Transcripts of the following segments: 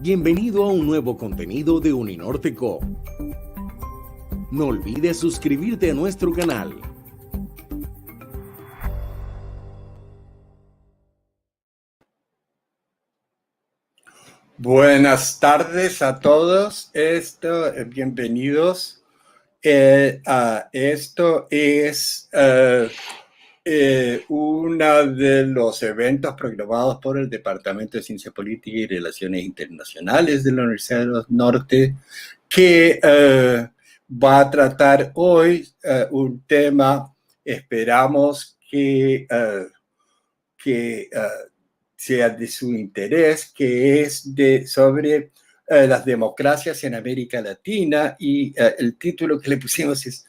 Bienvenido a un nuevo contenido de Uninorteco. No olvides suscribirte a nuestro canal. Buenas tardes a todos. Bienvenidos. Esto es uno de los eventos programados por el Departamento de Ciencia Política y Relaciones Internacionales de la Universidad del Norte, que va a tratar hoy un tema, esperamos que sea de su interés, que es sobre las democracias en América Latina, y el título que le pusimos es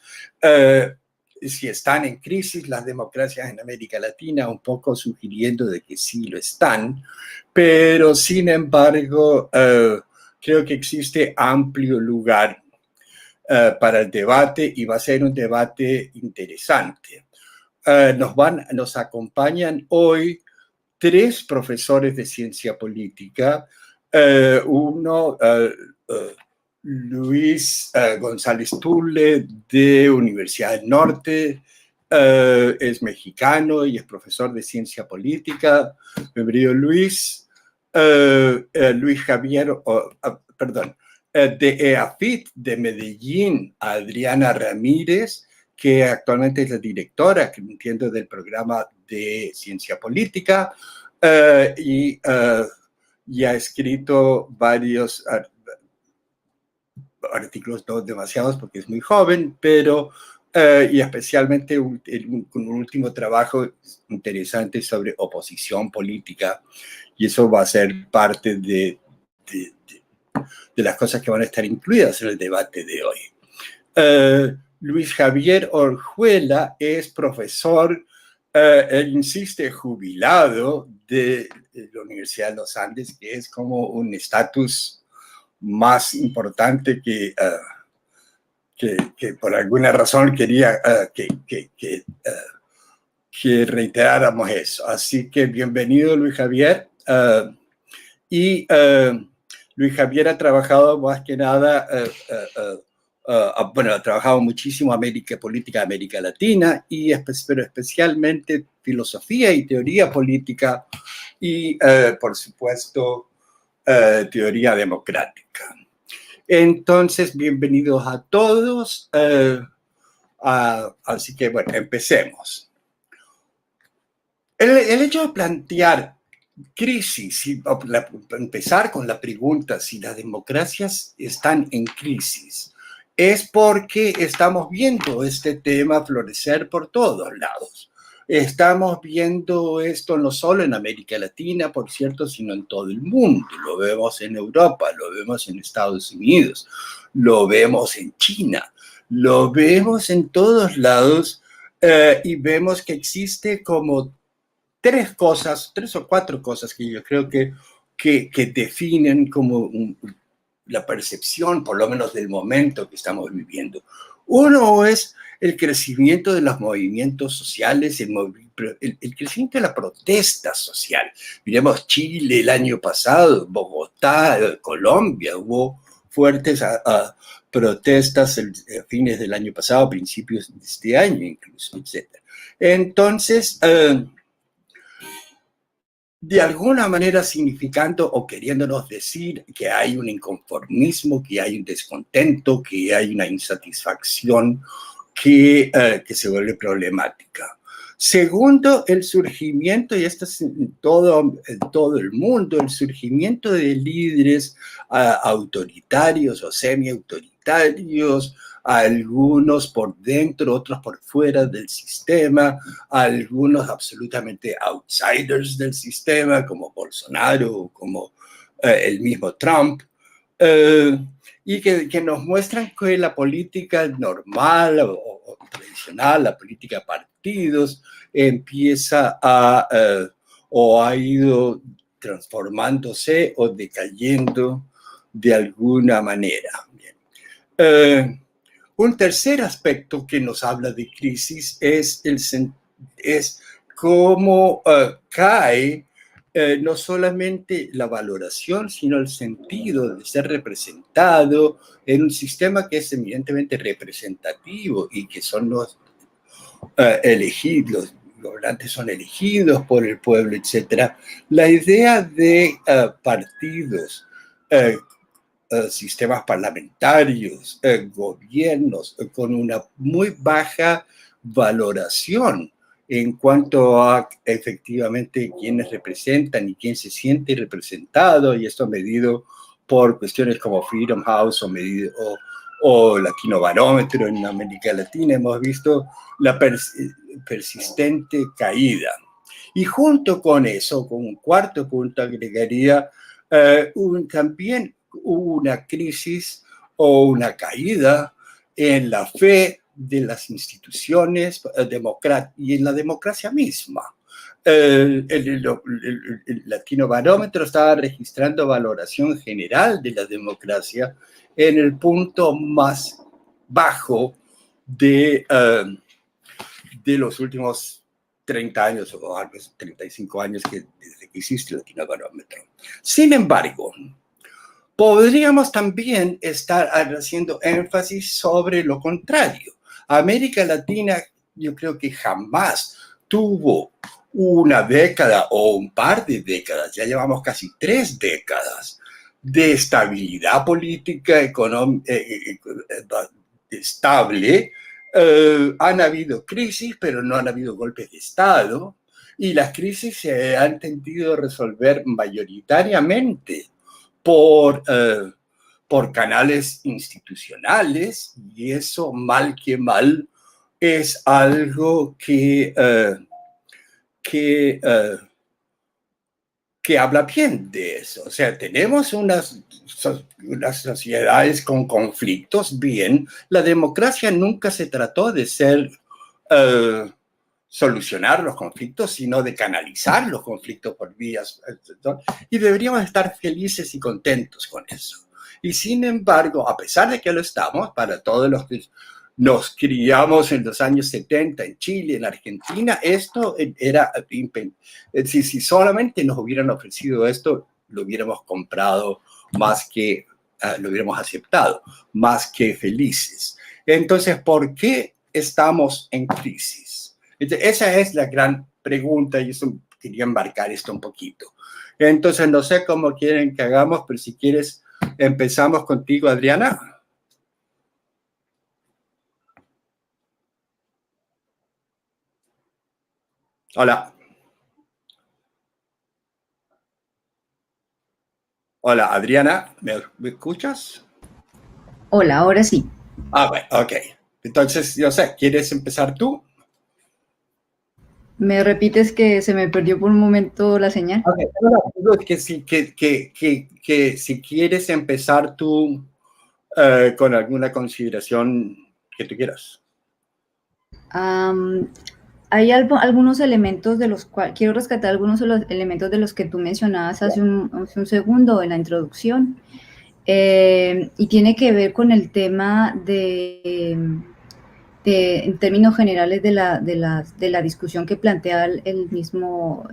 si están en crisis las democracias en América Latina, un poco sugiriendo de que sí lo están, pero sin embargo creo que existe amplio lugar para el debate, y va a ser un debate interesante. Nos acompañan hoy 3 profesores de ciencia política. Luis González Tulle, de Universidad del Norte, es mexicano y es profesor de ciencia política. Bienvenido, Luis. Luis Javier, de EAFIT de Medellín, Adriana Ramírez, que actualmente es la directora, que entiendo, del programa de ciencia política, y ha escrito varios artículos, no demasiados porque es muy joven, pero y especialmente con un último trabajo interesante sobre oposición política, y eso va a ser parte de las cosas que van a estar incluidas en el debate de hoy. Luis Javier Orjuela es profesor, él insiste, jubilado de la Universidad de los Andes, que es como un estatus más importante que por alguna razón quería que reiteráramos eso. Así que bienvenido, Luis Javier. Luis Javier ha trabajado más que nada, ha trabajado muchísimo política de América Latina, pero especialmente filosofía y teoría política, y por supuesto teoría democrática. Entonces, bienvenidos a todos. Así que, bueno, empecemos. El hecho de plantear crisis, empezar con la pregunta si las democracias están en crisis, es porque estamos viendo este tema florecer por todos lados. Estamos viendo esto no solo en América Latina, por cierto, sino en todo el mundo. Lo vemos en Europa, lo vemos en Estados Unidos, lo vemos en China, lo vemos en todos lados, y vemos que existe como 3 o 4 cosas que yo creo que definen como la percepción, por lo menos del momento que estamos viviendo. Uno es el crecimiento de los movimientos sociales, el crecimiento de la protesta social. Miremos Chile el año pasado, Bogotá, Colombia, hubo fuertes protestas a fines del año pasado, principios de este año incluso, etc. Entonces, de alguna manera significando o queriéndonos decir que hay un inconformismo, que hay un descontento, que hay una insatisfacción que se vuelve problemática. Segundo, el surgimiento, y esto es en todo el mundo, el surgimiento de líderes autoritarios o semi-autoritarios, algunos por dentro, otros por fuera del sistema, algunos absolutamente outsiders del sistema, como Bolsonaro, como el mismo Trump, y que nos muestran que la política normal o tradicional, la política de partidos, empieza o ha ido transformándose o decayendo de alguna manera. Bien. Un tercer aspecto que nos habla de crisis es cómo cae no solamente la valoración, sino el sentido de ser representado en un sistema que es eminentemente representativo y que son los elegidos, los gobernantes son elegidos por el pueblo, etc. La idea de partidos, sistemas parlamentarios, gobiernos con una muy baja valoración en cuanto a efectivamente quiénes representan y quién se siente representado, y esto medido por cuestiones como Freedom House o Latino Barómetro en América Latina. Hemos visto la persistente caída. Y junto con eso, con un cuarto punto, agregaría también hubo una crisis o una caída en la fe de las instituciones y en la democracia misma. El Latino Barómetro estaba registrando valoración general de la democracia en el punto más bajo de los últimos 30 años o algo, 35 años desde que existe el Latino Barómetro. Sin embargo, podríamos también estar haciendo énfasis sobre lo contrario. América Latina, yo creo que jamás tuvo una década o un par de décadas, ya llevamos casi 3 décadas, de estabilidad política, económica, estable. Han habido crisis, pero no han habido golpes de Estado, y las crisis se han tendido a resolver mayoritariamente por canales institucionales, y eso, mal que mal, es algo que habla bien de eso. O sea, tenemos unas sociedades con conflictos, bien. La democracia nunca se trató de solucionar los conflictos, sino de canalizar los conflictos por vías, y deberíamos estar felices y contentos con eso. Y sin embargo, a pesar de que lo estamos, para todos los que nos criamos en los años 70 en Chile, en Argentina, esto era, si solamente nos hubieran ofrecido esto, lo hubiéramos comprado más que, lo hubiéramos aceptado, más que felices. Entonces, ¿por qué estamos en crisis? Esa es la gran pregunta, y eso quería embarcar esto un poquito. Entonces, no sé cómo quieren que hagamos, pero si quieres, empezamos contigo, Adriana. Hola. Hola, Adriana, ¿me escuchas? Hola, ahora sí. Bueno, ok. Entonces, yo sé, ¿quieres empezar tú? ¿Me repites que se me perdió por un momento la señal? Okay. Que si quieres empezar tú con alguna consideración que tú quieras. Hay algunos elementos de los cuales, quiero rescatar algunos de los elementos de los que tú mencionabas hace un segundo en la introducción, y tiene que ver con el tema en términos generales de la discusión que plantea el mismo,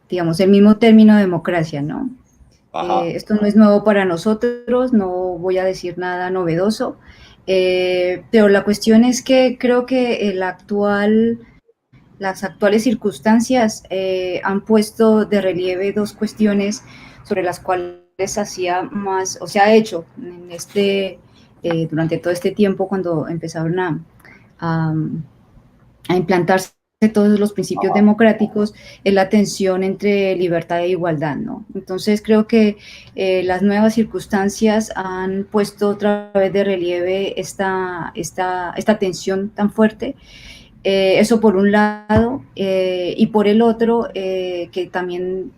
digamos, el mismo término democracia, ¿no? Esto no es nuevo para nosotros, no voy a decir nada novedoso, pero la cuestión es que creo que las actuales circunstancias han puesto de relieve dos cuestiones sobre las cuales se ha hecho durante todo este tiempo, cuando empezaron a implantarse todos los principios democráticos, es la tensión entre libertad e igualdad, ¿no? Entonces creo que las nuevas circunstancias han puesto otra vez de relieve esta tensión tan fuerte. Eso por un lado, y por el otro, que también,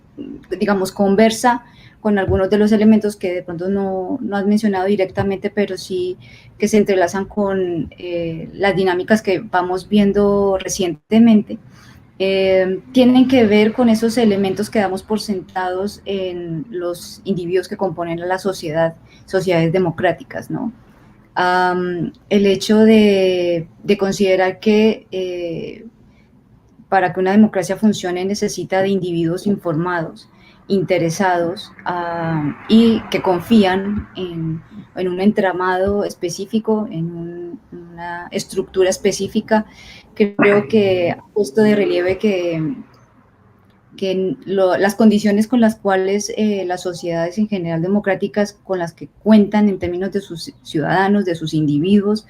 digamos, conversa con algunos de los elementos que de pronto no has mencionado directamente, pero sí que se entrelazan con las dinámicas que vamos viendo recientemente. Tienen que ver con esos elementos que damos por sentados en los individuos que componen las sociedades democráticas, ¿no? El hecho de considerar que para que una democracia funcione necesita de individuos informados, interesados y que confían en un entramado específico, en una estructura específica. Creo que ha puesto de relieve que las condiciones con las cuales las sociedades en general democráticas con las que cuentan en términos de sus ciudadanos, de sus individuos,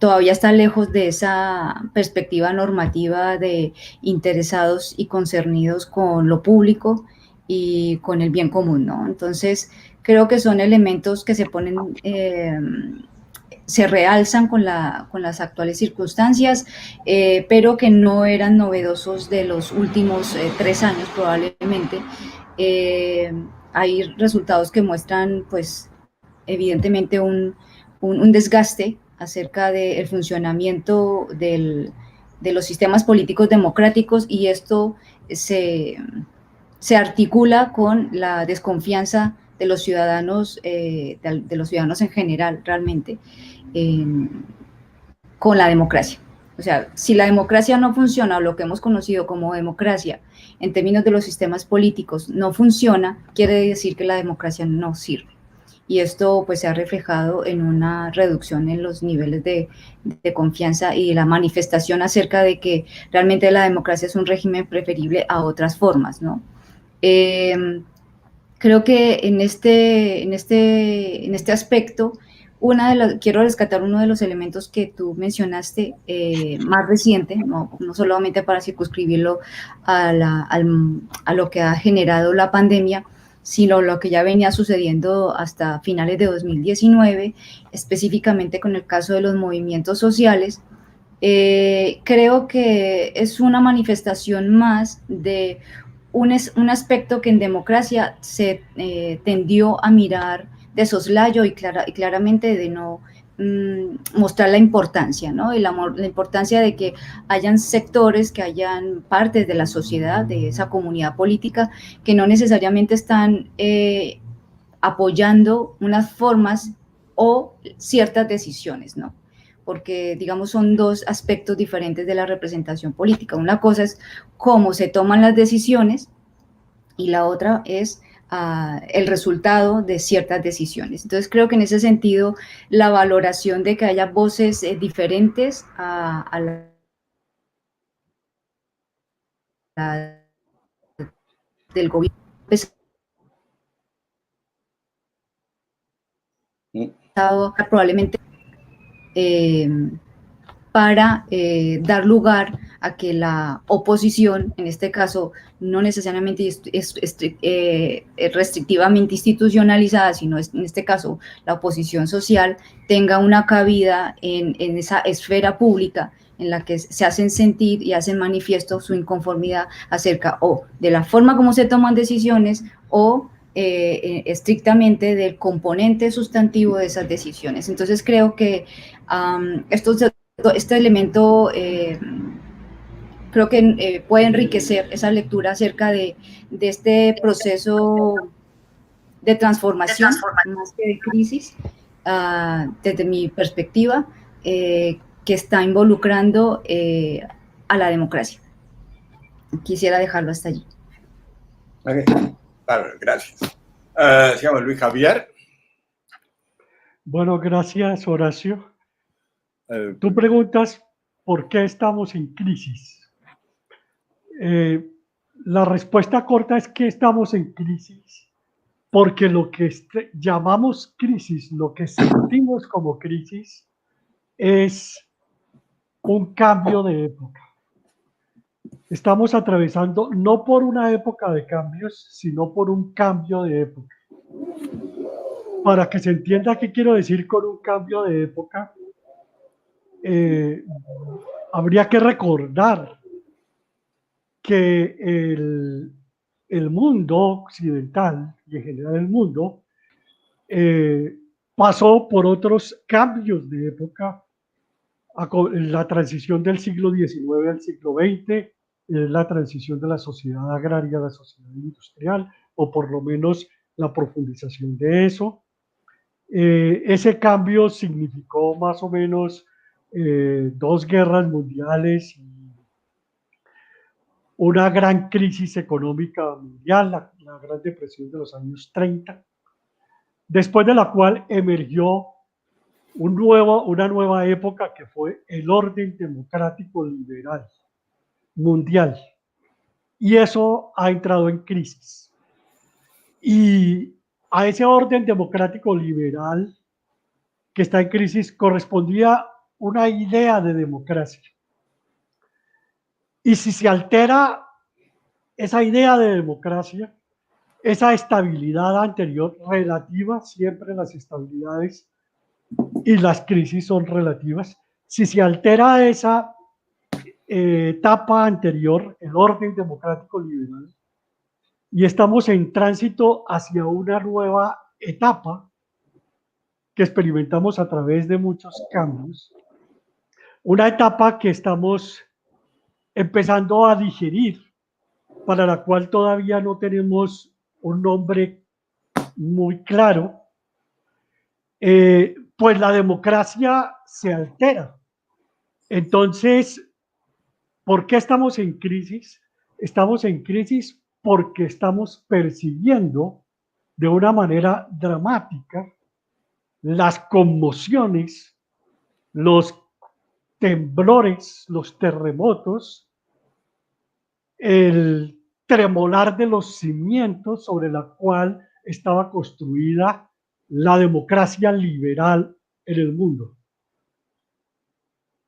todavía está lejos de esa perspectiva normativa de interesados y concernidos con lo público y con el bien común, ¿no? Entonces, creo que son elementos que se ponen, se realzan con las actuales circunstancias, pero que no eran novedosos de los últimos 3 años probablemente. Hay resultados que muestran, pues, evidentemente un desgaste acerca del funcionamiento de los sistemas políticos democráticos, y esto se articula con la desconfianza de los ciudadanos en general, realmente, con la democracia. O sea, si la democracia no funciona, o lo que hemos conocido como democracia en términos de los sistemas políticos no funciona, quiere decir que la democracia no sirve. Y esto, pues, se ha reflejado en una reducción en los niveles de confianza y la manifestación acerca de que realmente la democracia es un régimen preferible a otras formas, ¿no? Creo que en este aspecto, quiero rescatar uno de los elementos que tú mencionaste, más reciente, no solamente para circunscribirlo a lo que ha generado la pandemia, sino lo que ya venía sucediendo hasta finales de 2019, específicamente con el caso de los movimientos sociales. Creo que es una manifestación más de un aspecto que en democracia se tendió a mirar de soslayo y claramente de no mostrar la importancia, ¿no? Y la importancia de que hayan sectores, que hayan partes de la sociedad, de esa comunidad política, que no necesariamente están apoyando unas formas o ciertas decisiones, ¿no? Porque, digamos, son dos aspectos diferentes de la representación política. Una cosa es cómo se toman las decisiones y la otra es el resultado de ciertas decisiones. Entonces, creo que en ese sentido, la valoración de que haya voces diferentes del gobierno, pues, probablemente para dar lugar a que la oposición, en este caso no necesariamente restrictivamente institucionalizada, sino en este caso la oposición social, tenga una cabida en esa esfera pública en la que se hacen sentir y hacen manifiesto su inconformidad acerca o de la forma como se toman decisiones o estrictamente del componente sustantivo de esas decisiones. Entonces creo que este elemento creo que puede enriquecer esa lectura acerca de este proceso de transformación, más que de crisis, desde mi perspectiva, que está involucrando a la democracia. Quisiera dejarlo hasta allí. Okay. Claro, gracias. Se llama Luis Javier. Bueno, gracias, Horacio. Tú preguntas por qué estamos en crisis. La respuesta corta es que estamos en crisis porque lo que llamamos crisis, lo que sentimos como crisis, es un cambio de época. Estamos atravesando no por una época de cambios, sino por un cambio de época. Para que se entienda qué quiero decir con un cambio de época, habría que recordar que el mundo occidental y en general el mundo pasó por otros cambios de época, la transición del siglo XIX al siglo XX, la transición de la sociedad agraria a la sociedad industrial, o por lo menos la profundización de eso. Ese cambio significó más o menos 2 guerras mundiales una gran crisis económica mundial, la Gran Depresión de los años 30, después de la cual emergió una nueva época que fue el orden democrático liberal mundial. Y eso ha entrado en crisis. Y a ese orden democrático liberal que está en crisis correspondía una idea de democracia. Y si se altera esa idea de democracia, esa estabilidad anterior relativa, siempre las estabilidades y las crisis son relativas, si se altera esa etapa anterior, el orden democrático liberal, y estamos en tránsito hacia una nueva etapa que experimentamos a través de muchos cambios, una etapa que estamos empezando a digerir, para la cual todavía no tenemos un nombre muy claro, pues la democracia se altera. Entonces, ¿por qué estamos en crisis? Estamos en crisis porque estamos percibiendo de una manera dramática las conmociones, los temblores, los terremotos, el tremolar de los cimientos sobre la cual estaba construida la democracia liberal en el mundo.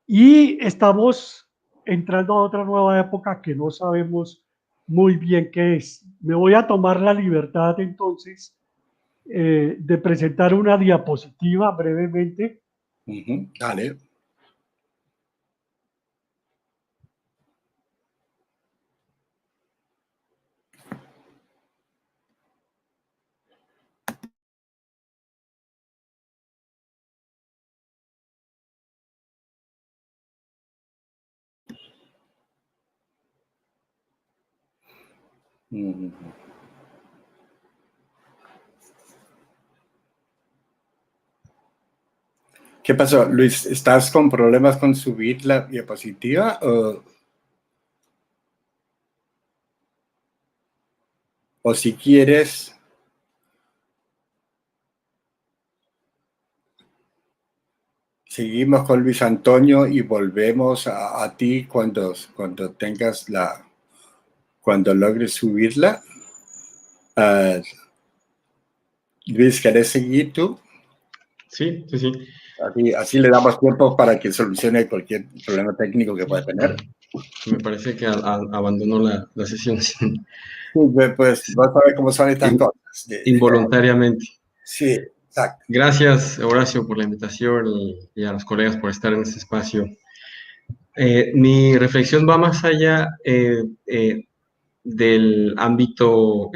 Y estamos entrando a otra nueva época que no sabemos muy bien qué es. Me voy a tomar la libertad entonces de presentar una diapositiva brevemente. Dale. ¿Qué pasó, Luis? ¿Estás con problemas con subir la diapositiva? O si quieres, seguimos con Luis Antonio y volvemos a ti cuando tengas cuando logres subirla. Luis, ¿querés seguir tú? Sí. Así le damos tiempo para que solucione cualquier problema técnico que pueda tener. Me parece que abandonó la sesión Pues vas a ver cómo son estas cosas. involuntariamente. Sí, exacto. Gracias, Horacio, por la invitación y a los colegas por estar en este espacio. Mi reflexión va más allá del ámbito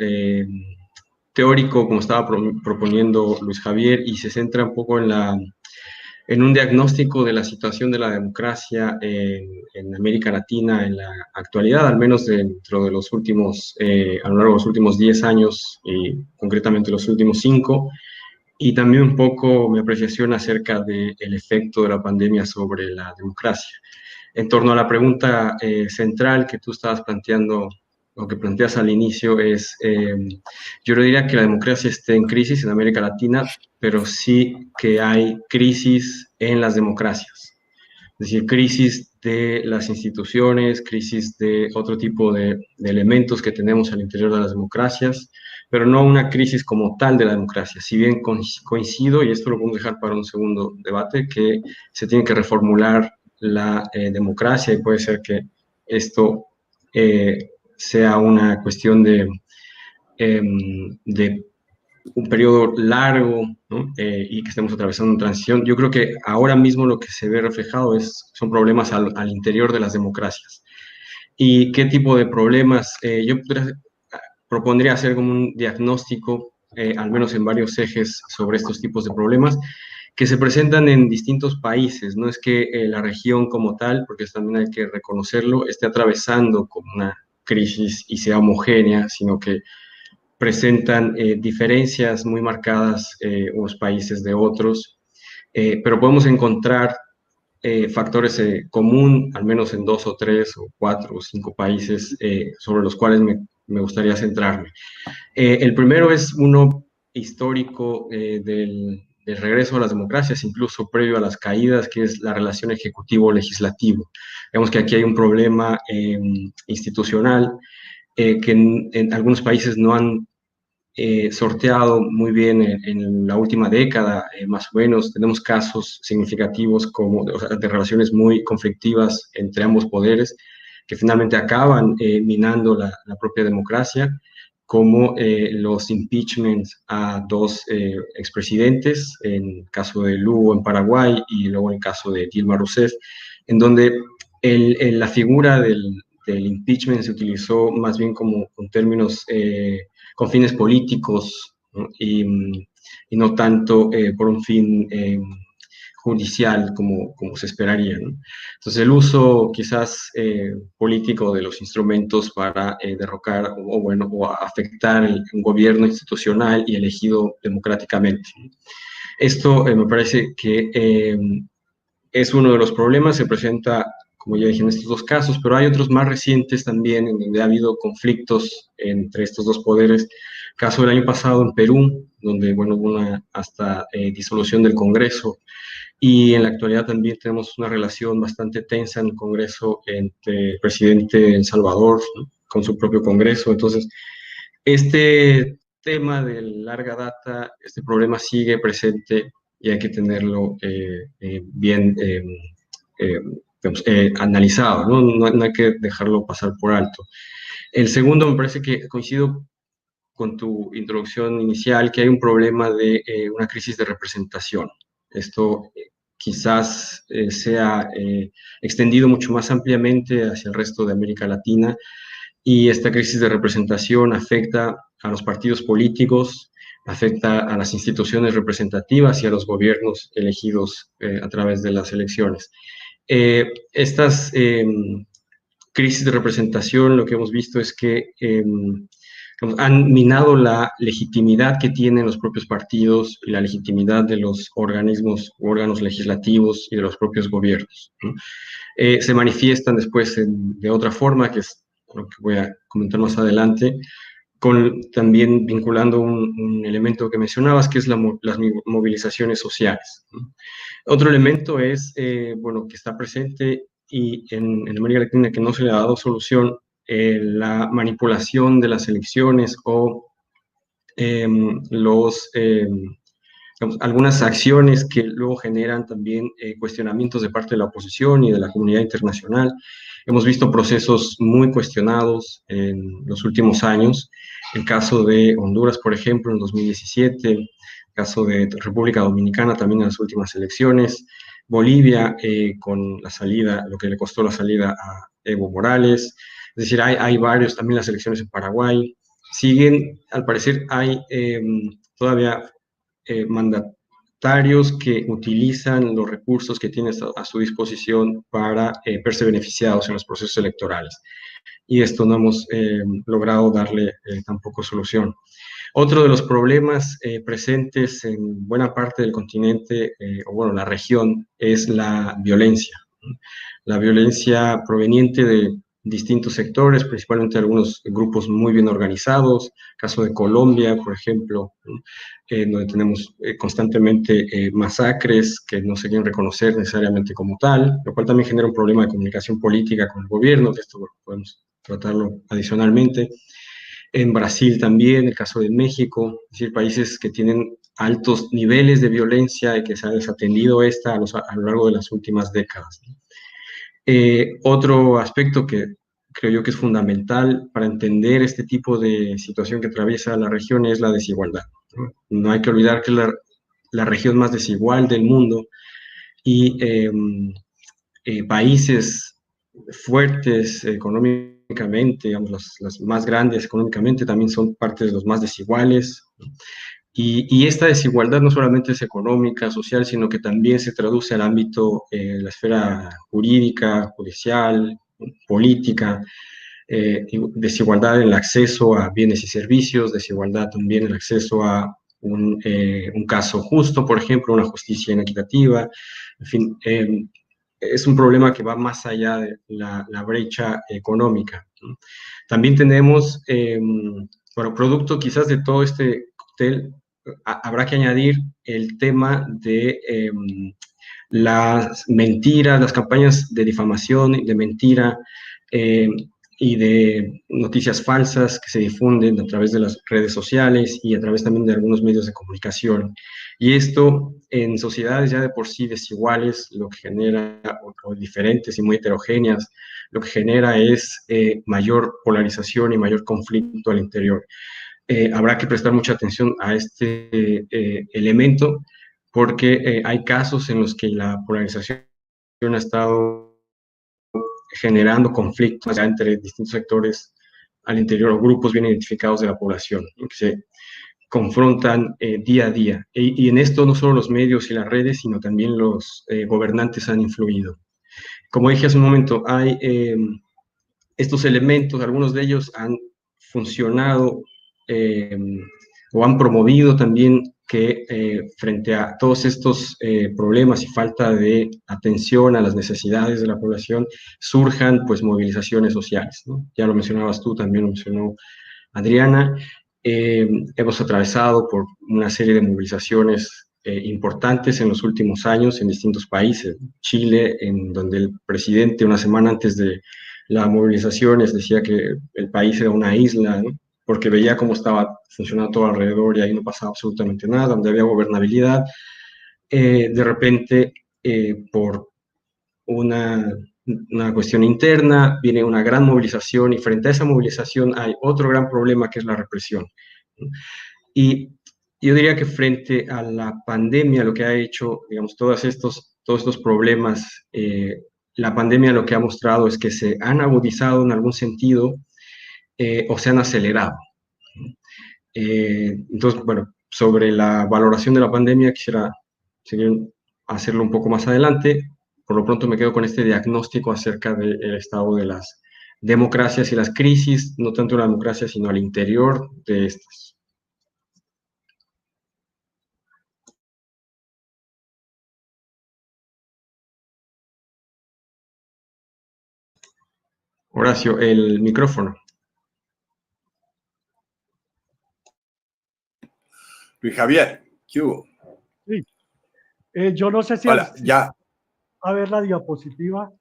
teórico, como estaba proponiendo Luis Javier, y se centra un poco en un diagnóstico de la situación de la democracia en América Latina en la actualidad, al menos dentro de los últimos, a lo largo de los últimos 10 años, y concretamente los últimos 5, y también un poco mi apreciación acerca del efecto de la pandemia sobre la democracia. En torno a la pregunta central que tú estabas planteando, o que planteas al inicio, yo no diría que la democracia esté en crisis en América Latina, pero sí que hay crisis en las democracias. Es decir, crisis de las instituciones, crisis de otro tipo de elementos que tenemos al interior de las democracias, pero no una crisis como tal de la democracia. Si bien coincido, y esto lo podemos dejar para un segundo debate, que se tiene que reformular la democracia, y puede ser que esto sea una cuestión de un periodo largo, ¿no? Y que estemos atravesando una transición. Yo creo que ahora mismo lo que se ve reflejado son problemas al interior de las democracias. ¿Y qué tipo de problemas? Yo propondría hacer como un diagnóstico, al menos en varios ejes, sobre estos tipos de problemas que se presentan en distintos países. No es que la región como tal, porque también hay que reconocerlo, esté atravesando como una crisis y sea homogénea, sino que presentan diferencias muy marcadas unos países de otros, pero podemos encontrar factores común, al menos en 2 o 3 o 4 o 5 países sobre los cuales me gustaría centrarme. El primero es uno histórico del regreso a las democracias, incluso previo a las caídas, que es la relación ejecutivo-legislativo. Vemos que aquí hay un problema institucional que en algunos países no han sorteado muy bien en la última década, más o menos. Tenemos casos significativos como de relaciones muy conflictivas entre ambos poderes, que finalmente acaban minando la propia democracia, como los impeachments a 2 expresidentes, en el caso de Lugo en Paraguay y luego en el caso de Dilma Rousseff, en donde la figura del impeachment se utilizó más bien como con términos, con fines políticos, ¿no? Y no tanto por un fin judicial como se esperaría, ¿no? Entonces el uso quizás político de los instrumentos para derrocar o afectar un gobierno institucional y elegido democráticamente. Esto me parece que es uno de los problemas, se presenta, como ya dije, en estos 2 casos, pero hay otros más recientes también en donde ha habido conflictos entre estos 2 poderes. Caso del año pasado en Perú, donde hubo una hasta disolución del Congreso, y en la actualidad también tenemos una relación bastante tensa en el Congreso entre el presidente de El Salvador, ¿no?, con su propio Congreso. Entonces, este tema de larga data, este problema sigue presente y hay que tenerlo bien analizado, ¿no? No hay que dejarlo pasar por alto. El segundo, me parece que coincido con tu introducción inicial, que hay un problema de una crisis de representación. Esto quizás sea extendido mucho más ampliamente hacia el resto de América Latina, y esta crisis de representación afecta a los partidos políticos, afecta a las instituciones representativas y a los gobiernos elegidos a través de las elecciones. Estas crisis de representación, lo que hemos visto es que han minado la legitimidad que tienen los propios partidos y la legitimidad de los órganos legislativos y de los propios gobiernos, ¿no? Se manifiestan después de otra forma, que es lo que voy a comentar más adelante, también vinculando un elemento que mencionabas, que es las movilizaciones sociales, ¿no? Otro elemento es, que está presente y en América Latina que no se le ha dado solución, la manipulación de las elecciones o algunas acciones que luego generan también cuestionamientos de parte de la oposición y de la comunidad internacional. Hemos visto procesos muy cuestionados en los últimos años. El caso de Honduras, por ejemplo, en 2017, el caso de República Dominicana también en las últimas elecciones, Bolivia con la salida, lo que le costó la salida a Evo Morales. Es decir, hay varios, también las elecciones en Paraguay. Siguen, al parecer, hay todavía mandatarios que utilizan los recursos que tienen a su disposición para verse beneficiados en los procesos electorales. Y esto no hemos logrado darle tampoco solución. Otro de los problemas presentes en buena parte del continente, la región, es la violencia. La violencia proveniente de distintos sectores, principalmente algunos grupos muy bien organizados, caso de Colombia, por ejemplo, donde tenemos constantemente masacres que no se quieren reconocer necesariamente como tal, lo cual también genera un problema de comunicación política con el gobierno, de esto podemos tratarlo adicionalmente. En Brasil también, el caso de México, es decir, países que tienen altos niveles de violencia y que se ha desatendido a lo largo de las últimas décadas. Otro aspecto que creo yo que es fundamental para entender este tipo de situación que atraviesa la región es la desigualdad, ¿no? No hay que olvidar que es la región más desigual del mundo y países fuertes económicamente, digamos, las más grandes económicamente también son parte de los más desiguales. Y esta desigualdad no solamente es económica, social, sino que también se traduce al ámbito, la esfera jurídica, judicial, política, desigualdad en el acceso a bienes y servicios, desigualdad también en el acceso a un caso justo, por ejemplo, una justicia inequitativa, en fin. es un problema que va más allá de la brecha económica, ¿no? También tenemos, bueno, producto quizás de todo este cóctel, habrá que añadir el tema de las mentiras, las campañas de difamación, de mentira eh, y de noticias falsas que se difunden a través de las redes sociales y a través también de algunos medios de comunicación. Y esto en sociedades ya de por sí desiguales, lo que genera, o diferentes y muy heterogéneas, lo que genera es mayor polarización y mayor conflicto al interior. Habrá que prestar mucha atención a este elemento porque hay casos en los que la polarización ha estado generando conflictos ya entre distintos sectores al interior o grupos bien identificados de la población, que se confrontan día a día. Y en esto no solo los medios y las redes, sino también los gobernantes han influido. Como dije hace un momento, hay estos elementos, algunos de ellos han funcionado o han promovido también que frente a todos estos problemas y falta de atención a las necesidades de la población, surjan pues movilizaciones sociales, ¿no? Ya lo mencionabas tú, también lo mencionó Adriana. Hemos atravesado por una serie de movilizaciones importantes en los últimos años en distintos países. Chile, en donde el presidente una semana antes de las movilizaciones decía que el país era una isla, ¿no? Porque veía cómo estaba funcionando todo alrededor y ahí no pasaba absolutamente nada, donde había gobernabilidad. De repente, por una cuestión interna, viene una gran movilización y frente a esa movilización hay otro gran problema que es la represión. Y yo diría que frente a la pandemia, lo que ha hecho, digamos, todos estos problemas, la pandemia lo que ha mostrado es que se han agudizado en algún sentido o se han acelerado. Entonces, bueno, sobre la valoración de la pandemia quisiera seguir hacerlo un poco más adelante. Por lo pronto me quedo con este diagnóstico acerca del estado de las democracias y las crisis, no tanto en la democracia, sino al interior de estas. Horacio, el micrófono. Luis Javier, ¿qué hubo? Sí. Yo no sé si Hola, ya. a ver la diapositiva.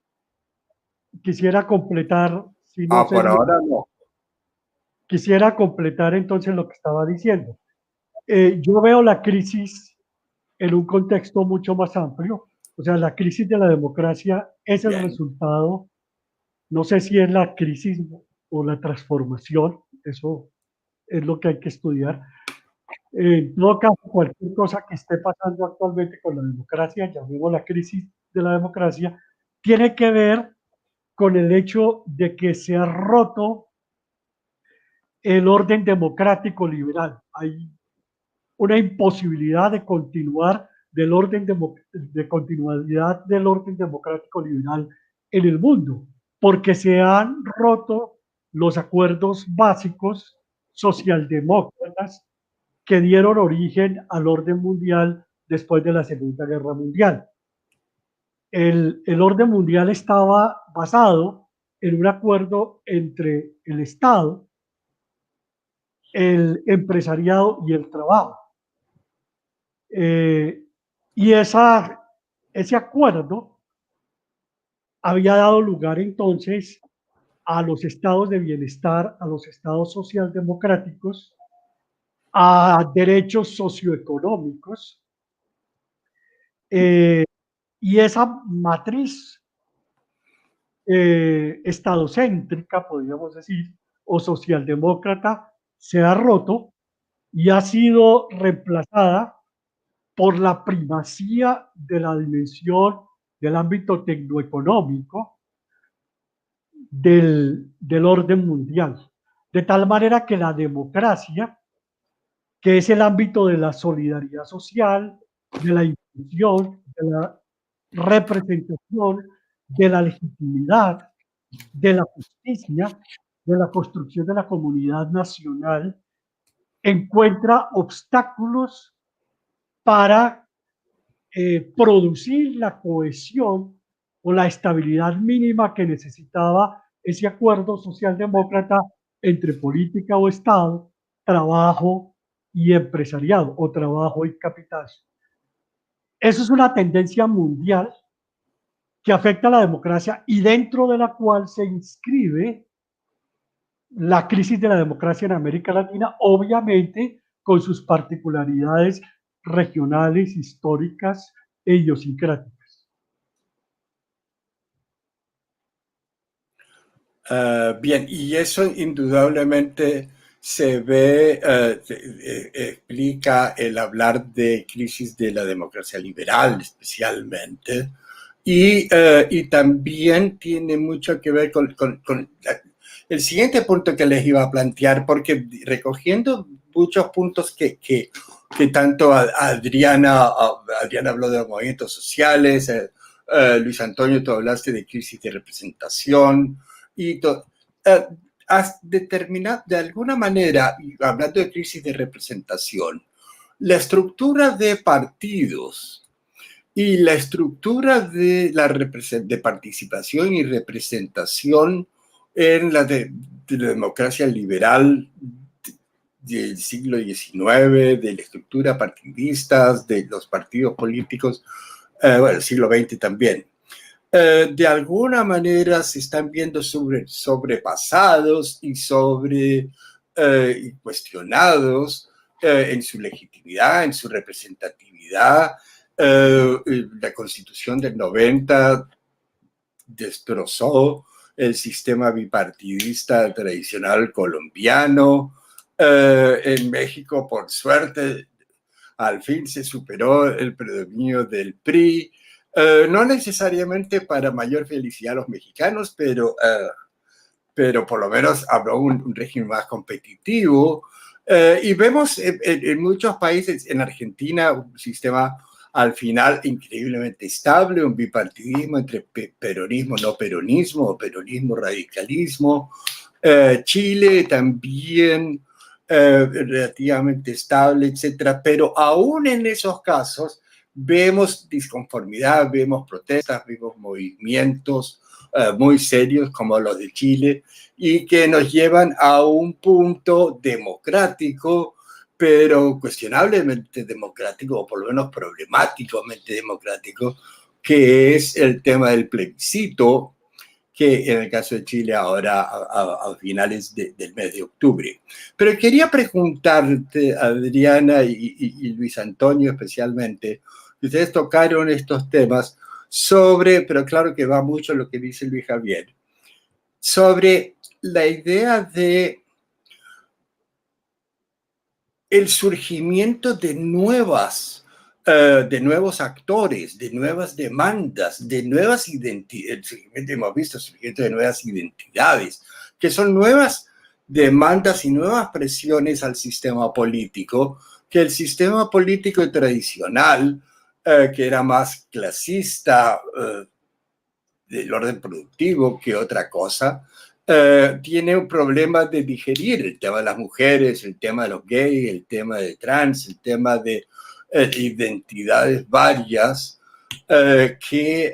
Quisiera completar, si no sé, Por ahora no. quisiera completar entonces lo que estaba diciendo. Yo veo la crisis en un contexto mucho más amplio. O sea, la crisis de la democracia es el Bien. resultado, no sé si es la crisis o la transformación, eso es lo que hay que estudiar. En todo caso, cualquier cosa que esté pasando actualmente con la democracia, llamemos la crisis de la democracia, tiene que ver con el hecho de que se ha roto el orden democrático liberal. Hay una imposibilidad de continuar de continuidad del orden democrático liberal en el mundo, porque se han roto los acuerdos básicos socialdemócratas que dieron origen al orden mundial después de la Segunda Guerra Mundial. El orden mundial estaba basado en un acuerdo entre el Estado, el empresariado y el trabajo. Y ese acuerdo había dado lugar entonces a los estados de bienestar, a los estados socialdemocráticos, a derechos socioeconómicos, y esa matriz estadocéntrica, podríamos decir, o socialdemócrata, se ha roto y ha sido reemplazada por la primacía de la dimensión del ámbito tecnoeconómico del orden mundial. De tal manera que la democracia, que es el ámbito de la solidaridad social, de la inclusión, de la representación, de la legitimidad, de la justicia, de la construcción de la comunidad nacional, encuentra obstáculos para producir la cohesión o la estabilidad mínima que necesitaba ese acuerdo socialdemócrata entre política o Estado, trabajo y empresariado, o trabajo y capital. Eso es una tendencia mundial que afecta a la democracia y dentro de la cual se inscribe la crisis de la democracia en América Latina, obviamente con sus particularidades regionales, históricas e idiosincráticas. Bien, y eso indudablemente se ve, explica el hablar de crisis de la democracia liberal especialmente, y también tiene mucho que ver con el siguiente punto que les iba a plantear, porque recogiendo muchos puntos que tanto Adriana habló de los movimientos sociales, Luis Antonio, tú hablaste de crisis de representación, y has determinado de alguna manera, hablando de crisis de representación, la estructura de partidos y la estructura de participación y representación en la democracia liberal del siglo XIX, de la estructura partidista, de los partidos políticos, bueno, el siglo XX también. De alguna manera se están viendo sobrepasados y cuestionados en su legitimidad, en su representatividad. La Constitución del 90 destrozó el sistema bipartidista tradicional colombiano. En México, por suerte, al fin se superó el predominio del PRI. No necesariamente para mayor felicidad a los mexicanos, pero por lo menos habrá un régimen más competitivo. Y vemos en muchos países, en Argentina, un sistema al final increíblemente estable, un bipartidismo entre peronismo, no peronismo, o peronismo, radicalismo. Chile también relativamente estable, etcétera. Pero aún en esos casos, vemos disconformidad, vemos protestas, vemos movimientos muy serios como los de Chile y que nos llevan a un punto democrático, pero cuestionablemente democrático, o por lo menos problemáticamente democrático, que es el tema del plebiscito, que en el caso de Chile ahora a finales del mes de octubre. Pero quería preguntarte, Adriana y Luis Antonio especialmente, ustedes tocaron estos temas pero claro que va mucho lo que dice Luis Javier, sobre la idea de el surgimiento de nuevos actores, de nuevas demandas, de nuevas identidades. Hemos visto el surgimiento de nuevas identidades, que son nuevas demandas y nuevas presiones al sistema político, que el sistema político tradicional, que era más clasista del orden productivo que otra cosa, tiene un problema de digerir el tema de las mujeres, el tema de los gays, el tema de trans, el tema de identidades varias, que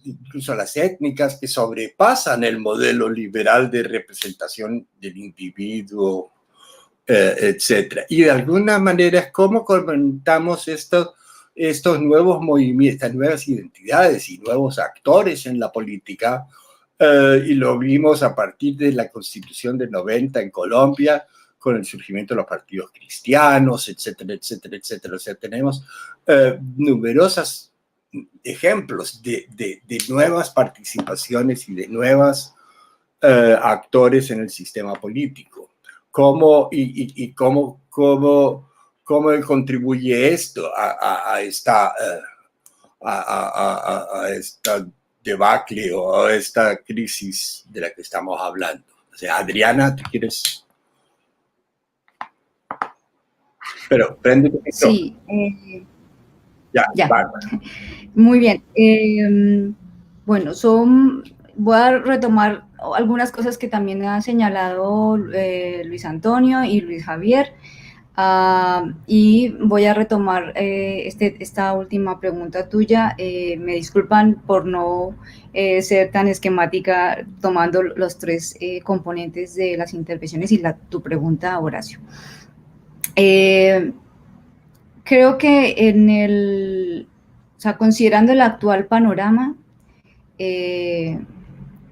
incluso las étnicas, que sobrepasan el modelo liberal de representación del individuo, etcétera. Y de alguna manera es como comentamos estos nuevos movimientos, estas nuevas identidades y nuevos actores en la política, y lo vimos a partir de la Constitución del 90 en Colombia, con el surgimiento de los partidos cristianos, etcétera, etcétera, etcétera. O sea, tenemos numerosos ejemplos de nuevas participaciones y de nuevos actores en el sistema político. ¿Cómo contribuye esto a esta debacle o a esta crisis de la que estamos hablando? O sea, Adriana, ¿te quieres? Pero prende tu micrófono. Sí. Ya. Muy bien. Bueno, voy a retomar algunas cosas que también han señalado Luis Antonio y Luis Javier. Y voy a retomar esta última pregunta tuya. Me disculpan por no ser tan esquemática tomando los tres componentes de las intervenciones y tu pregunta, Horacio. Creo que considerando el actual panorama, que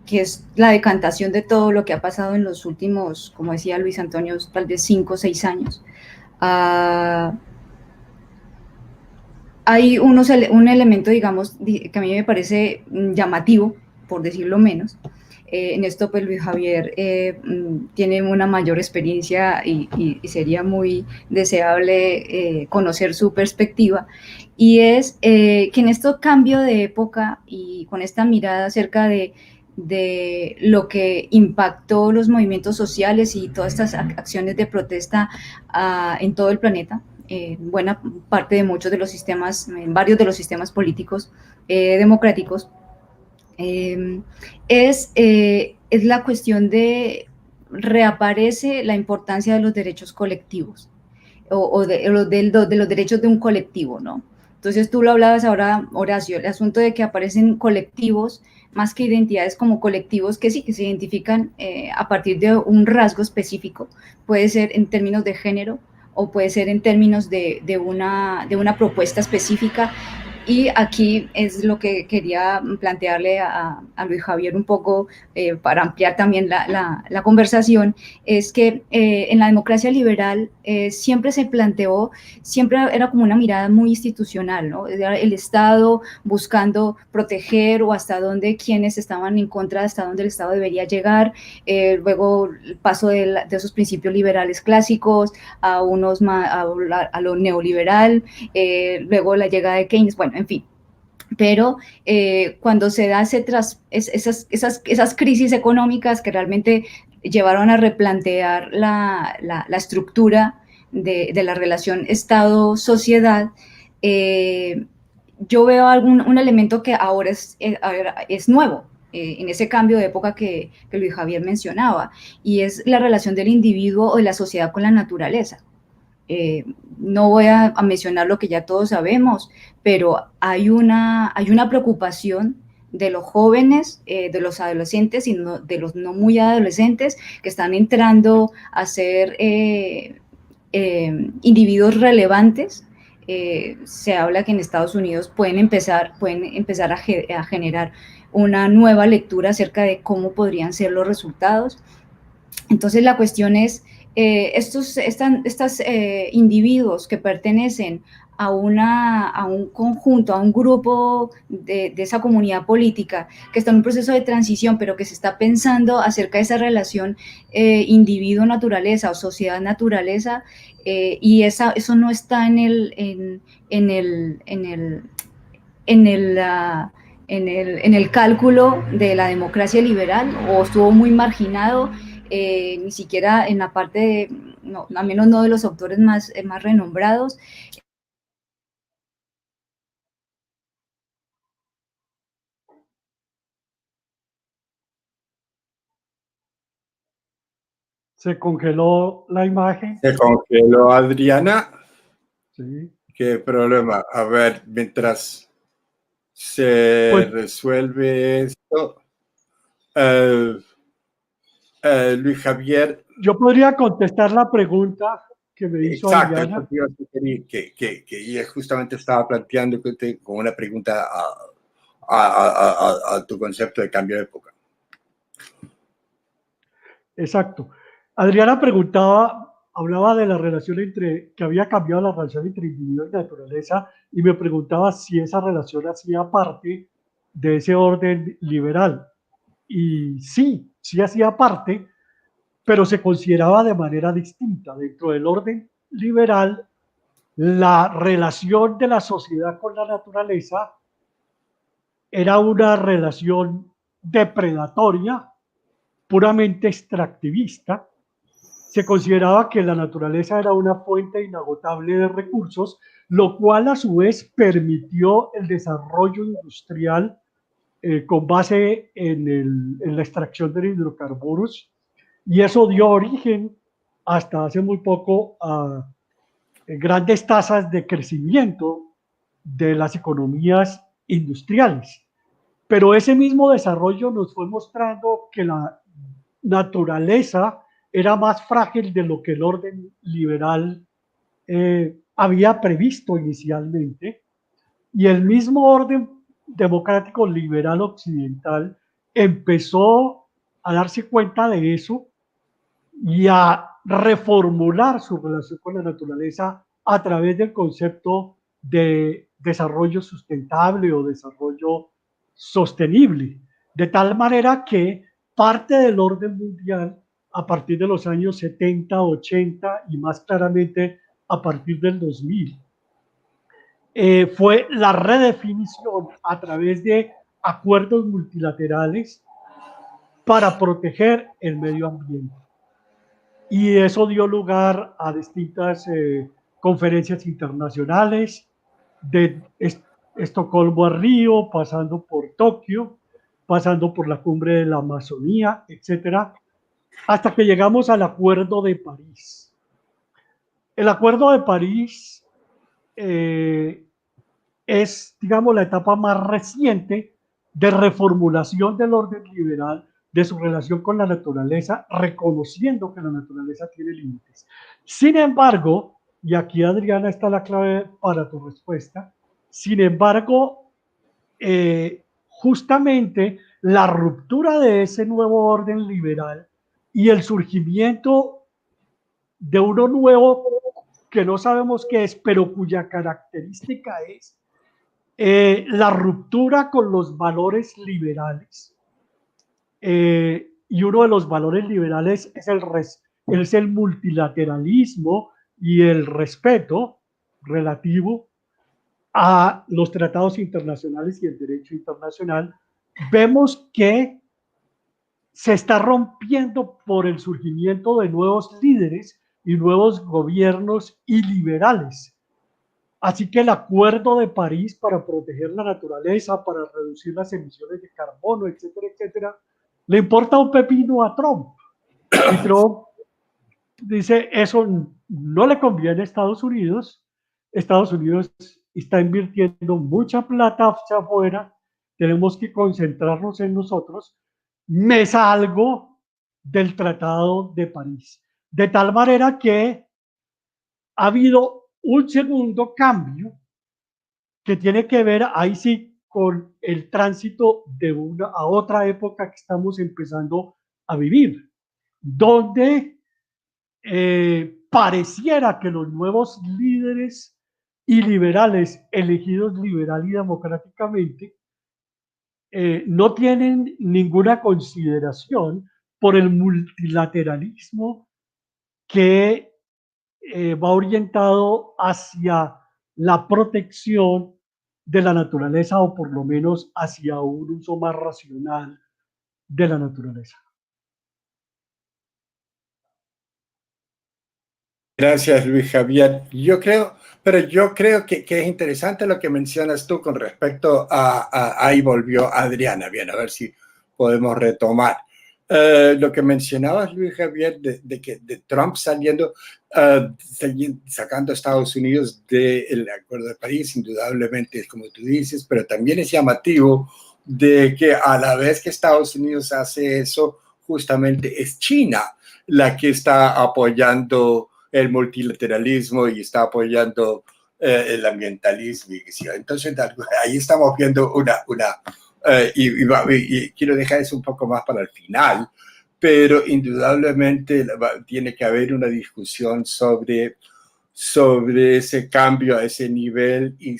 es la decantación de todo lo que ha pasado en los últimos, como decía Luis Antonio, tal vez 5 o 6 años, hay un elemento, digamos, que a mí me parece llamativo, por decirlo menos. En esto, pues, Luis Javier tiene una mayor experiencia y sería muy deseable conocer su perspectiva. Y es que en este cambio de época y con esta mirada acerca de lo que impactó los movimientos sociales y todas estas acciones de protesta en todo el planeta, buena parte de muchos de los sistemas, en varios de los sistemas políticos democráticos, es la cuestión de reaparece la importancia de los derechos colectivos o de los derechos de un colectivo, ¿no? Entonces tú lo hablabas ahora, Horacio, el asunto de que aparecen colectivos más que identidades como colectivos que sí, que se identifican a partir de un rasgo específico, puede ser en términos de género o puede ser en términos de una propuesta específica. Y aquí es lo que quería plantearle a Luis Javier un poco para ampliar también la conversación, es que en la democracia liberal siempre se planteó, siempre era como una mirada muy institucional, ¿no? Era el Estado buscando proteger o hasta dónde quienes estaban en contra, hasta dónde el Estado debería llegar, luego el paso de esos principios liberales clásicos a lo neoliberal, luego la llegada de Keynes, bueno, en fin. Pero cuando se da esas crisis económicas que realmente llevaron a replantear la estructura de la relación Estado-sociedad, yo veo un elemento que ahora es nuevo, en ese cambio de época que Luis Javier mencionaba, y es la relación del individuo o de la sociedad con la naturaleza. No voy a mencionar lo que ya todos sabemos, pero hay una preocupación de los jóvenes, de los adolescentes y de los no muy adolescentes que están entrando a ser individuos relevantes. Se habla que en Estados Unidos pueden empezar a generar una nueva lectura acerca de cómo podrían ser los resultados. Entonces la cuestión es, estos individuos que pertenecen a un conjunto, a un grupo de esa comunidad política que está en un proceso de transición, pero que se está pensando acerca de esa relación individuo-naturaleza o sociedad-naturaleza, y eso no está en el cálculo de la democracia liberal, o estuvo muy marginado, ni siquiera en la parte de, no, al menos no de los autores más renombrados. Se congeló la imagen. Se congeló Adriana. Sí. ¿Qué problema? A ver, mientras se resuelve esto, Luis Javier. Yo podría contestar la pregunta que me hizo Adriana. Exacto, que ella justamente estaba planteando con una pregunta a tu concepto de cambio de época. Exacto. Adriana hablaba de la relación que había cambiado la relación entre individuo y naturaleza, y me preguntaba si esa relación hacía parte de ese orden liberal. Y sí hacía parte, pero se consideraba de manera distinta. Dentro del orden liberal, la relación de la sociedad con la naturaleza era una relación depredatoria, puramente extractivista. Se consideraba que la naturaleza era una fuente inagotable de recursos, lo cual a su vez permitió el desarrollo industrial con base en la extracción de hidrocarburos, y eso dio origen hasta hace muy poco a grandes tasas de crecimiento de las economías industriales. Pero ese mismo desarrollo nos fue mostrando que la naturaleza era más frágil de lo que el orden liberal había previsto inicialmente, y el mismo orden democrático liberal occidental empezó a darse cuenta de eso y a reformular su relación con la naturaleza a través del concepto de desarrollo sustentable o desarrollo sostenible, de tal manera que parte del orden mundial a partir de los años 70, 80 y más claramente a partir del 2000 fue la redefinición a través de acuerdos multilaterales para proteger el medio ambiente. Y eso dio lugar a distintas conferencias internacionales, de Estocolmo a Río, pasando por Tokio, pasando por la cumbre de la Amazonía, etcétera, hasta que llegamos al Acuerdo de París. El Acuerdo de París es, digamos, la etapa más reciente de reformulación del orden liberal, de su relación con la naturaleza, reconociendo que la naturaleza tiene límites. Sin embargo, y aquí Adriana está la clave para tu respuesta, sin embargo, justamente la ruptura de ese nuevo orden liberal y el surgimiento de uno nuevo que no sabemos qué es, pero cuya característica es la ruptura con los valores liberales. Y uno de los valores liberales es el multilateralismo y el respeto relativo a los tratados internacionales y el derecho internacional. Vemos que se está rompiendo por el surgimiento de nuevos líderes y nuevos gobiernos iliberales. Así que el Acuerdo de París para proteger la naturaleza, para reducir las emisiones de carbono, etcétera, etcétera, le importa un pepino a Trump. Y Trump dice, eso no le conviene a Estados Unidos. Estados Unidos está invirtiendo mucha plata hacia afuera, tenemos que concentrarnos en nosotros. Me salgo del Tratado de París. De tal manera que ha habido un segundo cambio que tiene que ver, ahí sí, con el tránsito de una a otra época que estamos empezando a vivir, donde pareciera que los nuevos líderes y liberales elegidos liberal y democráticamente no tienen ninguna consideración por el multilateralismo que va orientado hacia la protección de la naturaleza, o por lo menos hacia un uso más racional de la naturaleza. Gracias, Luis Javier. Yo creo que es interesante lo que mencionas tú con respecto a ahí volvió Adriana. Bien, a ver si podemos retomar. Lo que mencionabas, Luis Javier, de Trump sacando a Estados Unidos del Acuerdo de París, indudablemente, como tú dices, pero también es llamativo de que a la vez que Estados Unidos hace eso, justamente es China la que está apoyando el multilateralismo y está apoyando el ambientalismo. Entonces, ahí estamos viendo y quiero dejar eso un poco más para el final, pero indudablemente tiene que haber una discusión sobre ese cambio a ese nivel y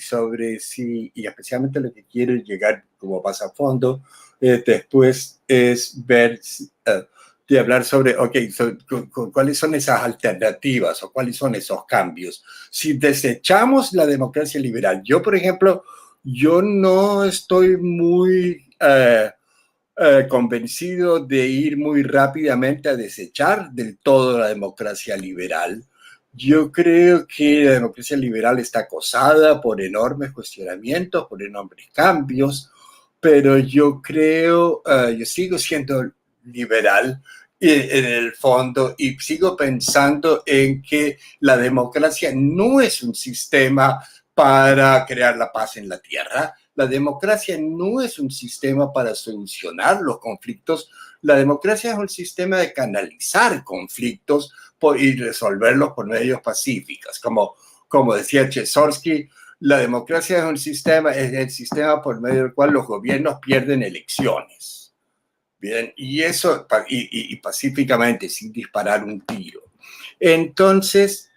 y especialmente lo que quiero llegar como más a fondo después es ver de hablar sobre, cuáles son esas alternativas o cuáles son esos cambios. Si desechamos la democracia liberal, yo, por ejemplo, yo no estoy muy convencido de ir muy rápidamente a desechar del todo la democracia liberal. Yo creo que la democracia liberal está acosada por enormes cuestionamientos, por enormes cambios, pero yo sigo siendo liberal. en el fondo, y sigo pensando en que la democracia no es un sistema para crear la paz en la tierra. La democracia no es un sistema para solucionar los conflictos. La democracia es un sistema de canalizar conflictos y resolverlos por medios pacíficos. Como decía Chesorsky, la democracia es el sistema por medio del cual los gobiernos pierden elecciones. Bien, y eso, y pacíficamente, sin disparar un tiro. Entonces,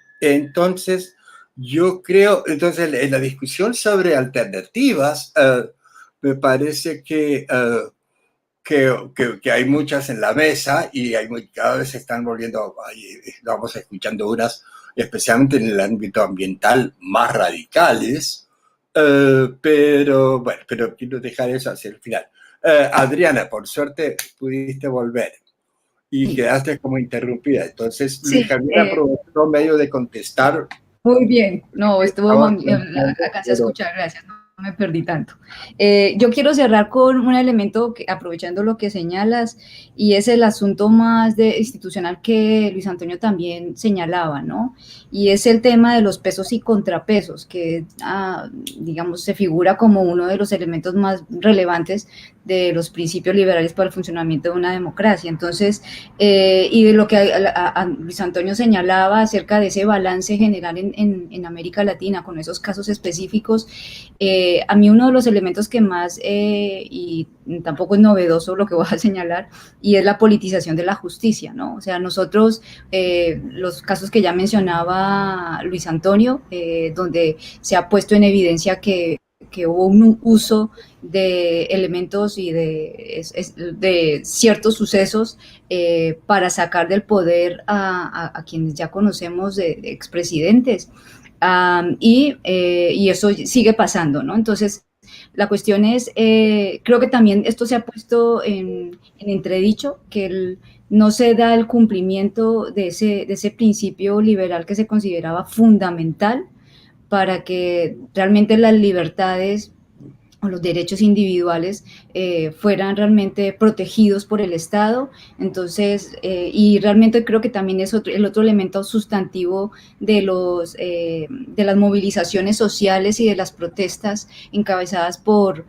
yo creo, en la discusión sobre alternativas, me parece que hay muchas en la mesa y cada vez se están volviendo, vamos escuchando unas, especialmente en el ámbito ambiental, más radicales, pero bueno, pero quiero dejar eso hacia el final. Adriana, por suerte pudiste volver y quedaste como interrumpida, entonces Luis Javier aprovechó medio de contestar. Muy bien, no, alcancé a escuchar, gracias, no me perdí tanto. Yo quiero cerrar con un elemento, aprovechando lo que señalas, y es el asunto más institucional que Luis Antonio también señalaba, ¿no? Y es el tema de los pesos y contrapesos, que, digamos, se figura como uno de los elementos más relevantes de los principios liberales para el funcionamiento de una democracia. Entonces, y de lo que Luis Antonio señalaba acerca de ese balance general en América Latina, con esos casos específicos, a mí uno de los elementos que más, y tampoco es novedoso lo que voy a señalar, y es la politización de la justicia, ¿no? O sea, nosotros, los casos que ya mencionaba Luis Antonio, donde se ha puesto en evidencia que hubo un uso de elementos y de ciertos sucesos para sacar del poder a quienes ya conocemos de expresidentes. Y eso sigue pasando, ¿no? Entonces, la cuestión es, creo que también esto se ha puesto en entredicho, que no se da el cumplimiento de ese principio liberal que se consideraba fundamental para que realmente las libertades o los derechos individuales fueran realmente protegidos por el Estado. Entonces, y realmente creo que también es el otro elemento sustantivo de las movilizaciones sociales y de las protestas encabezadas por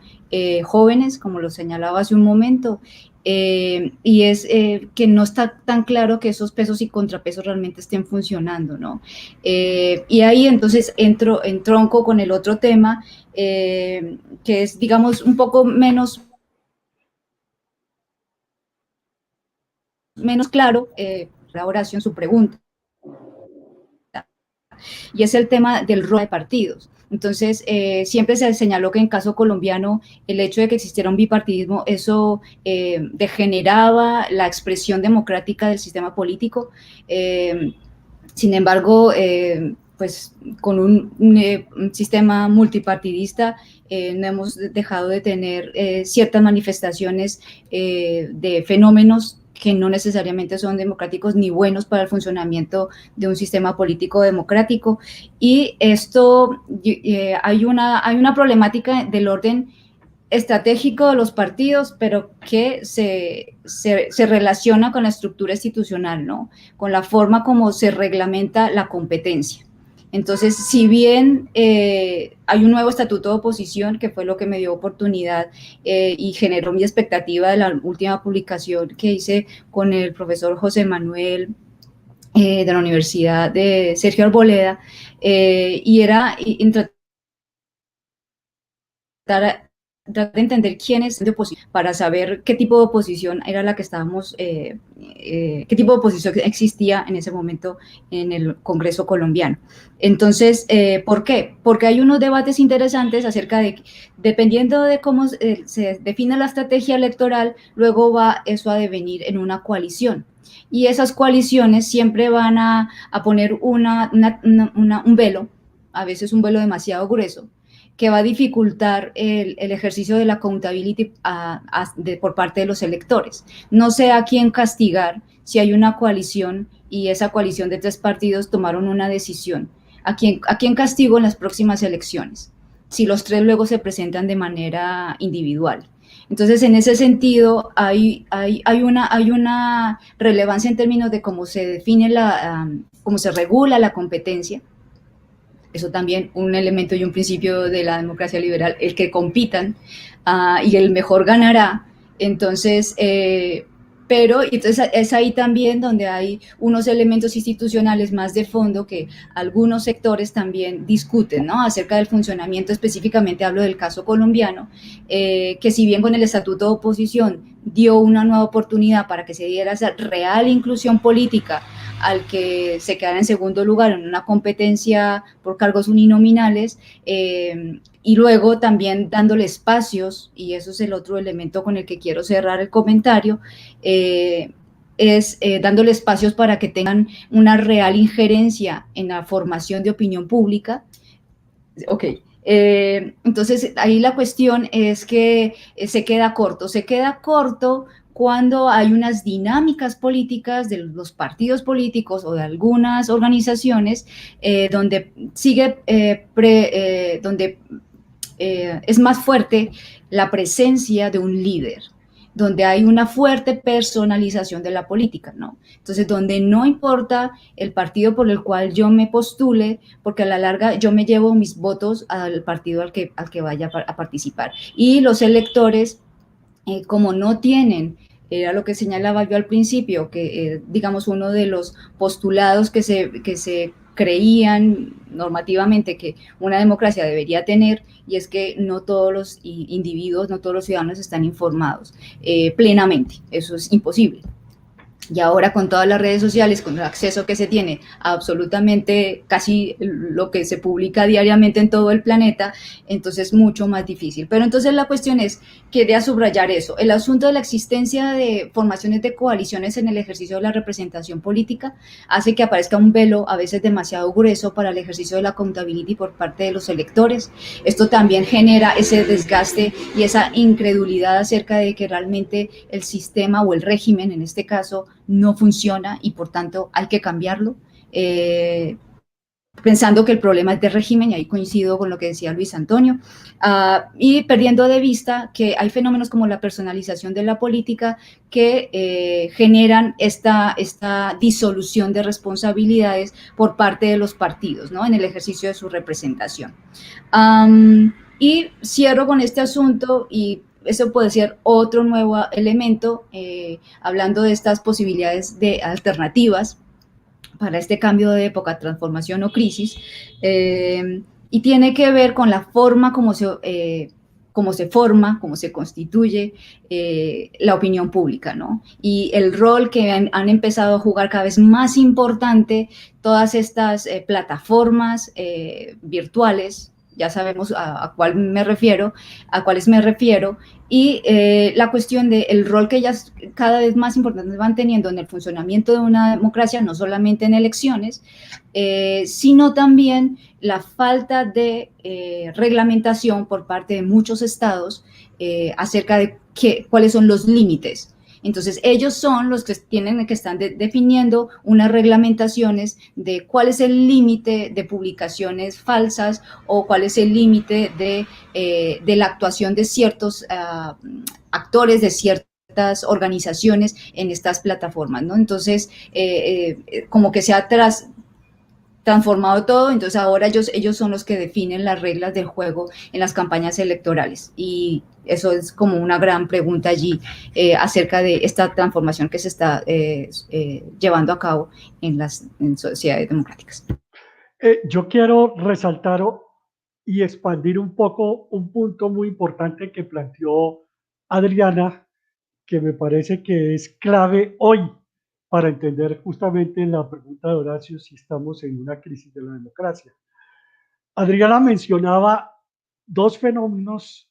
jóvenes, como lo señalaba hace un momento, y es que no está tan claro que esos pesos y contrapesos realmente estén funcionando, ¿no? Y ahí entonces entronco con el otro tema, que es, digamos, un poco menos claro, la oración, su pregunta, y es el tema del rol de partidos. Entonces, siempre se señaló que en caso colombiano el hecho de que existiera un bipartidismo, eso degeneraba la expresión democrática del sistema político. Sin embargo, pues con un sistema multipartidista no hemos dejado de tener ciertas manifestaciones de fenómenos que no necesariamente son democráticos ni buenos para el funcionamiento de un sistema político democrático. Y esto, hay una problemática del orden estratégico de los partidos, pero que se relaciona con la estructura institucional, ¿no? Con la forma como se reglamenta la competencia. Entonces, si bien hay un nuevo estatuto de oposición, que fue lo que me dio oportunidad y generó mi expectativa de la última publicación que hice con el profesor José Manuel de la Universidad de Sergio Arboleda, y era tratar de entender quiénes de oposición, para saber qué tipo de oposición era la que estábamos, qué tipo de oposición existía en ese momento en el Congreso colombiano. Entonces, ¿por qué? Porque hay unos debates interesantes acerca de, dependiendo de cómo se define la estrategia electoral, luego va eso a devenir en una coalición. Y esas coaliciones siempre van a poner un velo, a veces un velo demasiado grueso, que va a dificultar el ejercicio de la accountability por parte de los electores. No sé a quién castigar si hay una coalición y esa coalición de 3 partidos tomaron una decisión. ¿A quién castigo en las próximas elecciones? Si los 3 luego se presentan de manera individual. Entonces, en ese sentido, hay una relevancia en términos de cómo se define cómo se regula la competencia. Eso también un elemento y un principio de la democracia liberal, el que compitan y el mejor ganará. Entonces, pero entonces es ahí también donde hay unos elementos institucionales más de fondo que algunos sectores también discuten, ¿no? Acerca del funcionamiento, específicamente hablo del caso colombiano, que si bien con el estatuto de oposición dio una nueva oportunidad para que se diera esa real inclusión política al que se quedara en segundo lugar en una competencia por cargos uninominales, y luego también dándole espacios, y eso es el otro elemento con el que quiero cerrar el comentario, dándole espacios para que tengan una real injerencia en la formación de opinión pública. Ok. Entonces, ahí la cuestión es que se queda corto cuando hay unas dinámicas políticas de los partidos políticos o de algunas organizaciones donde es más fuerte la presencia de un líder, donde hay una fuerte personalización de la política, ¿no? Entonces, donde no importa el partido por el cual yo me postule, porque a la larga yo me llevo mis votos al partido al que vaya a participar. Y los electores, como no tienen, era lo que señalaba yo al principio, que digamos uno de los postulados que se creían normativamente que una democracia debería tener, y es que no todos los individuos, no todos los ciudadanos están informados plenamente, eso es imposible. Y ahora con todas las redes sociales, con el acceso que se tiene a absolutamente casi lo que se publica diariamente en todo el planeta, entonces es mucho más difícil. Pero entonces la cuestión es, quería subrayar eso, el asunto de la existencia de formaciones de coaliciones en el ejercicio de la representación política hace que aparezca un velo a veces demasiado grueso para el ejercicio de la accountability por parte de los electores. Esto también genera ese desgaste y esa incredulidad acerca de que realmente el sistema o el régimen, en este caso, no funciona y por tanto hay que cambiarlo, pensando que el problema es de régimen, y ahí coincido con lo que decía Luis Antonio, y perdiendo de vista que hay fenómenos como la personalización de la política que generan esta disolución de responsabilidades por parte de los partidos, ¿no? En el ejercicio de su representación. Y cierro con este asunto, y eso puede ser otro nuevo elemento, hablando de estas posibilidades de alternativas para este cambio de época, transformación o crisis, y tiene que ver con la forma como se forma, cómo se constituye la opinión pública, ¿no? Y el rol que han empezado a jugar cada vez más importante todas estas plataformas virtuales, ya sabemos a cuáles me refiero, y la cuestión del rol que ellas cada vez más importantes van teniendo en el funcionamiento de una democracia, no solamente en elecciones, sino también la falta de reglamentación por parte de muchos estados acerca de cuáles son los límites. Entonces, ellos son los que están definiendo unas reglamentaciones de cuál es el límite de publicaciones falsas o cuál es el límite de la actuación de ciertos actores, de ciertas organizaciones en estas plataformas, ¿no? Entonces, como que se ha transformado todo, entonces ahora ellos son los que definen las reglas del juego en las campañas electorales, y eso es como una gran pregunta allí acerca de esta transformación que se está llevando a cabo en sociedades democráticas. Yo quiero resaltar y expandir un poco un punto muy importante que planteó Adriana, que me parece que es clave hoy para entender justamente la pregunta de Horacio si estamos en una crisis de la democracia. Adriana mencionaba dos fenómenos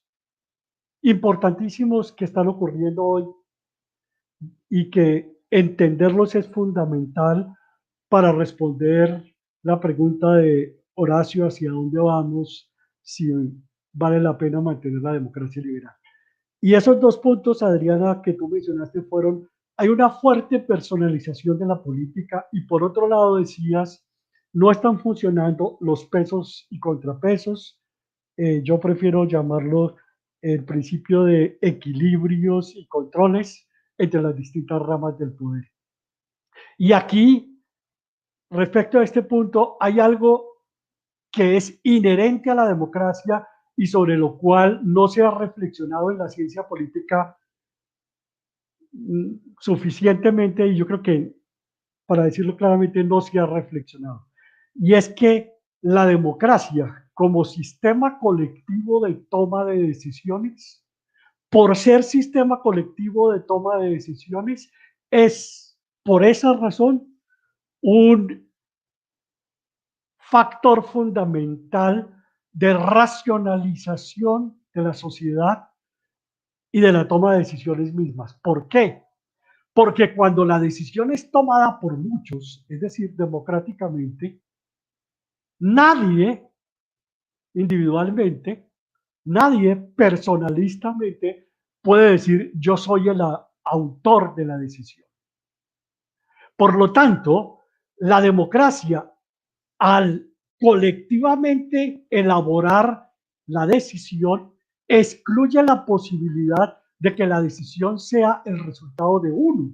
importantísimos que están ocurriendo hoy y que entenderlos es fundamental para responder la pregunta de Horacio hacia dónde vamos, si vale la pena mantener la democracia liberal. Y esos dos puntos, Adriana, que tú mencionaste fueron, hay una fuerte personalización de la política y por otro lado decías, no están funcionando los pesos y contrapesos, yo prefiero llamarlo el principio de equilibrios y controles entre las distintas ramas del poder. Y aquí, respecto a este punto, hay algo que es inherente a la democracia y sobre lo cual no se ha reflexionado en la ciencia política suficientemente, y yo creo que, para decirlo claramente, no se ha reflexionado. Y es que la democracia como sistema colectivo de toma de decisiones, por ser sistema colectivo de toma de decisiones, es por esa razón un factor fundamental de racionalización de la sociedad y de la toma de decisiones mismas. ¿Por qué? Porque cuando la decisión es tomada por muchos, es decir, democráticamente, nadie individualmente, nadie personalistamente puede decir yo soy el autor de la decisión. Por lo tanto, la democracia, al colectivamente elaborar la decisión, excluye la posibilidad de que la decisión sea el resultado de uno.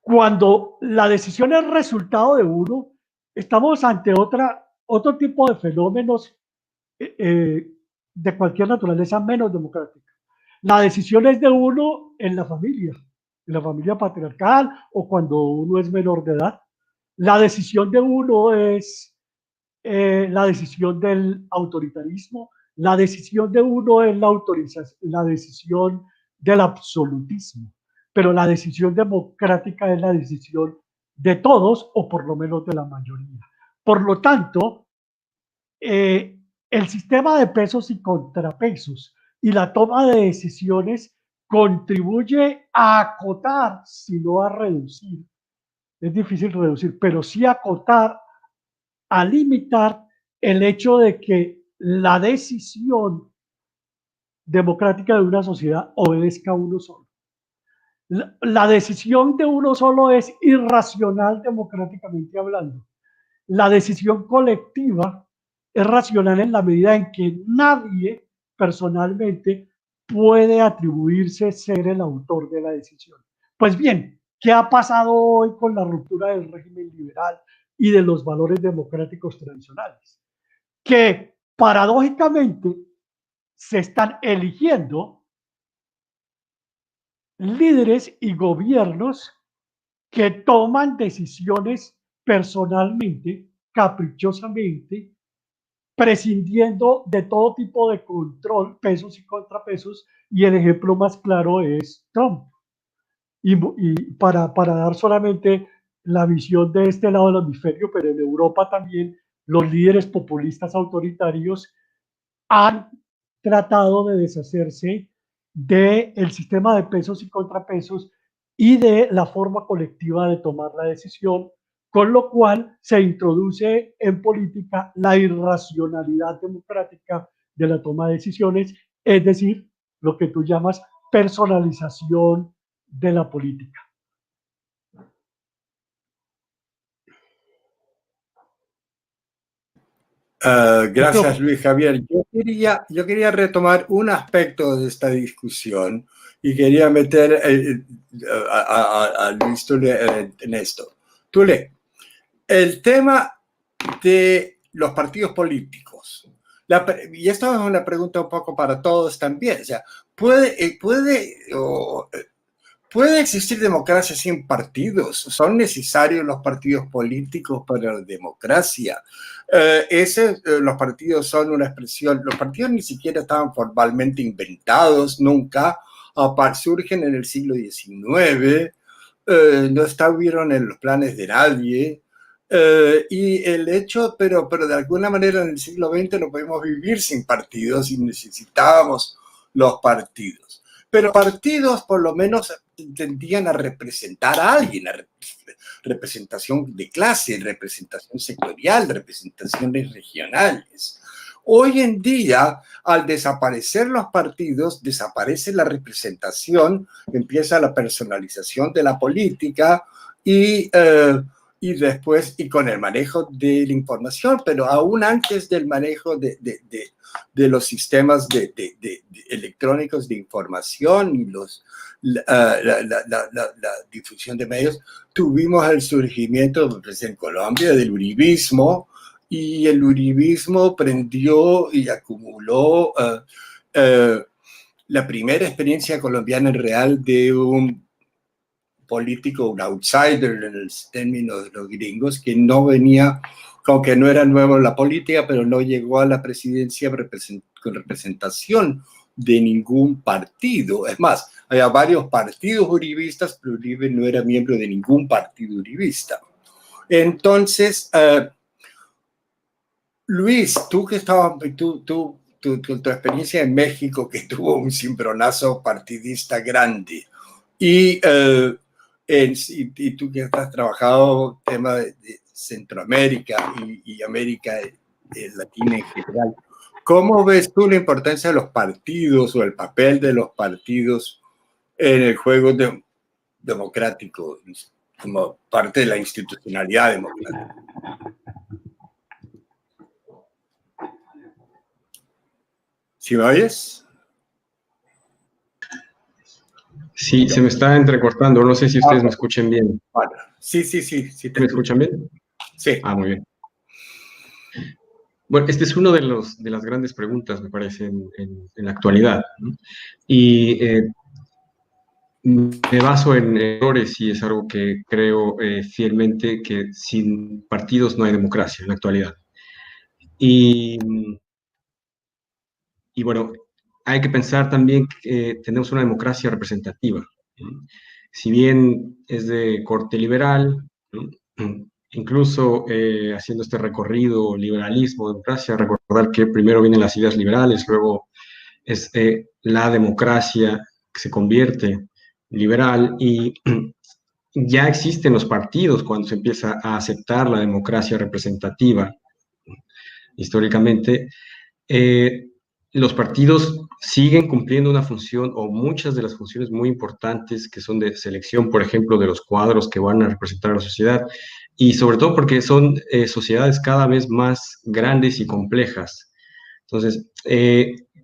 Cuando la decisión es resultado de uno, estamos ante otro tipo de fenómenos de cualquier naturaleza menos democrática. La decisión es de uno en la familia patriarcal o cuando uno es menor de edad. La decisión de uno es la decisión del autoritarismo, la decisión de uno es la decisión del absolutismo, pero la decisión democrática es la decisión de todos o por lo menos de la mayoría. Por lo tanto, el sistema de pesos y contrapesos y la toma de decisiones contribuye a acotar, si no a reducir. Es difícil reducir, pero sí acotar, a limitar el hecho de que la decisión democrática de una sociedad obedezca a uno solo. La decisión de uno solo es irracional democráticamente hablando. La decisión colectiva es racional en la medida en que nadie personalmente puede atribuirse ser el autor de la decisión. Pues bien, ¿qué ha pasado hoy con la ruptura del régimen liberal y de los valores democráticos tradicionales? Que paradójicamente se están eligiendo líderes y gobiernos que toman decisiones personalmente, caprichosamente, prescindiendo de todo tipo de control, pesos y contrapesos, y el ejemplo más claro es Trump. Y para dar solamente la visión de este lado del hemisferio, pero en Europa también, los líderes populistas autoritarios han tratado de deshacerse del sistema de pesos y contrapesos y de la forma colectiva de tomar la decisión, con lo cual se introduce en política la irracionalidad democrática de la toma de decisiones, es decir, lo que tú llamas personalización de la política. Gracias, Luis Javier. Yo quería retomar un aspecto de esta discusión y quería meter a Luis Tule en esto. Tule, el tema de los partidos políticos, y esto es una pregunta un poco para todos también, o sea, ¿puede existir democracia sin partidos? ¿Son necesarios los partidos políticos para la democracia? Los partidos son una expresión, los partidos ni siquiera estaban formalmente inventados, nunca, surgen en el siglo XIX, no estuvieron en los planes de nadie, y el hecho, pero de alguna manera en el siglo XX no podemos vivir sin partidos y necesitábamos los partidos. Pero partidos por lo menos tendían a representar a alguien, representación de clase, representación sectorial, representaciones regionales. Hoy en día, al desaparecer los partidos, desaparece la representación, empieza la personalización de la política y y después, y con el manejo de la información, pero aún antes del manejo de los sistemas electrónicos de información y la difusión de medios, tuvimos el surgimiento pues, en Colombia del uribismo, y el uribismo prendió y acumuló la primera experiencia colombiana real de un político, un outsider en el término de los gringos, que no venía, aunque no era nuevo en la política, pero no llegó a la presidencia con representación de ningún partido. Es más, había varios partidos uribistas, pero Uribe no era miembro de ningún partido uribista. Entonces, Luis, tú que estabas, tu experiencia en México, que tuvo un cimbronazo partidista grande, y tú que has trabajado tema de Centroamérica y América Latina en general, ¿cómo ves tú la importancia de los partidos o el papel de los partidos en el juego democrático como parte de la institucionalidad democrática? ¿Sí me oyes? Sí, se me está entrecortando. No sé si ustedes me escuchen bien. Bueno, sí. ¿Me escuchan bien? Sí. Ah, muy bien. Bueno, este es uno de las grandes preguntas, me parece, en la actualidad, ¿no? Y me baso en errores y es algo que creo fielmente, que sin partidos no hay democracia en la actualidad. Y bueno, hay que pensar también que tenemos una democracia representativa, ¿no? Si bien es de corte liberal, ¿no? Incluso haciendo este recorrido liberalismo, democracia, recordar que primero vienen las ideas liberales, luego es la democracia que se convierte liberal, y ya existen los partidos cuando se empieza a aceptar la democracia representativa. Históricamente, los partidos siguen cumpliendo una función o muchas de las funciones muy importantes que son de selección, por ejemplo, de los cuadros que van a representar a la sociedad, y sobre todo porque son sociedades cada vez más grandes y complejas. Entonces,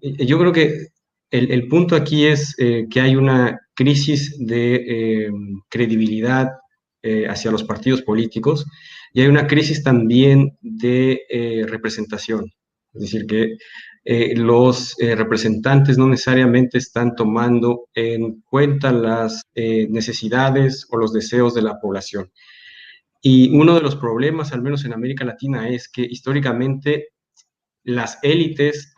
yo creo que el punto aquí es que hay una crisis de credibilidad hacia los partidos políticos, y hay una crisis también de representación. Es decir, que los representantes no necesariamente están tomando en cuenta las necesidades o los deseos de la población. Y uno de los problemas, al menos en América Latina, es que históricamente las élites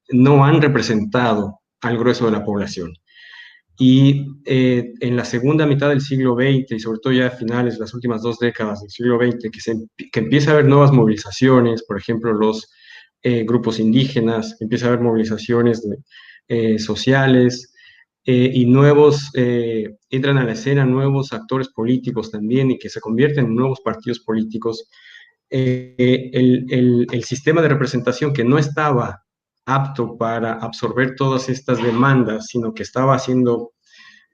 no han representado al grueso de la población. Y en la segunda mitad del siglo XX, y sobre todo ya a finales, las últimas 2 décadas del siglo XX, que empieza a haber nuevas movilizaciones, por ejemplo, los grupos indígenas, empieza a haber movilizaciones sociales, y entran a la escena nuevos actores políticos también, y que se convierten en nuevos partidos políticos. El sistema de representación, que no estaba apto para absorber todas estas demandas, sino que estaba siendo,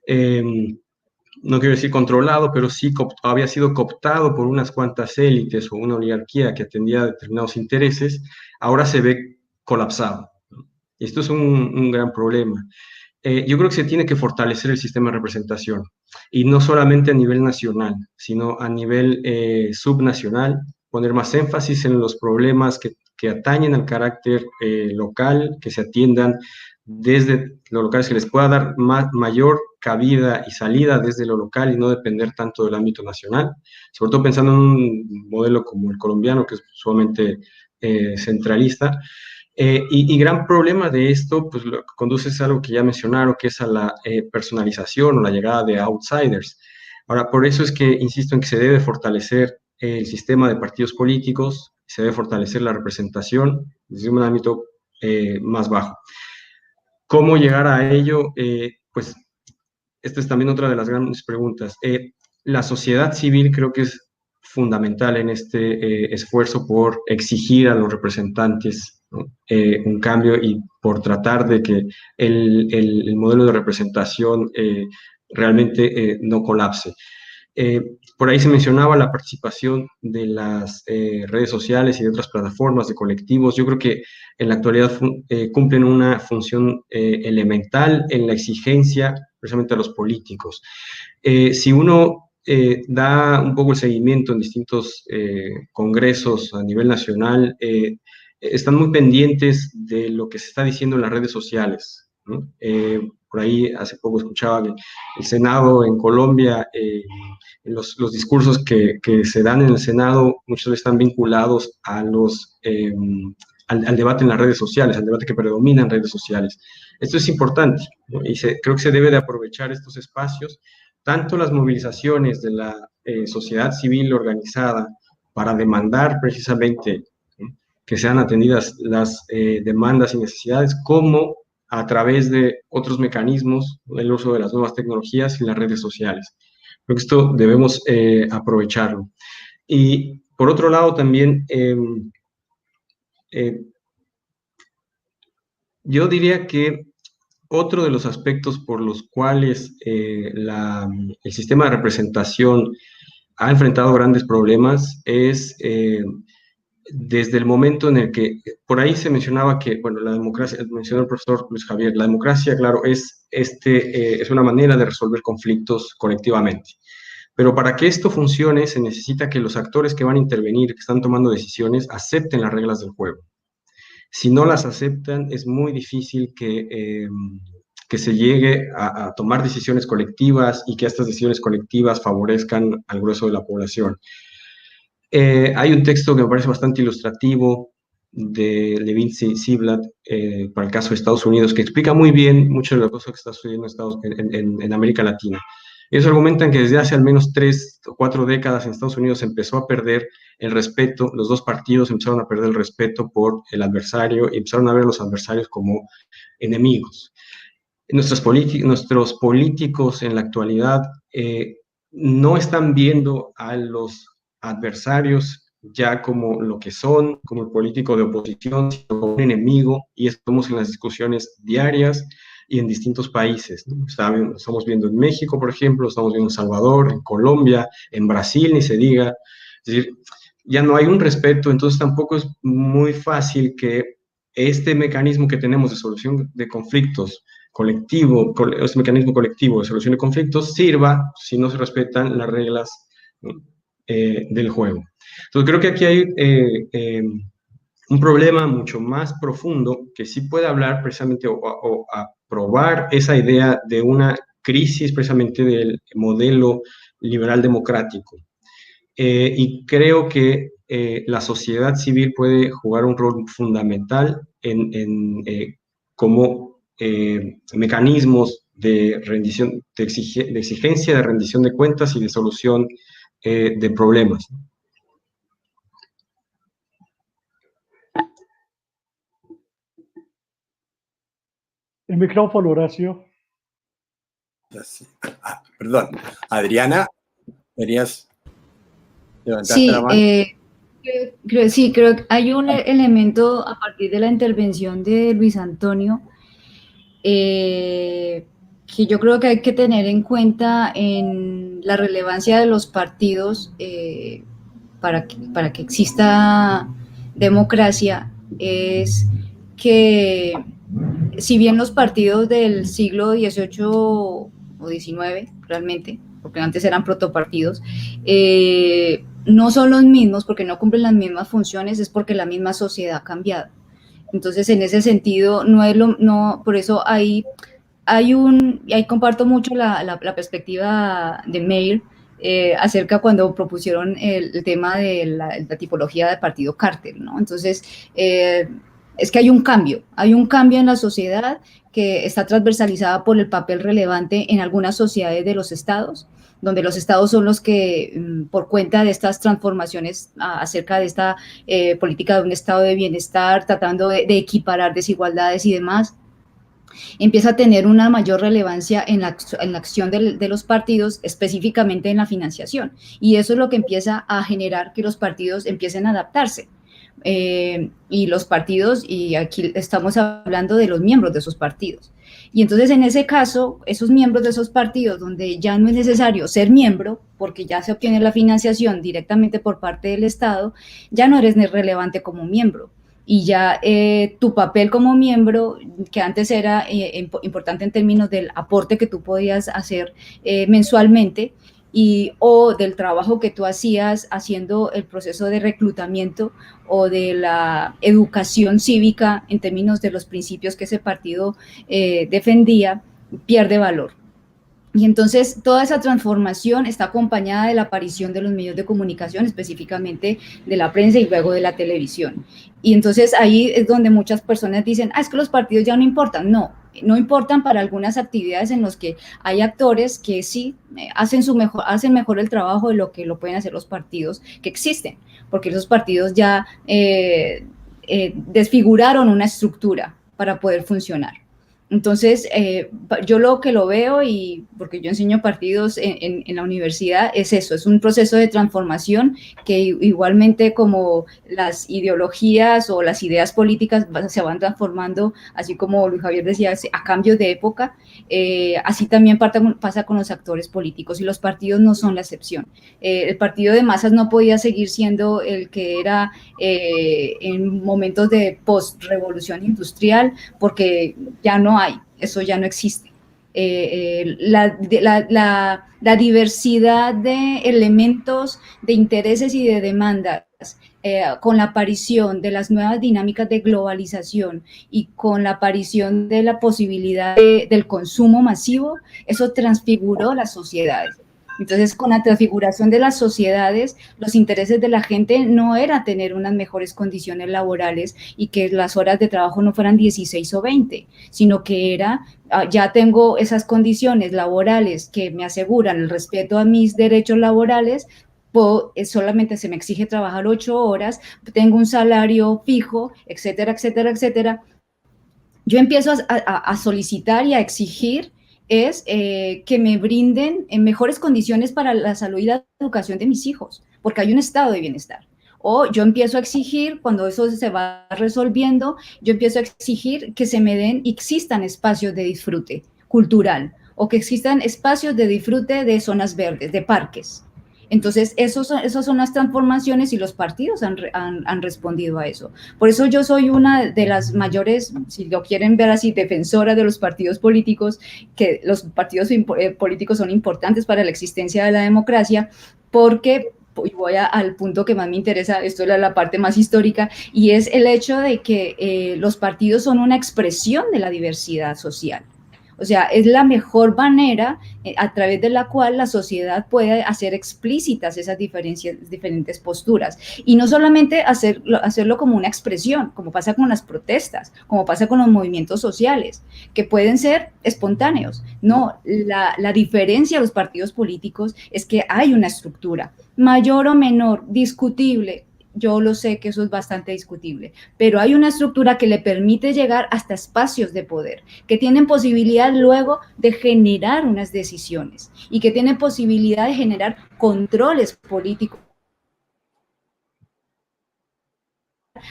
no quiero decir controlado, pero sí había sido cooptado por unas cuantas élites o una oligarquía que atendía a determinados intereses, ahora se ve colapsado, ¿no? Y esto es un gran problema. Yo creo que se tiene que fortalecer el sistema de representación, y no solamente a nivel nacional, sino a nivel subnacional, poner más énfasis en los problemas que atañen al carácter local, que se atiendan desde lo local, se les pueda dar mayor cabida y salida desde lo local y no depender tanto del ámbito nacional, sobre todo pensando en un modelo como el colombiano, que es sumamente centralista. Y gran problema de esto, pues lo que conduce es algo que ya mencionaron, que es a la personalización o la llegada de outsiders. Ahora, por eso es que insisto en que se debe fortalecer el sistema de partidos políticos, se debe fortalecer la representación desde un ámbito más bajo. ¿Cómo llegar a ello? Pues esta es también otra de las grandes preguntas. La sociedad civil creo que es fundamental en este esfuerzo por exigir a los representantes, ¿no? Un cambio, y por tratar de que el modelo de representación realmente no colapse. Por ahí se mencionaba la participación de las redes sociales y de otras plataformas, de colectivos. Yo creo que en la actualidad cumplen una función elemental en la exigencia precisamente a los políticos. Si uno da un poco el seguimiento en distintos congresos a nivel nacional, están muy pendientes de lo que se está diciendo en las redes sociales, ¿no? Por ahí hace poco escuchaba que el Senado en Colombia, los discursos que se dan en el Senado, muchos están vinculados a al debate en las redes sociales, al debate que predomina en redes sociales. Esto es importante, ¿no? Y creo que se debe de aprovechar estos espacios, tanto las movilizaciones de la sociedad civil organizada para demandar precisamente, ¿no?, que sean atendidas las demandas y necesidades, como a través de otros mecanismos, el uso de las nuevas tecnologías y las redes sociales. Creo que esto debemos aprovecharlo. Y por otro lado también, yo diría que otro de los aspectos por los cuales el sistema de representación ha enfrentado grandes problemas es desde el momento en el que, por ahí se mencionaba que, bueno, la democracia, mencionó el profesor Luis Javier, la democracia, claro, es una manera de resolver conflictos colectivamente. Pero para que esto funcione, se necesita que los actores que van a intervenir, que están tomando decisiones, acepten las reglas del juego. Si no las aceptan, es muy difícil que se llegue a tomar decisiones colectivas y que estas decisiones colectivas favorezcan al grueso de la población. Hay un texto que me parece bastante ilustrativo de Levinsky Ziblatt para el caso de Estados Unidos, que explica muy bien mucho de las cosas que está sucediendo en América Latina. Ellos argumentan que desde hace al menos 3 o 4 décadas en Estados Unidos se empezó a perder el respeto, los dos partidos empezaron a perder el respeto por el adversario y empezaron a ver a los adversarios como enemigos. Nuestros políticos en la actualidad no están viendo a los adversarios ya como lo que son, como el político de oposición, sino como un enemigo, y estamos en las discusiones diarias y en distintos países, ¿no? Estamos viendo en México, por ejemplo, estamos viendo en Salvador, en Colombia, en Brasil, ni se diga. Es decir, ya no hay un respeto, entonces tampoco es muy fácil que este mecanismo que tenemos de solución de conflictos colectivo, este mecanismo colectivo de solución de conflictos sirva si no se respetan las reglas del juego. Entonces creo que aquí hay un problema mucho más profundo que sí puede hablar precisamente o aprobar esa idea de una crisis precisamente del modelo liberal democrático. Y creo que la sociedad civil puede jugar un rol fundamental como mecanismos de rendición, de exigencia, de rendición de cuentas y de solución de problemas. El micrófono, Horacio. Perdón, Adriana, ¿querías levantar Sí, la mano? creo que hay un elemento a partir de la intervención de Luis Antonio que yo creo que hay que tener en cuenta en la relevancia de los partidos para que exista democracia, es que si bien los partidos del siglo XVIII o XIX, realmente, porque antes eran protopartidos, no son los mismos porque no cumplen las mismas funciones, es porque la misma sociedad ha cambiado. Entonces, en ese sentido, por eso ahí comparto mucho la perspectiva de Meir acerca cuando propusieron el tema de la tipología de partido cártel, ¿no? Entonces, es que hay un cambio en la sociedad que está transversalizada por el papel relevante en algunas sociedades de los estados, donde los estados son los que, por cuenta de estas transformaciones acerca de esta política de un estado de bienestar, tratando de equiparar desigualdades y demás, empieza a tener una mayor relevancia en la acción de los partidos, específicamente en la financiación. Y eso es lo que empieza a generar que los partidos empiecen a adaptarse, y los partidos, y aquí estamos hablando de los miembros de esos partidos. Y entonces en ese caso, esos miembros de esos partidos donde ya no es necesario ser miembro, porque ya se obtiene la financiación directamente por parte del Estado, ya no eres relevante como miembro. Y ya tu papel como miembro, que antes era importante en términos del aporte que tú podías hacer mensualmente, o del trabajo que tú hacías haciendo el proceso de reclutamiento o de la educación cívica en términos de los principios que ese partido defendía, pierde valor. Y entonces toda esa transformación está acompañada de la aparición de los medios de comunicación, específicamente de la prensa y luego de la televisión. Y entonces ahí es donde muchas personas dicen, es que los partidos ya no importan. No importan para algunas actividades en las que hay actores que sí hacen mejor el trabajo de lo que lo pueden hacer los partidos que existen, porque esos partidos ya desfiguraron una estructura para poder funcionar. Entonces, yo lo que lo veo, y porque yo enseño partidos en la universidad, es eso, es un proceso de transformación que igualmente como las ideologías o las ideas políticas se van transformando, así como Luis Javier decía, a cambio de época, así también pasa con los actores políticos, y los partidos no son la excepción. El partido de masas no podía seguir siendo el que era en momentos de post-revolución industrial, porque ya no hay, eso ya no existe. La diversidad de elementos, de intereses y de demandas, con la aparición de las nuevas dinámicas de globalización y con la aparición de la posibilidad del consumo masivo, eso transfiguró las sociedades. Entonces, con la transfiguración de las sociedades, los intereses de la gente no era tener unas mejores condiciones laborales y que las horas de trabajo no fueran 16 o 20, sino que era, ya tengo esas condiciones laborales que me aseguran el respeto a mis derechos laborales, solamente se me exige trabajar 8 horas, tengo un salario fijo, etcétera, etcétera, etcétera. Yo empiezo a solicitar y a exigir que me brinden en mejores condiciones para la salud y la educación de mis hijos, porque hay un estado de bienestar. O yo empiezo a exigir, cuando eso se va resolviendo, yo empiezo a exigir que se me den y existan espacios de disfrute cultural, o que existan espacios de disfrute de zonas verdes, de parques. Entonces, esas son las transformaciones, y los partidos han respondido a eso. Por eso yo soy una de las mayores, si lo quieren ver así, defensora de los partidos políticos, que los partidos políticos son importantes para la existencia de la democracia, porque voy al punto que más me interesa, esto es la parte más histórica, y es el hecho de que los partidos son una expresión de la diversidad social. O sea, es la mejor manera a través de la cual la sociedad puede hacer explícitas esas diferentes posturas. Y no solamente hacerlo como una expresión, como pasa con las protestas, como pasa con los movimientos sociales, que pueden ser espontáneos. No, la diferencia de los partidos políticos es que hay una estructura, mayor o menor, discutible. Yo lo sé que eso es bastante discutible, pero hay una estructura que le permite llegar hasta espacios de poder, que tienen posibilidad luego de generar unas decisiones y que tienen posibilidad de generar controles políticos,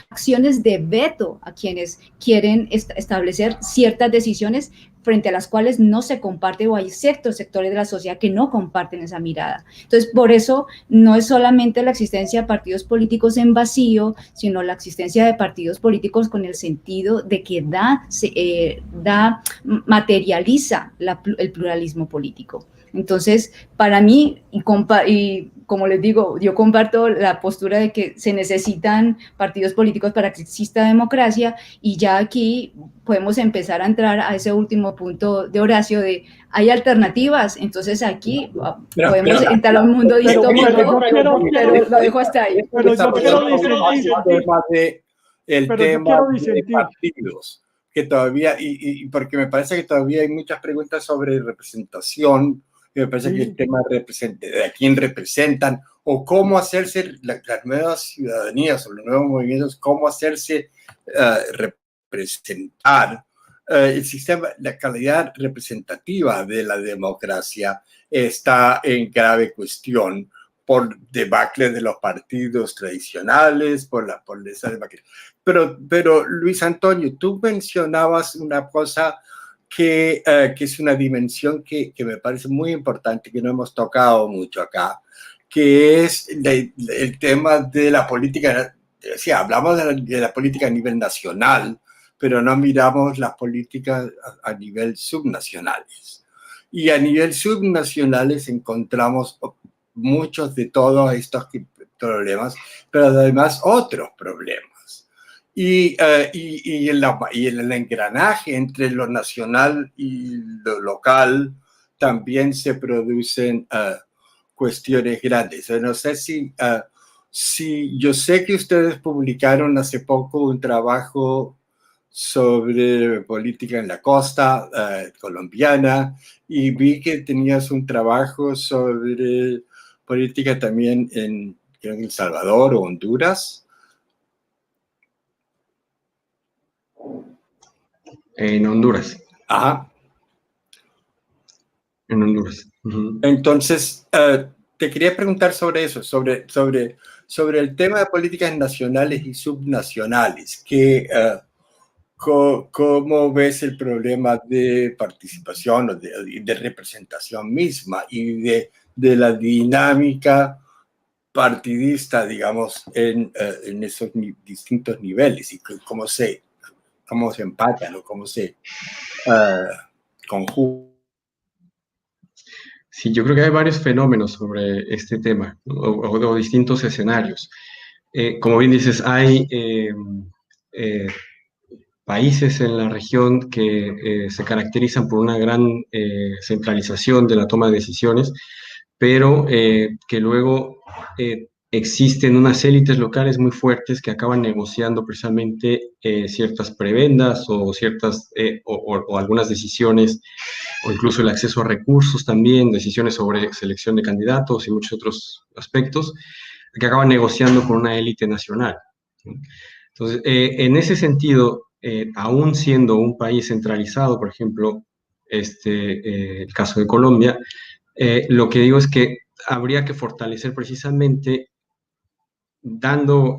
acciones de veto a quienes quieren establecer ciertas decisiones frente a las cuales no se comparte, o hay ciertos sectores de la sociedad que no comparten esa mirada. Entonces, por eso no es solamente la existencia de partidos políticos en vacío, sino la existencia de partidos políticos con el sentido de que materializa el pluralismo político. Entonces, para mí, y como les digo, yo comparto la postura de que se necesitan partidos políticos para que exista democracia, y ya aquí podemos empezar a entrar a ese último punto de Horacio de hay alternativas. Entonces aquí podemos entrar a un mundo distópico, pero lo dejo hasta ahí. Pero yo quiero disentir. El tema de partidos, que todavía, y porque me parece que todavía hay muchas preguntas sobre representación, y me parece que el tema de a quién representan, o cómo hacerse las nuevas ciudadanías, o los nuevos movimientos, cómo hacerse representar. El sistema, la calidad representativa de la democracia está en grave cuestión, por debacle de los partidos tradicionales, por esa debacle. Pero Luis Antonio, tú mencionabas una cosa que es una dimensión que me parece muy importante, que no hemos tocado mucho acá, que es el tema de la política. Sí, hablamos de la política a nivel nacional, pero no miramos las políticas a nivel subnacionales. Y a nivel subnacionales encontramos muchos de todos estos problemas, pero además otros problemas. Y el engranaje entre lo nacional y lo local también se producen cuestiones grandes. No sé si yo sé que ustedes publicaron hace poco un trabajo sobre política en la costa colombiana, y vi que tenías un trabajo sobre política también en El Salvador o Honduras. En Honduras. Ajá. En Honduras. Entonces, te quería preguntar sobre eso, sobre el tema de políticas nacionales y subnacionales, que ¿cómo ves el problema de participación o de representación misma y de la dinámica partidista, digamos, en esos distintos niveles, y cómo se empatan o cómo se conjugan? Sí, yo creo que hay varios fenómenos sobre este tema, o distintos escenarios. Como bien dices, hay países en la región que se caracterizan por una gran centralización de la toma de decisiones, pero que luego existen unas élites locales muy fuertes que acaban negociando precisamente ciertas prebendas o ciertas o algunas decisiones, o incluso el acceso a recursos también, decisiones sobre selección de candidatos y muchos otros aspectos, que acaban negociando con una élite nacional, ¿sí? Entonces, en ese sentido, aún siendo un país centralizado, por ejemplo, el caso de Colombia, lo que digo es que habría que fortalecer precisamente dando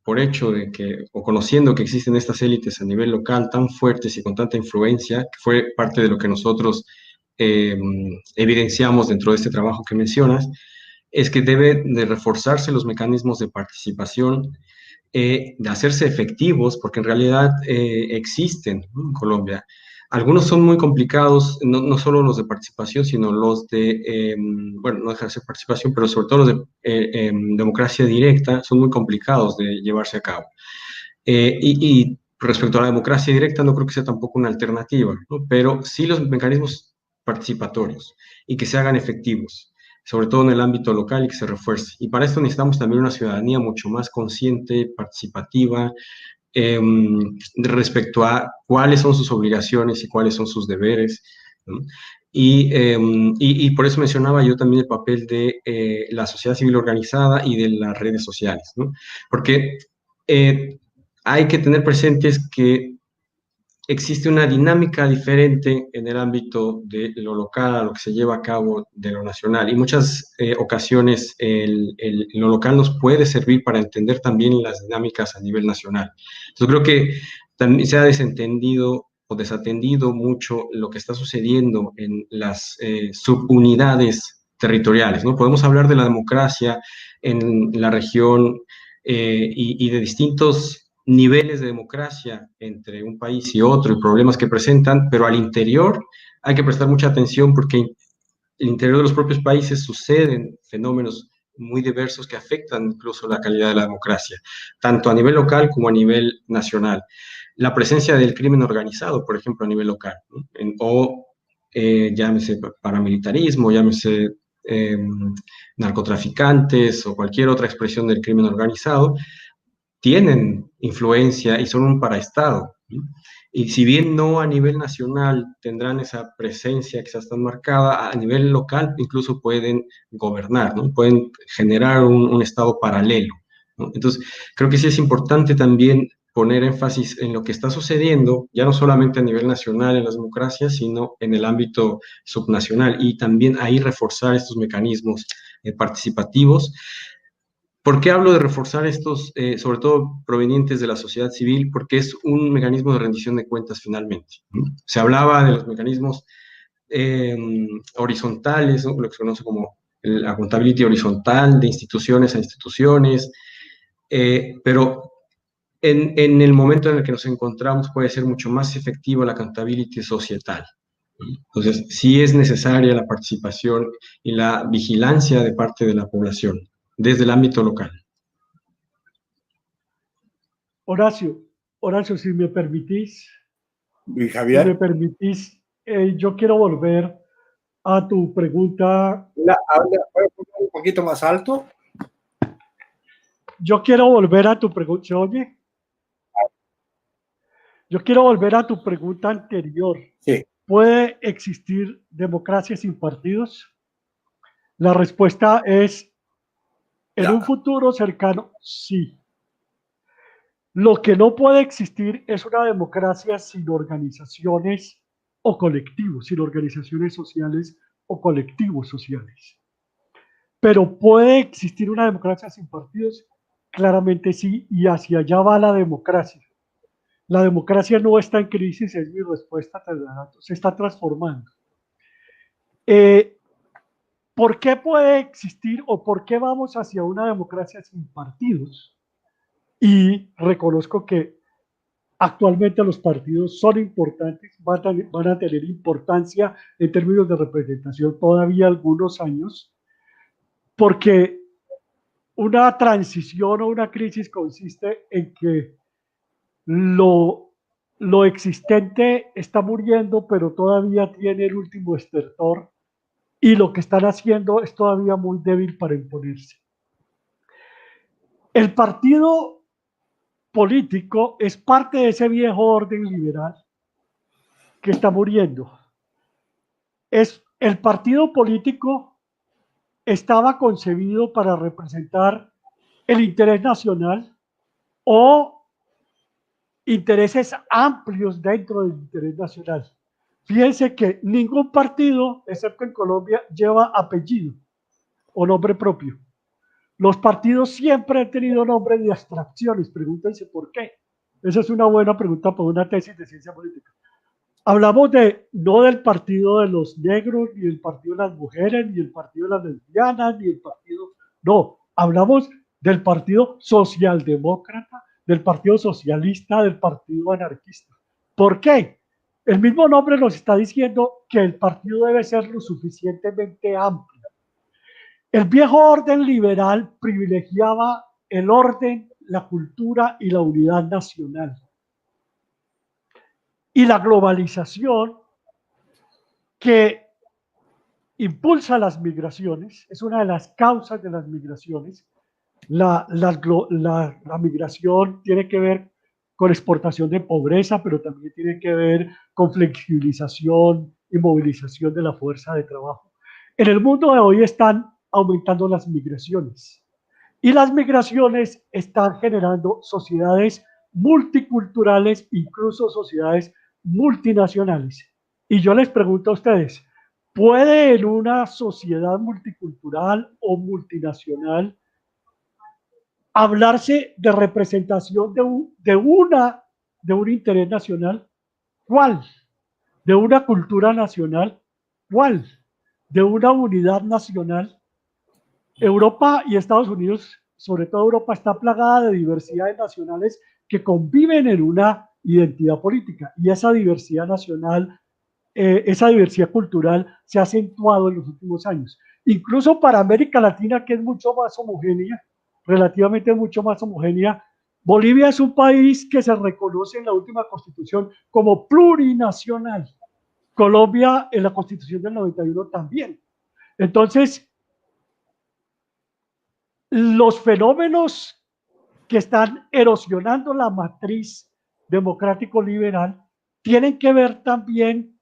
por hecho de que, o conociendo que existen estas élites a nivel local tan fuertes y con tanta influencia, que fue parte de lo que nosotros evidenciamos dentro de este trabajo que mencionas, es que debe de reforzarse los mecanismos de participación, de hacerse efectivos, porque en realidad existen, ¿no?, en Colombia. Algunos son muy complicados, no solo los de participación, sino los de, bueno, no dejar de ser participación, pero sobre todo los de democracia directa son muy complicados de llevarse a cabo. Y respecto a la democracia directa, no creo que sea tampoco una alternativa, ¿no? Pero sí los mecanismos participatorios y que se hagan efectivos, sobre todo en el ámbito local, y que se refuerce. Y para esto necesitamos también una ciudadanía mucho más consciente, participativa, respecto a cuáles son sus obligaciones y cuáles son sus deberes, ¿no? Y por eso mencionaba yo también el papel de la sociedad civil organizada y de las redes sociales, ¿no? Porque hay que tener presentes que existe una dinámica diferente en el ámbito de lo local a lo que se lleva a cabo de lo nacional. Y muchas ocasiones lo local nos puede servir para entender también las dinámicas a nivel nacional. Entonces creo que también se ha desentendido o desatendido mucho lo que está sucediendo en las subunidades territoriales, ¿no? Podemos hablar de la democracia en la región y de distintos niveles de democracia entre un país y otro y problemas que presentan, pero al interior hay que prestar mucha atención, porque en el interior de los propios países suceden fenómenos muy diversos que afectan incluso la calidad de la democracia, tanto a nivel local como a nivel nacional. La presencia del crimen organizado, por ejemplo, a nivel local, ¿no? Llámese paramilitarismo, llámese narcotraficantes o cualquier otra expresión del crimen organizado, tienen influencia y son un paraestado, ¿sí? Y si bien no a nivel nacional tendrán esa presencia quizás tan marcada, a nivel local incluso pueden gobernar, ¿no? Pueden generar un estado paralelo, ¿no? Entonces, creo que sí es importante también poner énfasis en lo que está sucediendo, ya no solamente a nivel nacional en las democracias, sino en el ámbito subnacional, y también ahí reforzar estos mecanismos participativos. ¿Por qué hablo de reforzar estos, sobre todo provenientes de la sociedad civil? Porque es un mecanismo de rendición de cuentas finalmente, ¿no? Se hablaba de los mecanismos horizontales, ¿no? Lo que se conoce como la accountability horizontal, de instituciones a instituciones, pero en el momento en el que nos encontramos puede ser mucho más efectivo la accountability societal. Entonces, sí es necesaria la participación y la vigilancia de parte de la población desde el ámbito local. Horacio, Horacio, si me permitís, Luis Javier. Yo quiero volver a tu pregunta. ¿Puedes poner un poquito más alto? Yo quiero volver a tu pregunta. ¿Se oye? Yo quiero volver a tu pregunta anterior. Sí. ¿Puede existir democracia sin partidos? La respuesta es, en un futuro cercano, sí. Lo que no puede existir es una democracia sin organizaciones o colectivos, sin organizaciones sociales o colectivos sociales. Pero ¿puede existir una democracia sin partidos? Claramente sí, y hacia allá va la democracia. La democracia no está en crisis, es mi respuesta, se está transformando. ¿Por qué puede existir o por qué vamos hacia una democracia sin partidos? Y reconozco que actualmente los partidos son importantes, van a tener importancia en términos de representación todavía algunos años, porque una transición o una crisis consiste en que lo existente está muriendo, pero todavía tiene el último estertor, y lo que están haciendo es todavía muy débil para imponerse. El partido político es parte de ese viejo orden liberal que está muriendo. El partido político estaba concebido para representar el interés nacional o intereses amplios dentro del interés nacional. Fíjense que ningún partido, excepto en Colombia, lleva apellido o nombre propio. Los partidos siempre han tenido nombre de abstracciones. Pregúntense por qué. Esa es una buena pregunta para una tesis de ciencia política. Hablamos no del partido de los negros, ni del partido de las mujeres, ni del partido de las lesbianas, ni del partido... No, hablamos del partido socialdemócrata, del partido socialista, del partido anarquista. ¿Por qué? El mismo nombre nos está diciendo que el partido debe ser lo suficientemente amplio. El viejo orden liberal privilegiaba el orden, la cultura y la unidad nacional. Y la globalización, que impulsa las migraciones, es una de las causas de las migraciones. La migración tiene que ver con exportación de pobreza, pero también tiene que ver con flexibilización y movilización de la fuerza de trabajo. En el mundo de hoy están aumentando las migraciones, y las migraciones están generando sociedades multiculturales, incluso sociedades multinacionales. Y yo les pregunto a ustedes, ¿puede en una sociedad multicultural o multinacional hablarse de representación de un interés nacional? ¿Cuál? ¿De una cultura nacional? ¿Cuál? ¿De una unidad nacional? Europa y Estados Unidos, sobre todo Europa, está plagada de diversidades nacionales que conviven en una identidad política, y esa diversidad nacional, esa diversidad cultural se ha acentuado en los últimos años. Incluso para América Latina, que es mucho más homogénea, relativamente mucho más homogénea, Bolivia es un país que se reconoce en la última constitución como plurinacional. Colombia en la constitución del 91 también. Entonces, los fenómenos que están erosionando la matriz democrático-liberal tienen que ver también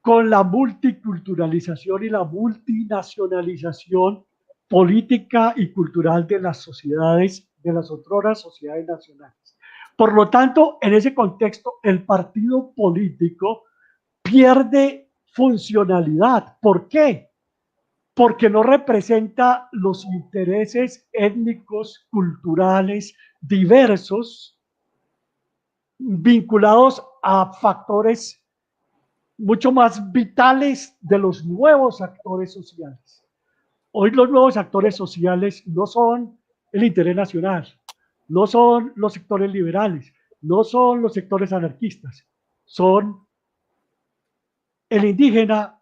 con la multiculturalización y la multinacionalización política y cultural de las sociedades, de las otroras sociedades nacionales. Por lo tanto, en ese contexto, el partido político pierde funcionalidad. ¿Por qué? Porque no representa los intereses étnicos, culturales, diversos, vinculados a factores mucho más vitales de los nuevos actores sociales. Hoy los nuevos actores sociales no son el interés nacional, no son los sectores liberales, no son los sectores anarquistas, son el indígena,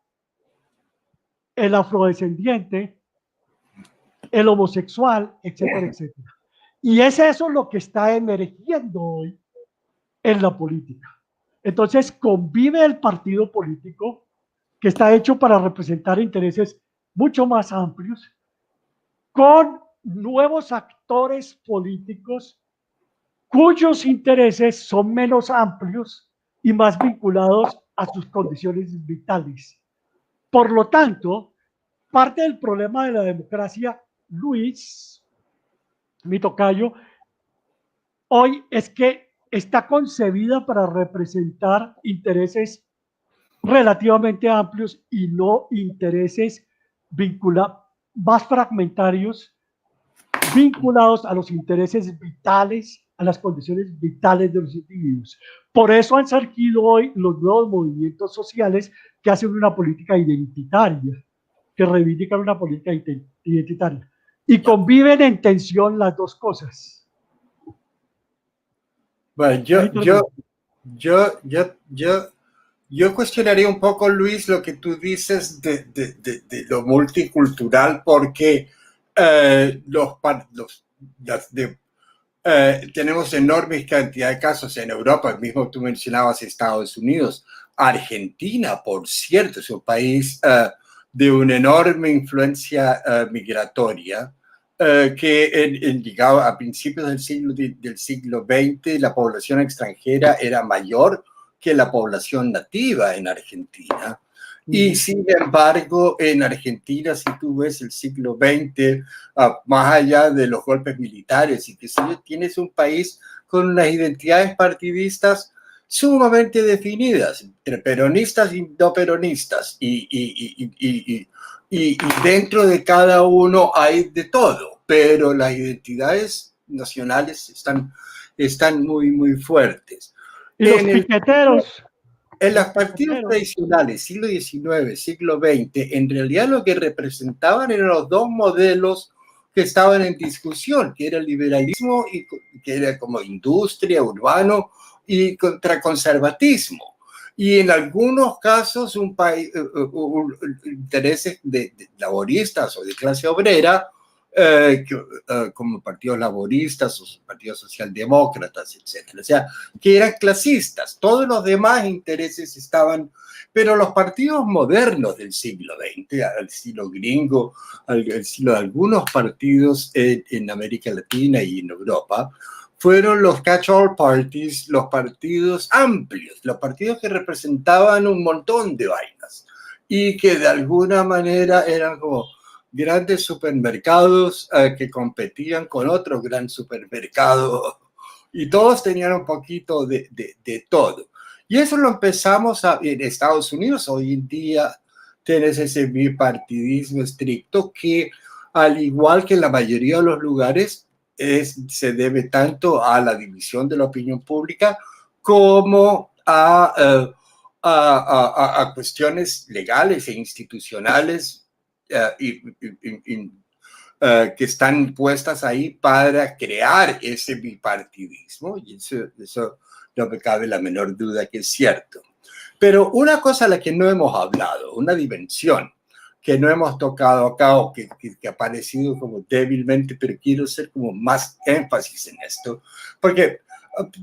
el afrodescendiente, el homosexual, etcétera, etcétera. Y es eso lo que está emergiendo hoy en la política. Entonces convive el partido político que está hecho para representar intereses mucho más amplios con nuevos actores políticos cuyos intereses son menos amplios y más vinculados a sus condiciones vitales. Por lo tanto, parte del problema de la democracia, Luis, mi tocayo, hoy es que está concebida para representar intereses relativamente amplios y no intereses más fragmentarios, vinculados a los intereses vitales, a las condiciones vitales de los individuos. Por eso han surgido hoy los nuevos movimientos sociales que hacen una política identitaria, que reivindican una política identitaria. Y conviven en tensión las dos cosas. Bueno, yo cuestionaría un poco, Luis, lo que tú dices de lo multicultural, porque tenemos enormes cantidad de casos en Europa, mismo tú mencionabas Estados Unidos. Argentina, por cierto, es un país de una enorme influencia migratoria, que llegado a principios del siglo XX, la población extranjera era mayor que la población nativa en Argentina. Y sin embargo, en Argentina, si tú ves el siglo XX, más allá de los golpes militares y que si tienes un país con unas identidades partidistas sumamente definidas, entre peronistas y no peronistas, y dentro de cada uno hay de todo, pero las identidades nacionales están muy, muy fuertes. Y los piqueteros. En los partidos tradicionales, siglo XIX, siglo XX, en realidad lo que representaban eran los dos modelos que estaban en discusión, que era el liberalismo, y que era como industria, urbano, y contra conservatismo. Y en algunos casos intereses de laboristas o de clase obrera, como partidos laboristas o partidos socialdemócratas, etc. O sea, que eran clasistas. Todos los demás intereses estaban, pero los partidos modernos del siglo XX, al estilo gringo, al estilo de algunos partidos en América Latina y en Europa, fueron los catch-all parties, los partidos amplios, los partidos que representaban un montón de vainas y que de alguna manera eran como grandes supermercados que competían con otro gran supermercado y todos tenían un poquito de todo. Y eso lo empezamos en Estados Unidos. Hoy en día tienes ese bipartidismo estricto que, al igual que en la mayoría de los lugares, se debe tanto a la división de la opinión pública como a cuestiones legales e institucionales que están puestas ahí para crear ese bipartidismo, y eso no me cabe la menor duda que es cierto. Pero una cosa a la que no hemos hablado, una dimensión que no hemos tocado acá o que ha aparecido como débilmente, pero quiero hacer como más énfasis en esto, porque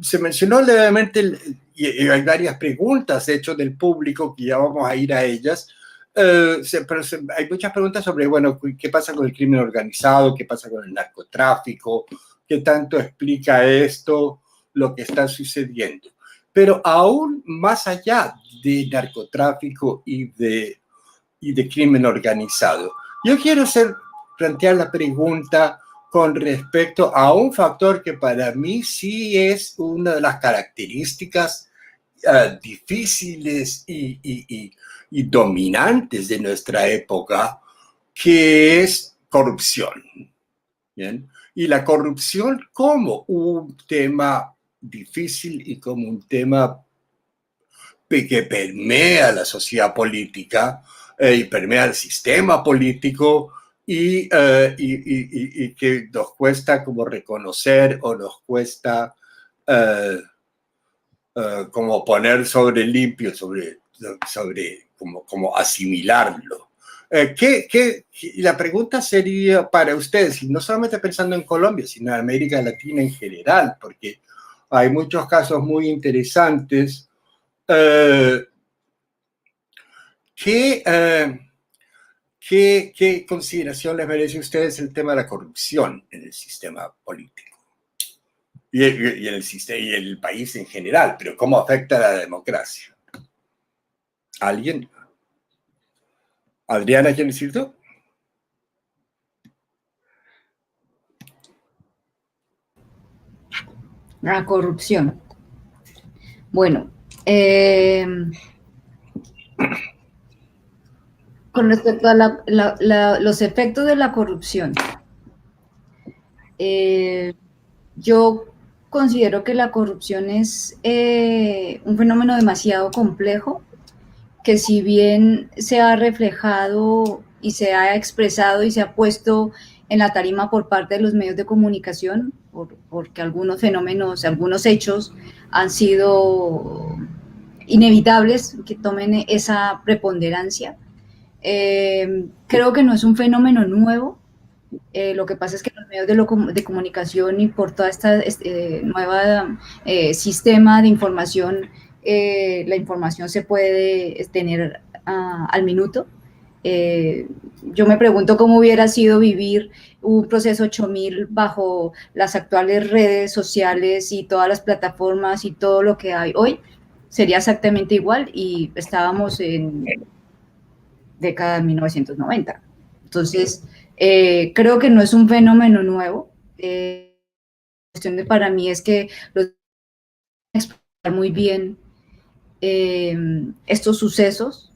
se mencionó levemente y hay varias preguntas hechas del público que ya vamos a ir a ellas, pero hay muchas preguntas sobre, bueno, ¿qué pasa con el crimen organizado? ¿Qué pasa con el narcotráfico? ¿Qué tanto explica esto, lo que está sucediendo? Pero aún más allá de narcotráfico y de crimen organizado, yo quiero plantear la pregunta, con respecto a un factor que para mí sí es una de las características difíciles y dominantes de nuestra época, que es corrupción. ¿Bien? Y la corrupción como un tema difícil y como un tema que permea la sociedad política y permea el sistema político y que nos cuesta como reconocer o nos cuesta como poner sobre limpio, como asimilarlo. La pregunta sería para ustedes, y no solamente pensando en Colombia, sino en América Latina en general, porque hay muchos casos muy interesantes. ¿Qué consideración les merece a ustedes el tema de la corrupción en el sistema político y en el sistema y el país en general? Pero ¿cómo afecta a la democracia? ¿Alguien? Adriana, ¿quiere decir tú? La corrupción. Bueno, con respecto a los efectos de la corrupción, yo considero que la corrupción es un fenómeno demasiado complejo, que si bien se ha reflejado y se ha expresado y se ha puesto en la tarima por parte de los medios de comunicación, porque algunos fenómenos, algunos hechos han sido inevitables que tomen esa preponderancia. Creo que no es un fenómeno nuevo. Lo que pasa es que los medios de comunicación y por toda esta nueva sistema de información, la información se puede tener al minuto. Yo me pregunto cómo hubiera sido vivir un proceso 8000 bajo las actuales redes sociales y todas las plataformas y todo lo que hay hoy. Sería exactamente igual y estábamos en década de 1990. Entonces, creo que no es un fenómeno nuevo. La cuestión para mí es que lo explicar muy bien estos sucesos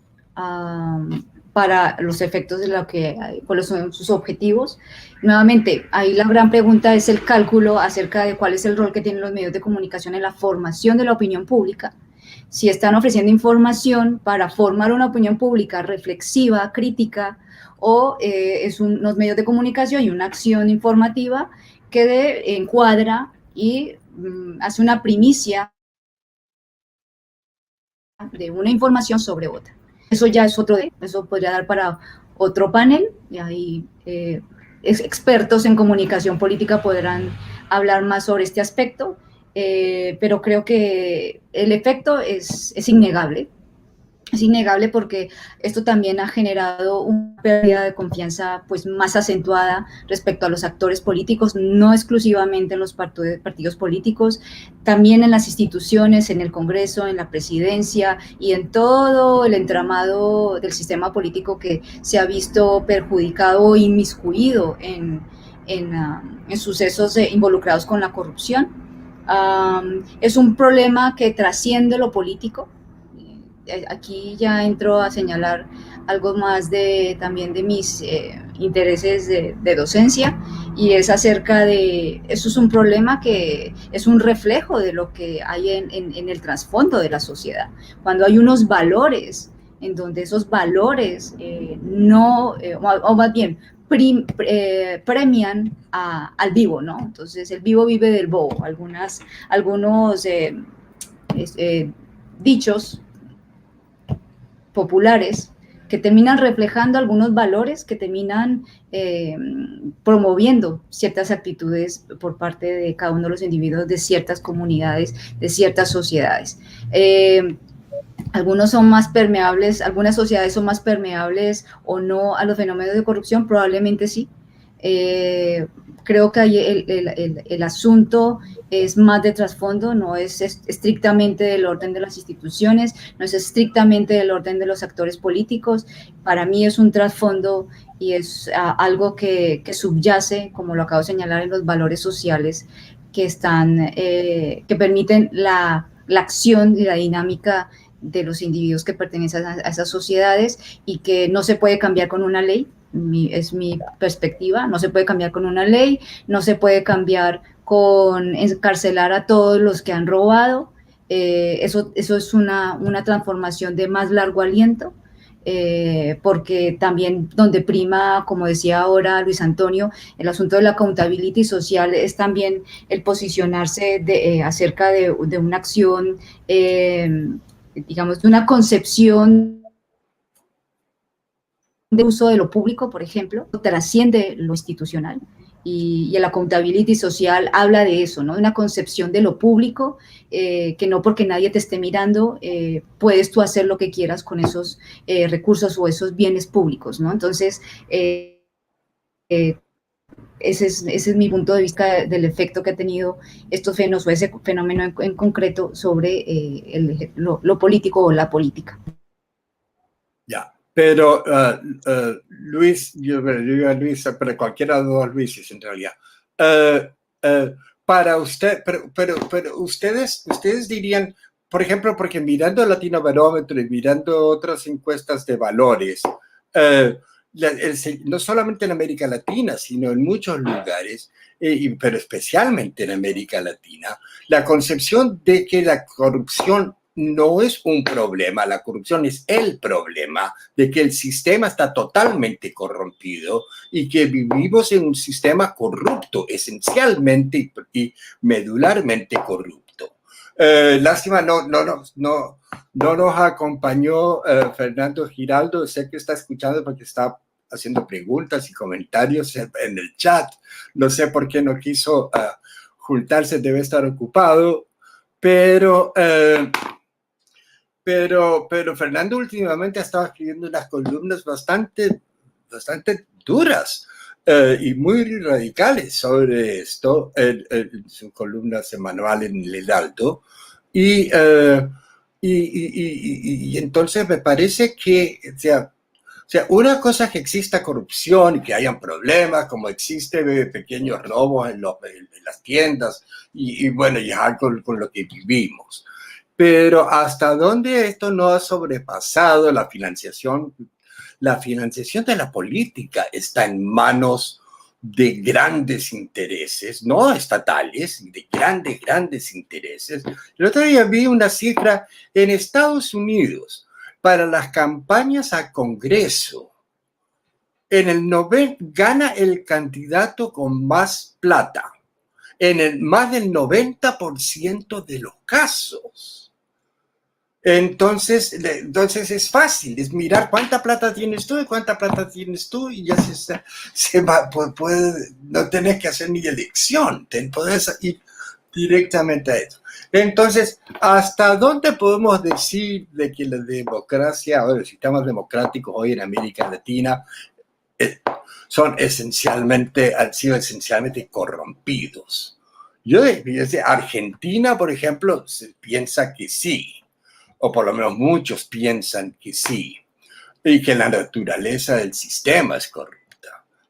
para los efectos de lo que hay, cuáles son sus objetivos. Nuevamente, ahí la gran pregunta es el cálculo acerca de cuál es el rol que tienen los medios de comunicación en la formación de la opinión pública. Si están ofreciendo información para formar una opinión pública reflexiva, crítica, o es unos medios de comunicación y una acción informativa que encuadra y hace una primicia de una información sobre otra. Eso ya es eso podría dar para otro panel, y ahí expertos en comunicación política podrán hablar más sobre este aspecto, pero creo que el efecto es innegable. Es innegable porque esto también ha generado una pérdida de confianza pues, más acentuada respecto a los actores políticos, no exclusivamente en los partidos políticos, también en las instituciones, en el Congreso, en la presidencia y en todo el entramado del sistema político que se ha visto perjudicado o inmiscuido en sucesos involucrados con la corrupción. Es un problema que trasciende lo político. Aquí ya entro a señalar algo más también de mis intereses de docencia, y es acerca de, eso es un problema que es un reflejo de lo que hay en el trasfondo de la sociedad. Cuando hay unos valores en donde esos valores o más bien premian al vivo, ¿no? Entonces el vivo vive del bobo. Algunos dichos populares que terminan reflejando algunos valores, que terminan promoviendo ciertas actitudes por parte de cada uno de los individuos de ciertas comunidades, de ciertas sociedades. Algunos son más permeables, algunas sociedades son más permeables o no a los fenómenos de corrupción, probablemente sí. Creo que el asunto es más de trasfondo, no es estrictamente del orden de las instituciones, no es estrictamente del orden de los actores políticos. Para mí es un trasfondo y es algo que subyace, como lo acabo de señalar, en los valores sociales que están, que permiten la acción y la dinámica de los individuos que pertenecen a esas sociedades y que no se puede cambiar con una ley. Es mi perspectiva, no se puede cambiar con una ley, no se puede cambiar con encarcelar a todos los que han robado. Eso es una transformación de más largo aliento, porque también donde prima, como decía ahora Luis Antonio, el asunto de la accountability social es también el posicionarse acerca de una acción, digamos, de una concepción de uso de lo público, por ejemplo, trasciende lo institucional. Y el accountability social habla de eso, ¿no? De una concepción de lo público, que no porque nadie te esté mirando, puedes tú hacer lo que quieras con esos recursos o esos bienes públicos, ¿no? Entonces, ese es mi punto de vista del efecto que ha tenido estos fenómenos o ese fenómeno en concreto sobre lo político o la política. Ya, pero Luis, yo digo a Luis, pero cualquiera de los dos Luises en realidad. Para usted, pero ustedes dirían, por ejemplo, porque mirando Latinobarómetro y mirando otras encuestas de valores, no solamente en América Latina, sino en muchos lugares, pero especialmente en América Latina, la concepción de que la corrupción no es un problema, la corrupción es el problema, de que el sistema está totalmente corrompido y que vivimos en un sistema corrupto, esencialmente y medularmente corrupto. Lástima, no nos acompañó Fernando Giraldo, sé que está escuchando porque está haciendo preguntas y comentarios en el chat, no sé por qué no quiso juntarse, debe estar ocupado, pero Fernando últimamente ha estado escribiendo unas columnas bastante duras y muy radicales sobre esto en su columna semanal en el Heraldo. Y entonces me parece que, o sea, una cosa es que exista corrupción y que hayan problemas, como existe pequeños robos en las tiendas, y bueno, y es algo con lo que vivimos. Pero hasta dónde esto no ha sobrepasado la financiación de la política está en manos de grandes intereses, no estatales, de grandes intereses. El otro día vi una cifra en Estados Unidos para las campañas a Congreso. Gana el candidato con más plata en más del 90% de los casos. Entonces es fácil, es mirar cuánta plata tienes tú y cuánta plata tienes tú y ya no tenés que hacer ni elección, podés ir directamente a eso. Entonces, ¿hasta dónde podemos decir de que la democracia o los sistemas democráticos hoy en América Latina han sido esencialmente corrompidos? Desde Argentina, por ejemplo, se piensa que sí, o por lo menos muchos piensan que sí, y que la naturaleza del sistema es corrupta.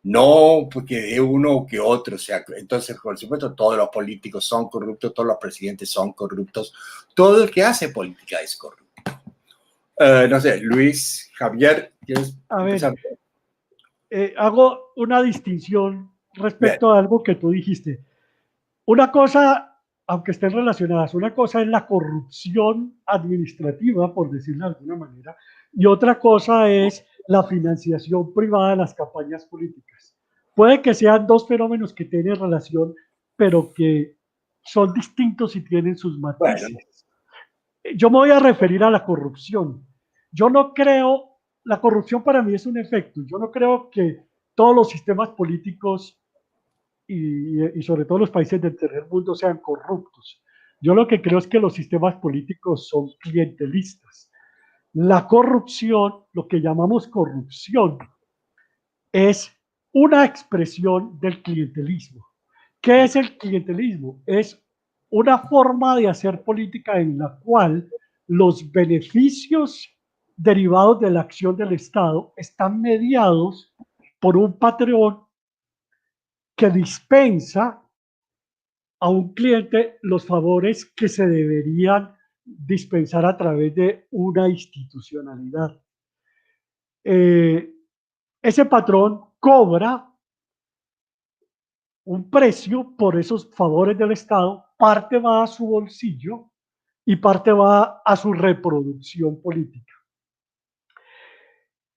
No porque uno o que otro sea. Entonces, por supuesto, todos los políticos son corruptos, todos los presidentes son corruptos, todo el que hace política es corrupto. No sé, Luis, Javier, ¿quieres empezar? Hago una distinción respecto a algo que tú dijiste. Una cosa, aunque estén relacionadas, una cosa es la corrupción administrativa, por decirlo de alguna manera, y otra cosa es la financiación privada de las campañas políticas. Puede que sean dos fenómenos que tienen relación, pero que son distintos y tienen sus matices. Bueno. Yo me voy a referir a la corrupción. Yo no creo, la corrupción para mí es un efecto. Yo no creo que todos los sistemas políticos y sobre todo los países del tercer mundo sean corruptos. Yo lo que creo es que los sistemas políticos son clientelistas. La corrupción, lo que llamamos corrupción, es una expresión del clientelismo. ¿Qué es el clientelismo? Es una forma de hacer política en la cual los beneficios derivados de la acción del Estado están mediados por un patrón que dispensa a un cliente los favores que se deberían dispensar a través de una institucionalidad. Ese patrón cobra un precio por esos favores del Estado, parte va a su bolsillo y parte va a su reproducción política.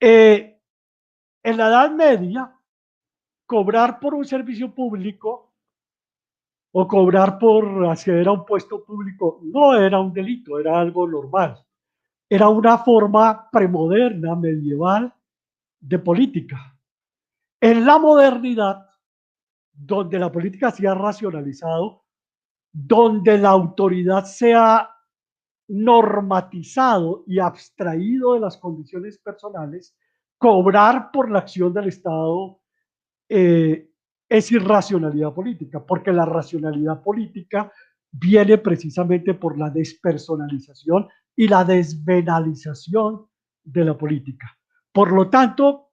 En la Edad Media, cobrar por un servicio público o cobrar por acceder a un puesto público no era un delito, era algo normal. Era una forma premoderna, medieval, de política. En la modernidad, donde la política se ha racionalizado, donde la autoridad se ha normatizado y abstraído de las condiciones personales, cobrar por la acción del Estado es irracionalidad política, porque la racionalidad política viene precisamente por la despersonalización y la desvenalización de la política. Por lo tanto,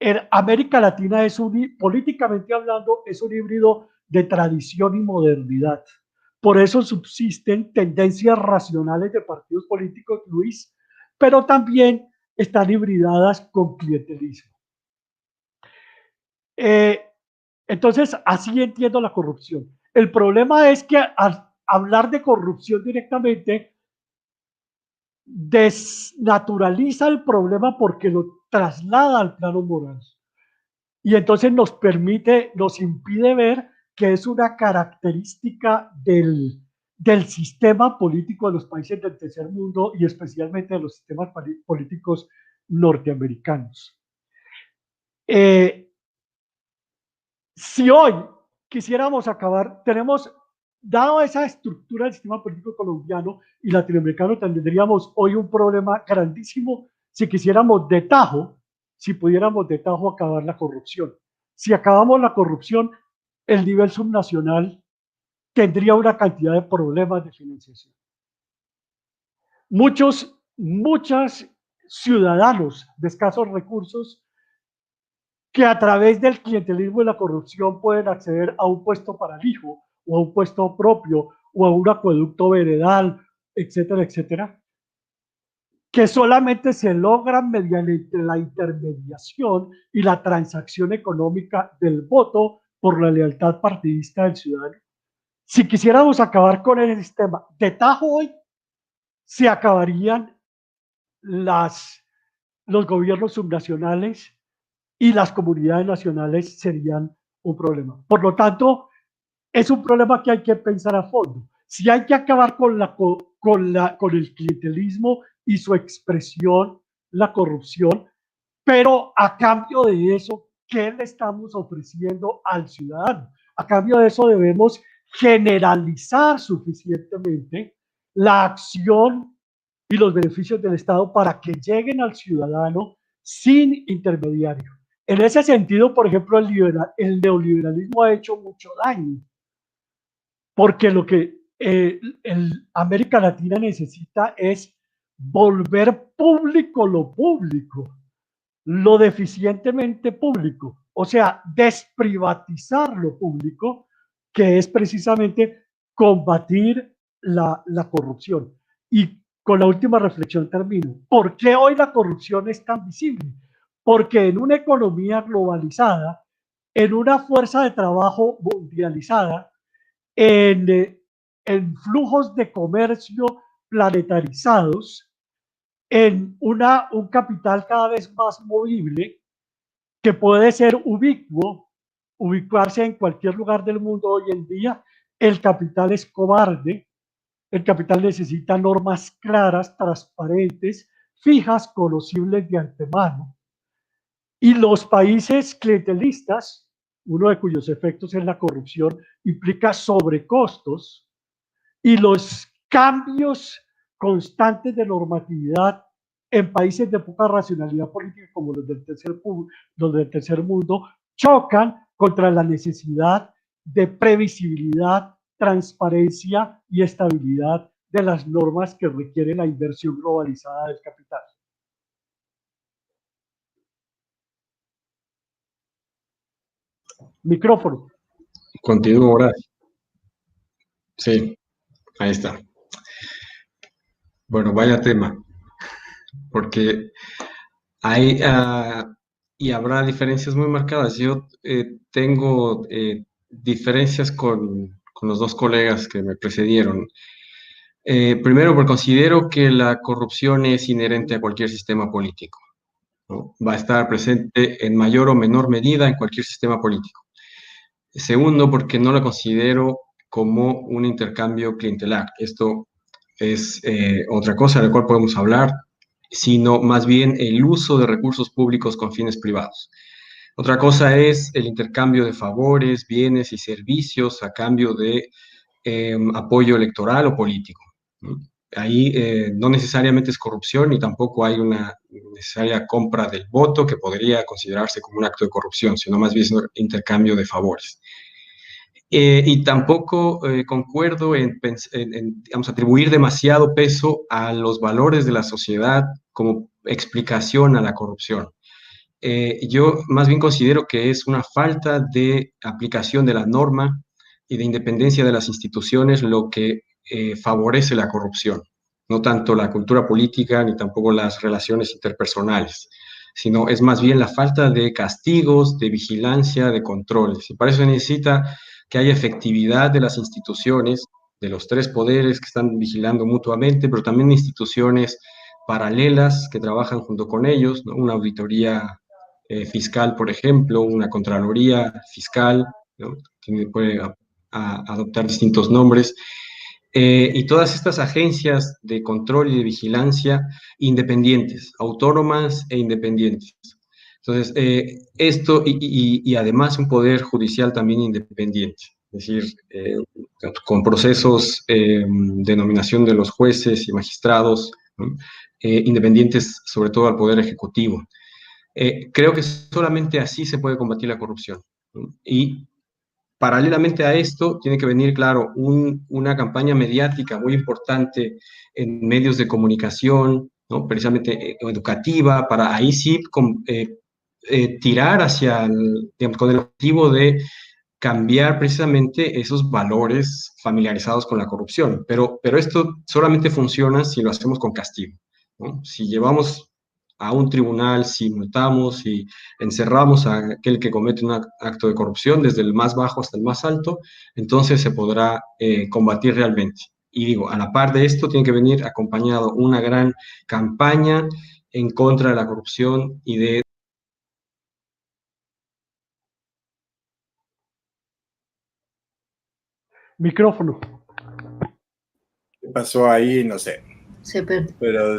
en América Latina políticamente hablando, es un híbrido de tradición y modernidad. Por eso subsisten tendencias racionales de partidos políticos, Luis, pero también están hibridadas con clientelismo. Entonces, así entiendo la corrupción. El problema es que al hablar de corrupción directamente, desnaturaliza el problema porque lo traslada al plano moral. Y entonces nos impide ver que es una característica del sistema político de los países del tercer mundo y especialmente de los sistemas políticos norteamericanos. Si hoy quisiéramos acabar, dado esa estructura del sistema político colombiano y latinoamericano, tendríamos hoy un problema grandísimo si quisiéramos de tajo, si pudiéramos de tajo acabar la corrupción. Si acabamos la corrupción, el nivel subnacional tendría una cantidad de problemas de financiación. Muchos ciudadanos de escasos recursos que a través del clientelismo y la corrupción pueden acceder a un puesto para el hijo o a un puesto propio o a un acueducto veredal, etcétera, etcétera, que solamente se logran mediante la intermediación y la transacción económica del voto por la lealtad partidista del ciudadano. Si quisiéramos acabar con el sistema de tajo hoy, se acabarían los gobiernos subnacionales y las comunidades nacionales serían un problema. Por lo tanto, es un problema que hay que pensar a fondo. Si hay que acabar con el clientelismo y su expresión, la corrupción, pero a cambio de eso, ¿qué le estamos ofreciendo al ciudadano? A cambio de eso debemos generalizar suficientemente la acción y los beneficios del Estado para que lleguen al ciudadano sin intermediario. En ese sentido, por ejemplo, el neoliberalismo ha hecho mucho daño, porque lo que América Latina necesita es volver público lo deficientemente público, o sea, desprivatizar lo público, que es precisamente combatir la corrupción. Y con la última reflexión termino. ¿Por qué hoy la corrupción es tan visible? Porque en una economía globalizada, en una fuerza de trabajo mundializada, en flujos de comercio planetarizados, en un capital cada vez más movible que puede ser ubicuarse en cualquier lugar del mundo hoy en día, el capital es cobarde, el capital necesita normas claras, transparentes, fijas, conocibles de antemano. Y los países clientelistas, uno de cuyos efectos es la corrupción, implica sobrecostos y los cambios constantes de normatividad en países de poca racionalidad política como los del tercer mundo chocan contra la necesidad de previsibilidad, transparencia y estabilidad de las normas que requiere la inversión globalizada del capital. Micrófono. Continúo, Horacio. Sí, ahí está. Bueno, vaya tema, porque hay y habrá diferencias muy marcadas. Yo tengo diferencias con los dos colegas que me precedieron. Primero, porque considero que la corrupción es inherente a cualquier sistema político, ¿no? Va a estar presente en mayor o menor medida en cualquier sistema político. Segundo, porque no la considero como un intercambio clientelar. Esto es otra cosa de la cual podemos hablar, sino más bien el uso de recursos públicos con fines privados. Otra cosa es el intercambio de favores, bienes y servicios a cambio de apoyo electoral o político, ¿no? Ahí no necesariamente es corrupción ni tampoco hay una necesaria compra del voto que podría considerarse como un acto de corrupción, sino más bien es un intercambio de favores. Y tampoco concuerdo en, digamos, atribuir demasiado peso a los valores de la sociedad como explicación a la corrupción. Yo más bien considero que es una falta de aplicación de la norma y de independencia de las instituciones lo que favorece la corrupción, no tanto la cultura política ni tampoco las relaciones interpersonales, sino es más bien la falta de castigos, de vigilancia, de controles. Y para eso se necesita que haya efectividad de las instituciones, de los tres poderes que están vigilando mutuamente, pero también instituciones paralelas que trabajan junto con ellos, ¿no? Una auditoría fiscal, por ejemplo, una contraloría fiscal, ¿no? Que puede adoptar distintos nombres, y todas estas agencias de control y de vigilancia independientes, autónomas e independientes. Entonces, esto y además un poder judicial también independiente, es decir, con procesos de nominación de los jueces y magistrados, ¿no? Independientes sobre todo al poder ejecutivo. Creo que solamente así se puede combatir la corrupción, ¿no? Y paralelamente a esto, tiene que venir, claro, una campaña mediática muy importante en medios de comunicación, ¿no? Precisamente educativa, para ahí sí tirar hacia, digamos, con el objetivo de cambiar precisamente esos valores familiarizados con la corrupción. Pero esto solamente funciona si lo hacemos con castigo, ¿no? Si llevamos a un tribunal, si multamos, si encerramos a aquel que comete un acto de corrupción, desde el más bajo hasta el más alto, entonces se podrá combatir realmente. Y digo, a la par de esto tiene que venir acompañado una gran campaña en contra de la corrupción y de... Micrófono. ¿Qué pasó ahí? No sé. Se perdió. Pero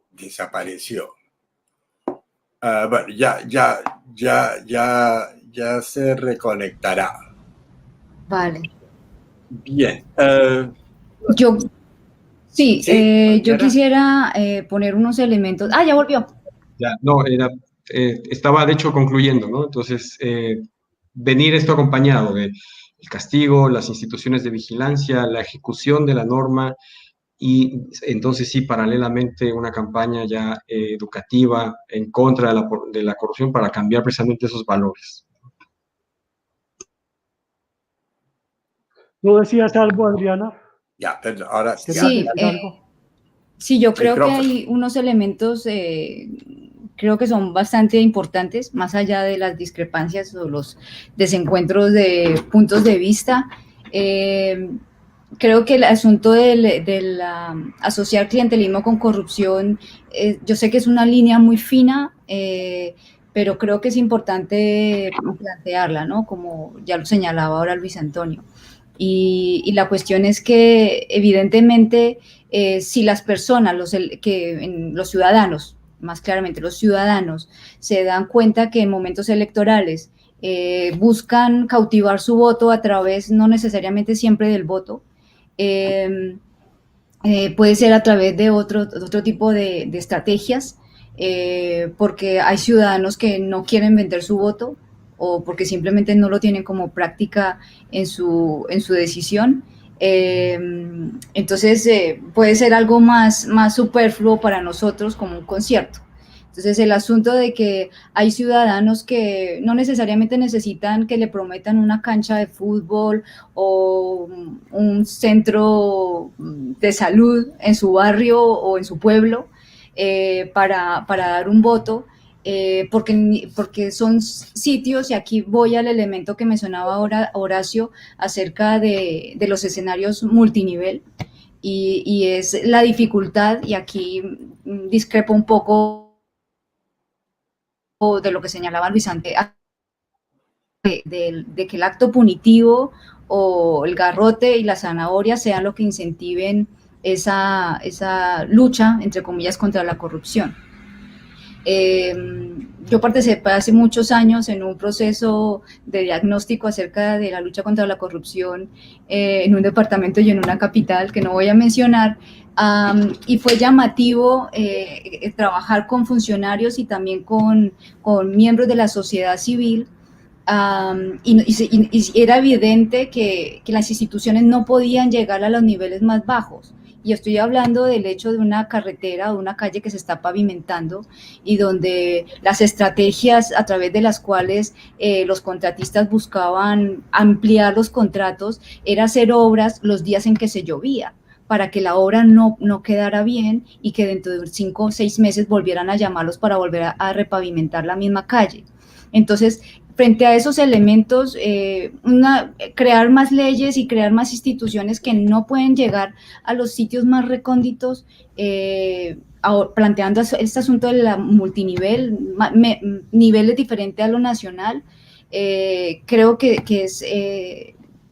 desapareció. Bueno, ya se reconectará. Vale. Bien. Yo, sí, Sí, yo Yara. quisiera poner unos elementos. Ah, ya volvió. Ya, no, estaba de hecho concluyendo, ¿no? Entonces, venir esto acompañado de el castigo, las instituciones de vigilancia, la ejecución de la norma y entonces sí, paralelamente una campaña ya educativa en contra de la corrupción para cambiar precisamente esos valores. ¿No decías algo, Adriana? Ya, perdón, ahora sí. ¿Querías Sí, decir algo? sí, yo creo que Micrófono. hay unos elementos, creo que son bastante importantes, más allá de las discrepancias o los desencuentros de puntos de vista. Creo que el asunto del asociar clientelismo con corrupción, yo sé que es una línea muy fina, pero creo que es importante plantearla, ¿no? Como ya lo señalaba ahora Luis Antonio. Y la cuestión es que evidentemente si las personas, los ciudadanos, más claramente los ciudadanos, se dan cuenta que en momentos electorales buscan cautivar su voto a través, no necesariamente siempre del voto, puede ser a través de otro tipo de estrategias, porque hay ciudadanos que no quieren vender su voto o porque simplemente no lo tienen como práctica en su decisión. Entonces puede ser algo más superfluo para nosotros como un concierto. Entonces, el asunto de que hay ciudadanos que no necesariamente necesitan que le prometan una cancha de fútbol o un centro de salud en su barrio o en su pueblo para dar un voto, porque son sitios, y aquí voy al elemento que mencionaba ahora Horacio acerca de los escenarios multinivel, y es la dificultad, y aquí discrepo un poco de lo que señalaba Luis Ante, de que el acto punitivo o el garrote y la zanahoria sean lo que incentiven esa lucha, entre comillas, contra la corrupción. Yo participé hace muchos años en un proceso de diagnóstico acerca de la lucha contra la corrupción en un departamento y en una capital que no voy a mencionar, y fue llamativo trabajar con funcionarios y también con miembros de la sociedad civil. Y era evidente que las instituciones no podían llegar a los niveles más bajos. Y estoy hablando del hecho de una carretera o una calle que se está pavimentando y donde las estrategias a través de las cuales los contratistas buscaban ampliar los contratos era hacer obras los días en que se llovía, para que la obra no quedara bien y que dentro de 5 o 6 meses volvieran a llamarlos para volver a repavimentar la misma calle. Entonces, frente a esos elementos, crear más leyes y crear más instituciones que no pueden llegar a los sitios más recónditos, planteando este asunto de la multinivel, niveles diferentes a lo nacional, creo que es...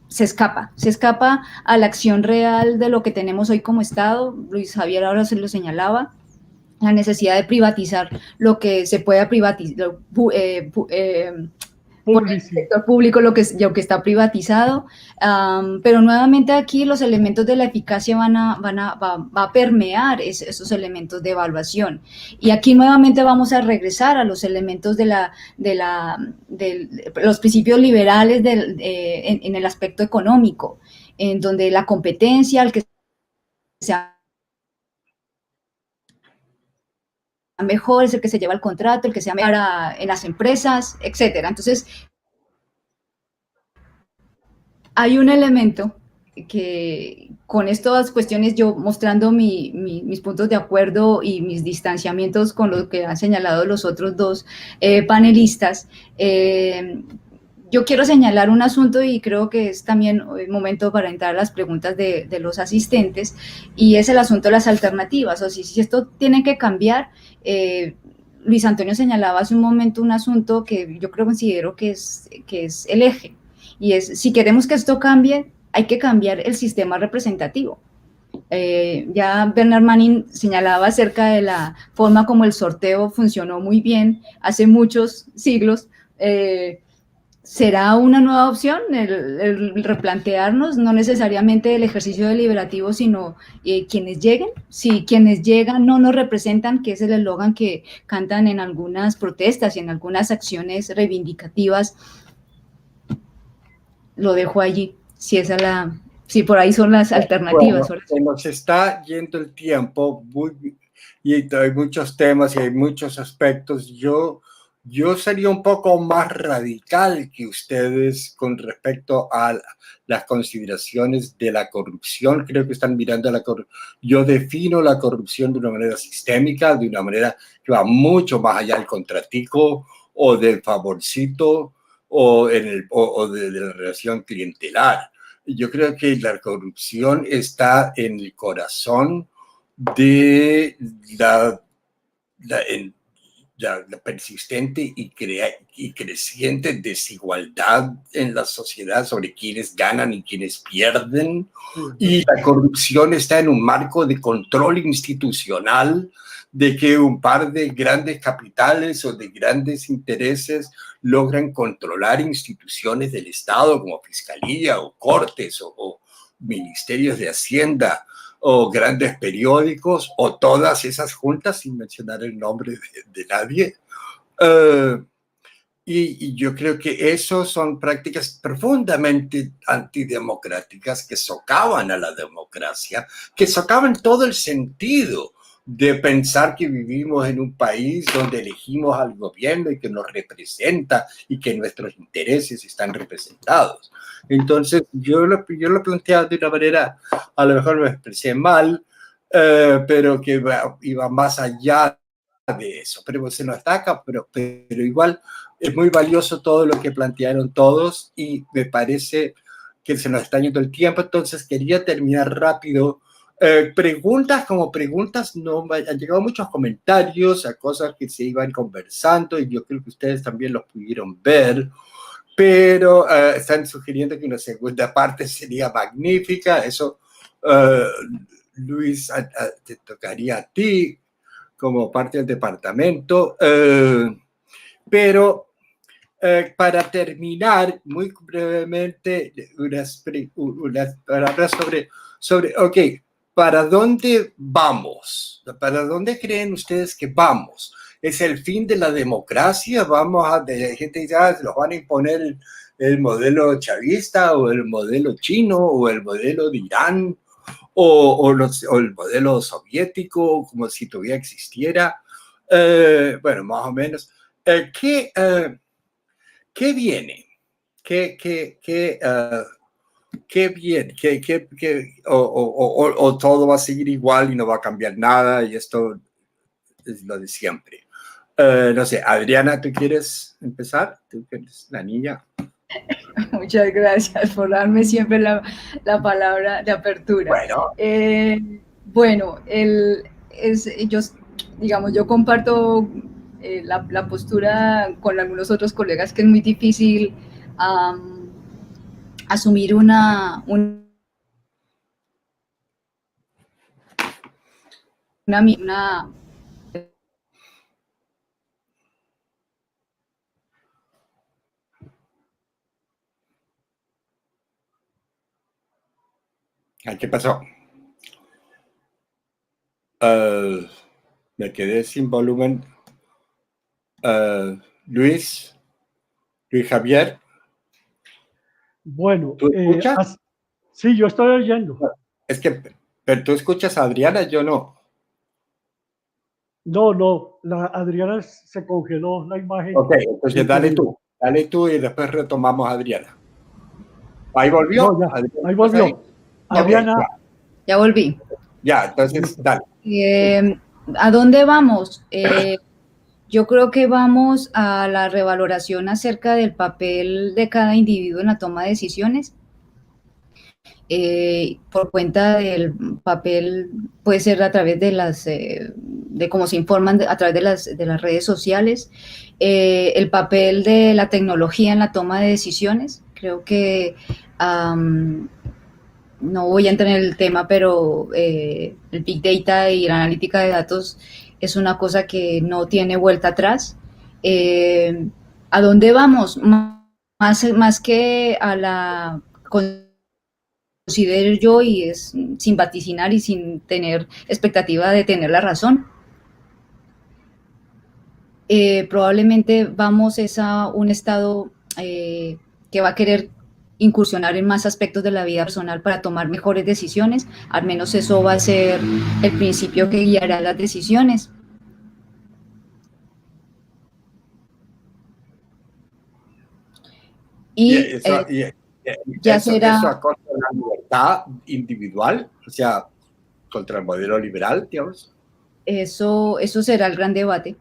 se escapa a la acción real de lo que tenemos hoy como Estado. Luis Javier ahora se lo señalaba, la necesidad de privatizar lo que se pueda privatizar, por el sector público lo que está privatizado, pero nuevamente aquí los elementos de la eficacia va a permear esos elementos de evaluación, y aquí nuevamente vamos a regresar a los elementos de los principios liberales en el aspecto económico, en donde la competencia, el que sea mejor es el que se lleva el contrato, el que sea mejor en las empresas, etcétera. Entonces, hay un elemento que con estas cuestiones, yo mostrando mis puntos de acuerdo y mis distanciamientos con lo que han señalado los otros dos panelistas, yo quiero señalar un asunto, y creo que es también el momento para entrar a las preguntas de los asistentes, y es el asunto de las alternativas. O si esto tiene que cambiar, Luis Antonio señalaba hace un momento un asunto que yo considero que es el eje, y es, si queremos que esto cambie, hay que cambiar el sistema representativo. Ya Bernard Manning señalaba acerca de la forma como el sorteo funcionó muy bien hace muchos siglos. ¿Será una nueva opción el replantearnos, no necesariamente el ejercicio deliberativo, sino quienes lleguen? Si quienes llegan no nos representan, que es el eslogan que cantan en algunas protestas y en algunas acciones reivindicativas, lo dejo allí, si por ahí son las alternativas. Bueno, se nos está yendo el tiempo y hay muchos temas y hay muchos aspectos. Yo sería un poco más radical que ustedes con respecto a las consideraciones de la corrupción. Creo que están mirando la corrupción. Yo defino la corrupción de una manera sistémica, de una manera que va mucho más allá del contratico o del favorcito o de la relación clientelar. Yo creo que la corrupción está en el corazón de la persistente y creciente desigualdad en la sociedad sobre quienes ganan y quienes pierden. Y la corrupción está en un marco de control institucional, de que un par de grandes capitales o de grandes intereses logran controlar instituciones del Estado como Fiscalía o Cortes o Ministerios de Hacienda o grandes periódicos, o todas esas juntas, sin mencionar el nombre de nadie. Y yo creo que eso son prácticas profundamente antidemocráticas que socavan a la democracia, que socavan todo el sentido de pensar que vivimos en un país donde elegimos al gobierno y que nos representa y que nuestros intereses están representados. Entonces, yo lo planteaba de una manera, a lo mejor me expresé mal, pero que iba más allá de eso, pero se nos ataca, pero igual es muy valioso todo lo que plantearon todos y me parece que se nos está yendo el tiempo, entonces quería terminar rápido. Preguntas como preguntas, no han llegado muchos comentarios a cosas que se iban conversando y yo creo que ustedes también los pudieron ver, pero están sugiriendo que una segunda parte sería magnífica. Eso, Luis, te tocaría a ti como parte del departamento, pero para terminar, muy brevemente, unas palabras sobre, ok, ¿para dónde vamos? ¿Para dónde creen ustedes que vamos? ¿Es el fin de la democracia? ¿Vamos a, de gente ya los van a imponer el modelo chavista o el modelo chino o el modelo de Irán o el modelo soviético, como si todavía existiera? Bueno, más o menos. ¿Qué viene? ¿Qué viene? ¿O todo va a seguir igual y no va a cambiar nada y esto es lo de siempre? No sé, Adriana, ¿tú quieres empezar? Tú que eres la niña. Muchas gracias por darme siempre la palabra de apertura. Bueno, yo comparto la postura con algunos otros colegas que es muy difícil asumir una ¿qué pasó? Me quedé sin volumen. Luis Javier. Bueno, ¿Tú escuchas? sí, yo estoy oyendo. Es que, pero tú escuchas a Adriana, yo no. No, la Adriana se congeló la imagen. Ok, entonces dale tú y después retomamos a Adriana. ¿Ahí volvió? No, ya, Adriana, ahí volvió. ¿ahí? Adriana. Okay, ya volví. Ya, entonces dale. ¿A dónde vamos? Yo creo que vamos a la revaloración acerca del papel de cada individuo en la toma de decisiones. Por cuenta del papel, puede ser a través de cómo se informan a través de las redes sociales, el papel de la tecnología en la toma de decisiones. Creo que no voy a entrar en el tema, pero el Big Data y la analítica de datos es una cosa que no tiene vuelta atrás. ¿A dónde vamos? Más que a la... considero yo, y es sin vaticinar y sin tener expectativa de tener la razón, probablemente vamos a un estado que va a querer incursionar en más aspectos de la vida personal para tomar mejores decisiones. Al menos eso va a ser el principio que guiará las decisiones. Eso acosa la libertad individual, o sea, contra el modelo liberal, digamos. Eso será el gran debate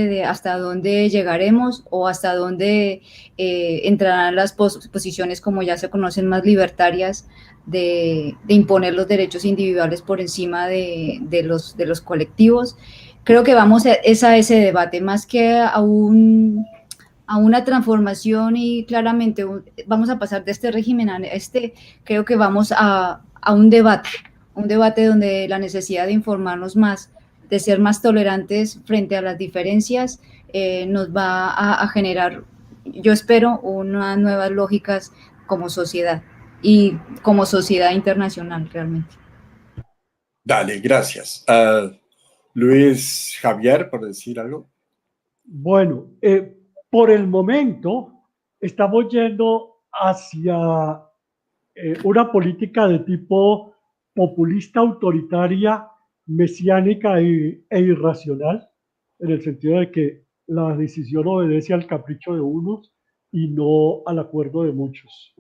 de hasta dónde llegaremos o hasta dónde entrarán las posiciones, como ya se conocen, más libertarias de imponer los derechos individuales por encima de los colectivos. Creo que vamos a ese debate, más que a una transformación, y claramente vamos a pasar de este régimen a este. Creo que vamos a un debate donde la necesidad de informarnos más, de ser más tolerantes frente a las diferencias, nos va a generar, yo espero, unas nuevas lógicas como sociedad y como sociedad internacional realmente. Dale, gracias. Luis Javier, por decir algo. Bueno, por el momento estamos yendo hacia una política de tipo populista autoritaria mesiánica e irracional, en el sentido de que la decisión obedece al capricho de unos y no al acuerdo de muchos.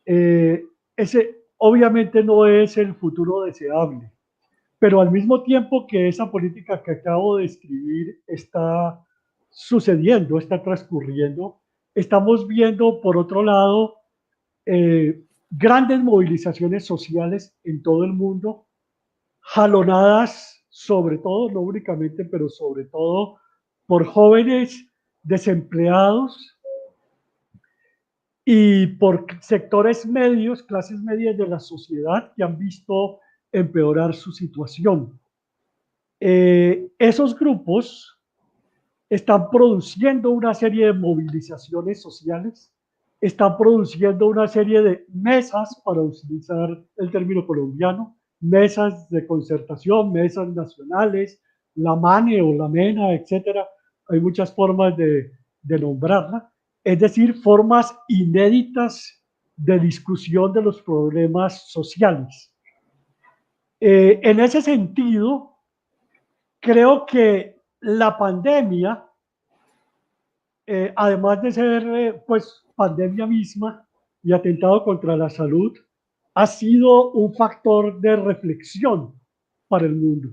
Ese obviamente no es el futuro deseable, pero al mismo tiempo que esa política que acabo de describir está sucediendo, está transcurriendo, estamos viendo, por otro lado, grandes movilizaciones sociales en todo el mundo, jalonadas sobre todo, no únicamente, pero sobre todo por jóvenes desempleados y por sectores medios, clases medias de la sociedad que han visto empeorar su situación. Esos grupos están produciendo una serie de movilizaciones sociales, están produciendo una serie de mesas, para utilizar el término colombiano, mesas de concertación, mesas nacionales, la MANE o la MENA, etcétera. Hay muchas formas de nombrarla, es decir, formas inéditas de discusión de los problemas sociales. En ese sentido, creo que la pandemia, además de ser pues pandemia misma y atentado contra la salud, ha sido un factor de reflexión para el mundo,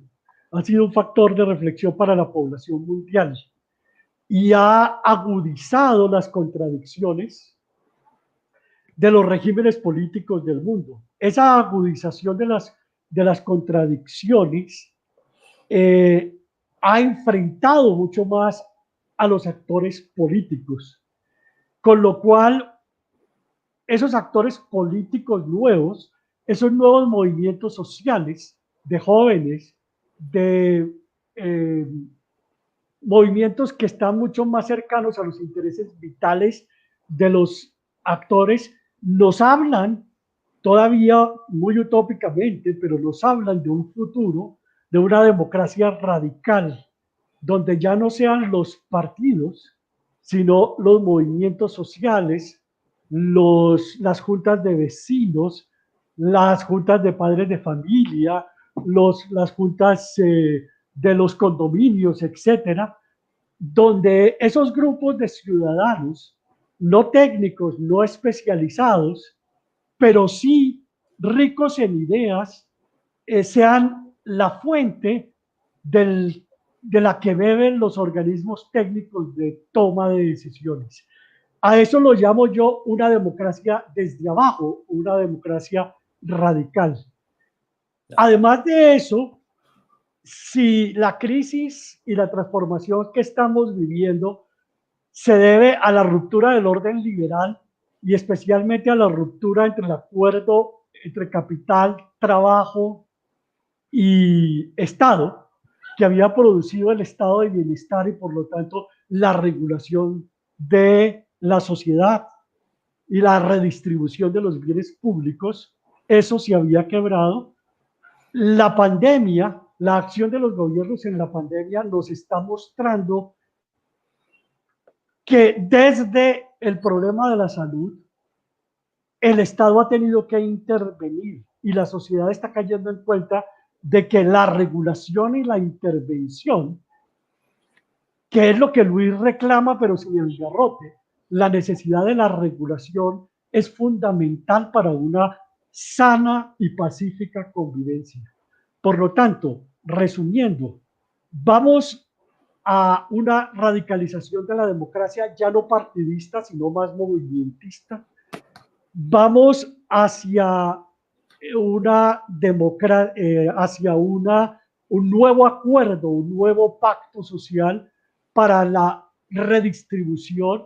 ha sido un factor de reflexión para la población mundial y ha agudizado las contradicciones de los regímenes políticos del mundo. Esa agudización de las contradicciones ha enfrentado mucho más a los actores políticos, con lo cual esos actores políticos nuevos, esos nuevos movimientos sociales de jóvenes, de movimientos que están mucho más cercanos a los intereses vitales de los actores, nos hablan todavía muy utópicamente, pero nos hablan de un futuro, de una democracia radical, donde ya no sean los partidos, sino los movimientos sociales, las juntas de vecinos, las juntas de padres de familia, las juntas de los condominios, etcétera, donde esos grupos de ciudadanos, no técnicos, no especializados, pero sí ricos en ideas, sean la fuente de la que beben los organismos técnicos de toma de decisiones. A eso lo llamo yo una democracia desde abajo, una democracia radical. Además de eso, si la crisis y la transformación que estamos viviendo se debe a la ruptura del orden liberal y especialmente a la ruptura entre el acuerdo entre capital, trabajo y Estado, que había producido el estado de bienestar y por lo tanto la regulación de la sociedad y la redistribución de los bienes públicos, eso se había quebrado. La pandemia, la acción de los gobiernos en la pandemia nos está mostrando que desde el problema de la salud, el Estado ha tenido que intervenir y la sociedad está cayendo en cuenta de que la regulación y la intervención, que es lo que Luis reclama, pero sin el garrote, la necesidad de la regulación es fundamental para una sana y pacífica convivencia. Por lo tanto, resumiendo, vamos a una radicalización de la democracia ya no partidista, sino más movimentista. Vamos hacia una hacia un nuevo acuerdo, un nuevo pacto social para la redistribución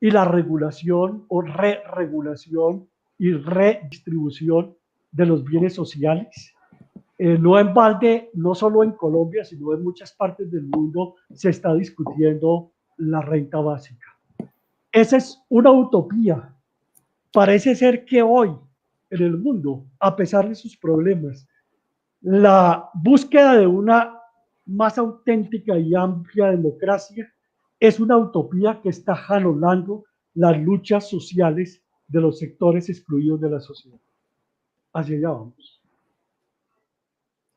y la regulación o re-regulación y redistribución de los bienes sociales. No en balde, no solo en Colombia, sino en muchas partes del mundo se está discutiendo la renta básica. Esa es una utopía. Parece ser que hoy en el mundo, a pesar de sus problemas, la búsqueda de una más auténtica y amplia democracia es una utopía que está jalonando las luchas sociales de los sectores excluidos de la sociedad. Hacia allá vamos.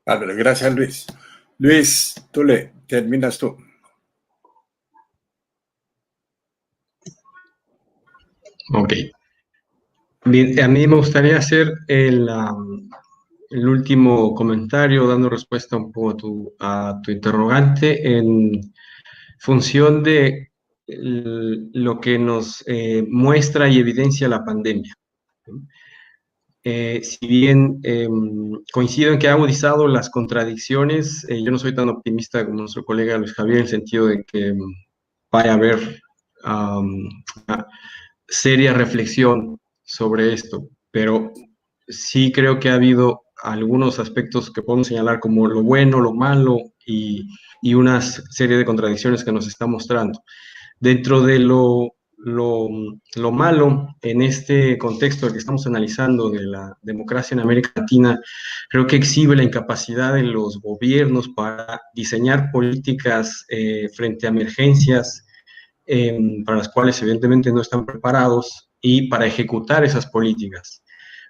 Álvaro, gracias, Luis. Luis, terminas tú. Ok. Bien, a mí me gustaría hacer el último comentario, dando respuesta un poco a tu interrogante en función de lo que nos muestra y evidencia la pandemia. Si bien coincido en que ha agudizado las contradicciones, yo no soy tan optimista como nuestro colega Luis Javier, en el sentido de que vaya a haber una seria reflexión sobre esto, pero sí creo que ha habido algunos aspectos que podemos señalar como lo bueno, lo malo y una serie de contradicciones que nos está mostrando. Dentro de lo malo en este contexto que estamos analizando de la democracia en América Latina, creo que exhibe la incapacidad de los gobiernos para diseñar políticas frente a emergencias para las cuales evidentemente no están preparados y para ejecutar esas políticas.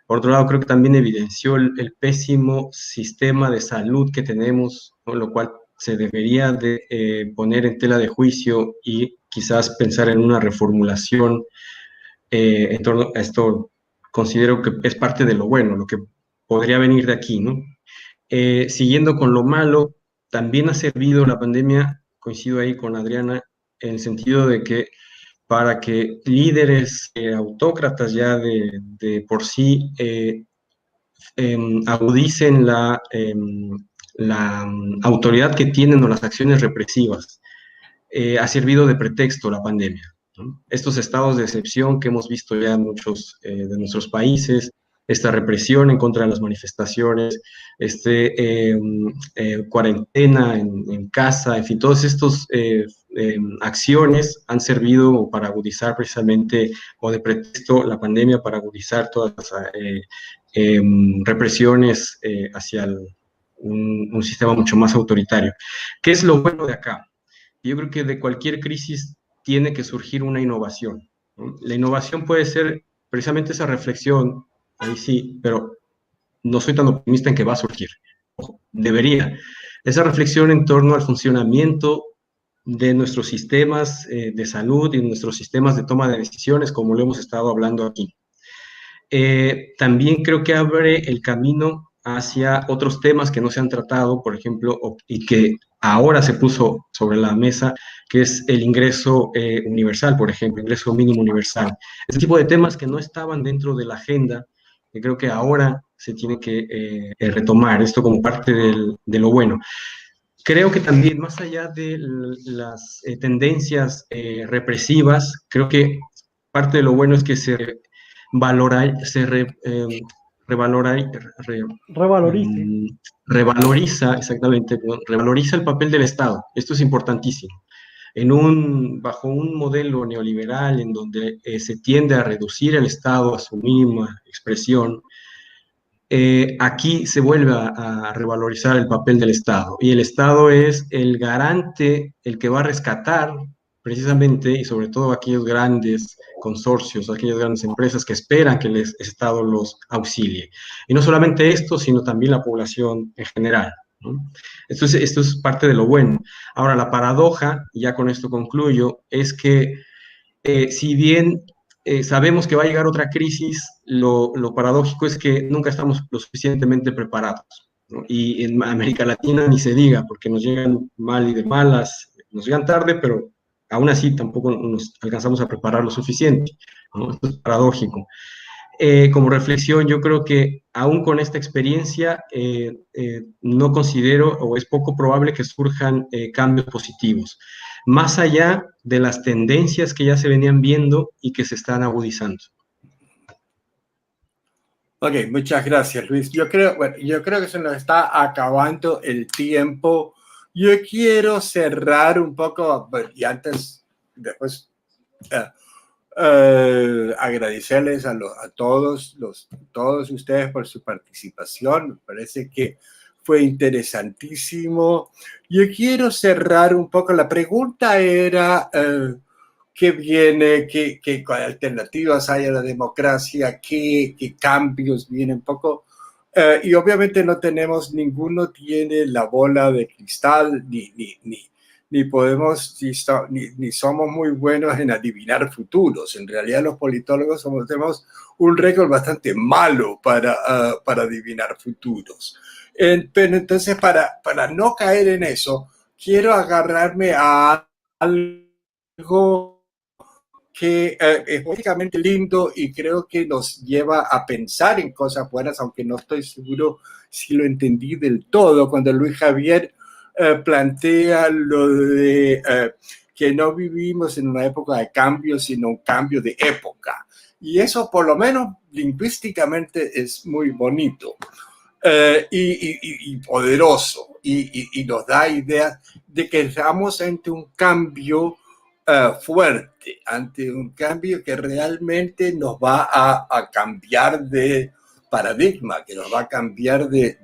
Por otro lado, creo que también evidenció el pésimo sistema de salud que tenemos, ¿no? Lo cual se debería de poner en tela de juicio y quizás pensar en una reformulación en torno a esto. Considero que es parte de lo bueno, lo que podría venir de aquí, ¿no? Siguiendo con lo malo, también ha servido la pandemia, coincido ahí con Adriana, en el sentido de que para que líderes autócratas ya de por sí agudicen la autoridad que tienen o las acciones represivas. Ha servido de pretexto la pandemia, ¿no? Estos estados de excepción que hemos visto ya en muchos de nuestros países, esta represión en contra de las manifestaciones, cuarentena en casa, en fin, todas estas acciones han servido para agudizar precisamente, o de pretexto la pandemia para agudizar todas las represiones hacia un sistema mucho más autoritario. ¿Qué es lo bueno de acá? Yo creo que de cualquier crisis tiene que surgir una innovación, ¿no? La innovación puede ser precisamente esa reflexión, ahí sí, pero no soy tan optimista en que va a surgir. Ojo, debería. Esa reflexión en torno al funcionamiento de nuestros sistemas de salud y nuestros sistemas de toma de decisiones, como lo hemos estado hablando aquí. También creo que abre el camino hacia otros temas que no se han tratado, por ejemplo, y que ahora se puso sobre la mesa, que es el ingreso universal, por ejemplo, ingreso mínimo universal. Ese tipo de temas que no estaban dentro de la agenda, que creo que ahora se tiene que retomar, esto como parte de lo bueno. Creo que también, más allá de las tendencias represivas, creo que parte de lo bueno es que se revalora, Revalorice. revaloriza, exactamente, ¿no? Revaloriza el papel del Estado. Esto es importantísimo. Bajo un modelo neoliberal en donde se tiende a reducir el Estado a su mínima expresión, aquí se vuelve a revalorizar el papel del Estado. Y el Estado es el garante, el que va a rescatar precisamente, y sobre todo aquellos grandes consorcios, aquellas grandes empresas que esperan que el Estado los auxilie. Y no solamente esto, sino también la población en general, ¿no? Esto es parte de lo bueno. Ahora, la paradoja, y ya con esto concluyo, es que si bien sabemos que va a llegar otra crisis, lo paradójico es que nunca estamos lo suficientemente preparados, ¿no? Y en América Latina ni se diga, porque nos llegan mal y de malas, nos llegan tarde, pero aún así tampoco nos alcanzamos a preparar lo suficiente, ¿no? Esto es paradójico. Como reflexión, yo creo que aún con esta experiencia no considero o es poco probable que surjan cambios positivos, más allá de las tendencias que ya se venían viendo y que se están agudizando. Ok, muchas gracias, Luis. Yo creo que se nos está acabando el tiempo. Yo quiero cerrar un poco, y después agradecerles a todos ustedes por su participación. Me parece que fue interesantísimo. Yo quiero cerrar un poco. La pregunta era qué viene, qué alternativas hay a la democracia, qué cambios vienen. Un poco Y obviamente ninguno tiene la bola de cristal, ni podemos, ni somos muy buenos en adivinar futuros. En realidad los politólogos tenemos un récord bastante malo para adivinar futuros. Pero entonces, para no caer en eso, quiero agarrarme a algo que es políticamente lindo y creo que nos lleva a pensar en cosas buenas, aunque no estoy seguro si lo entendí del todo, cuando Luis Javier plantea lo de que no vivimos en una época de cambio, sino un cambio de época. Y eso, por lo menos lingüísticamente, es muy bonito y poderoso, y nos da ideas de que estamos ante un cambio fuerte, ante un cambio que realmente nos va a cambiar de paradigma, que nos va a cambiar de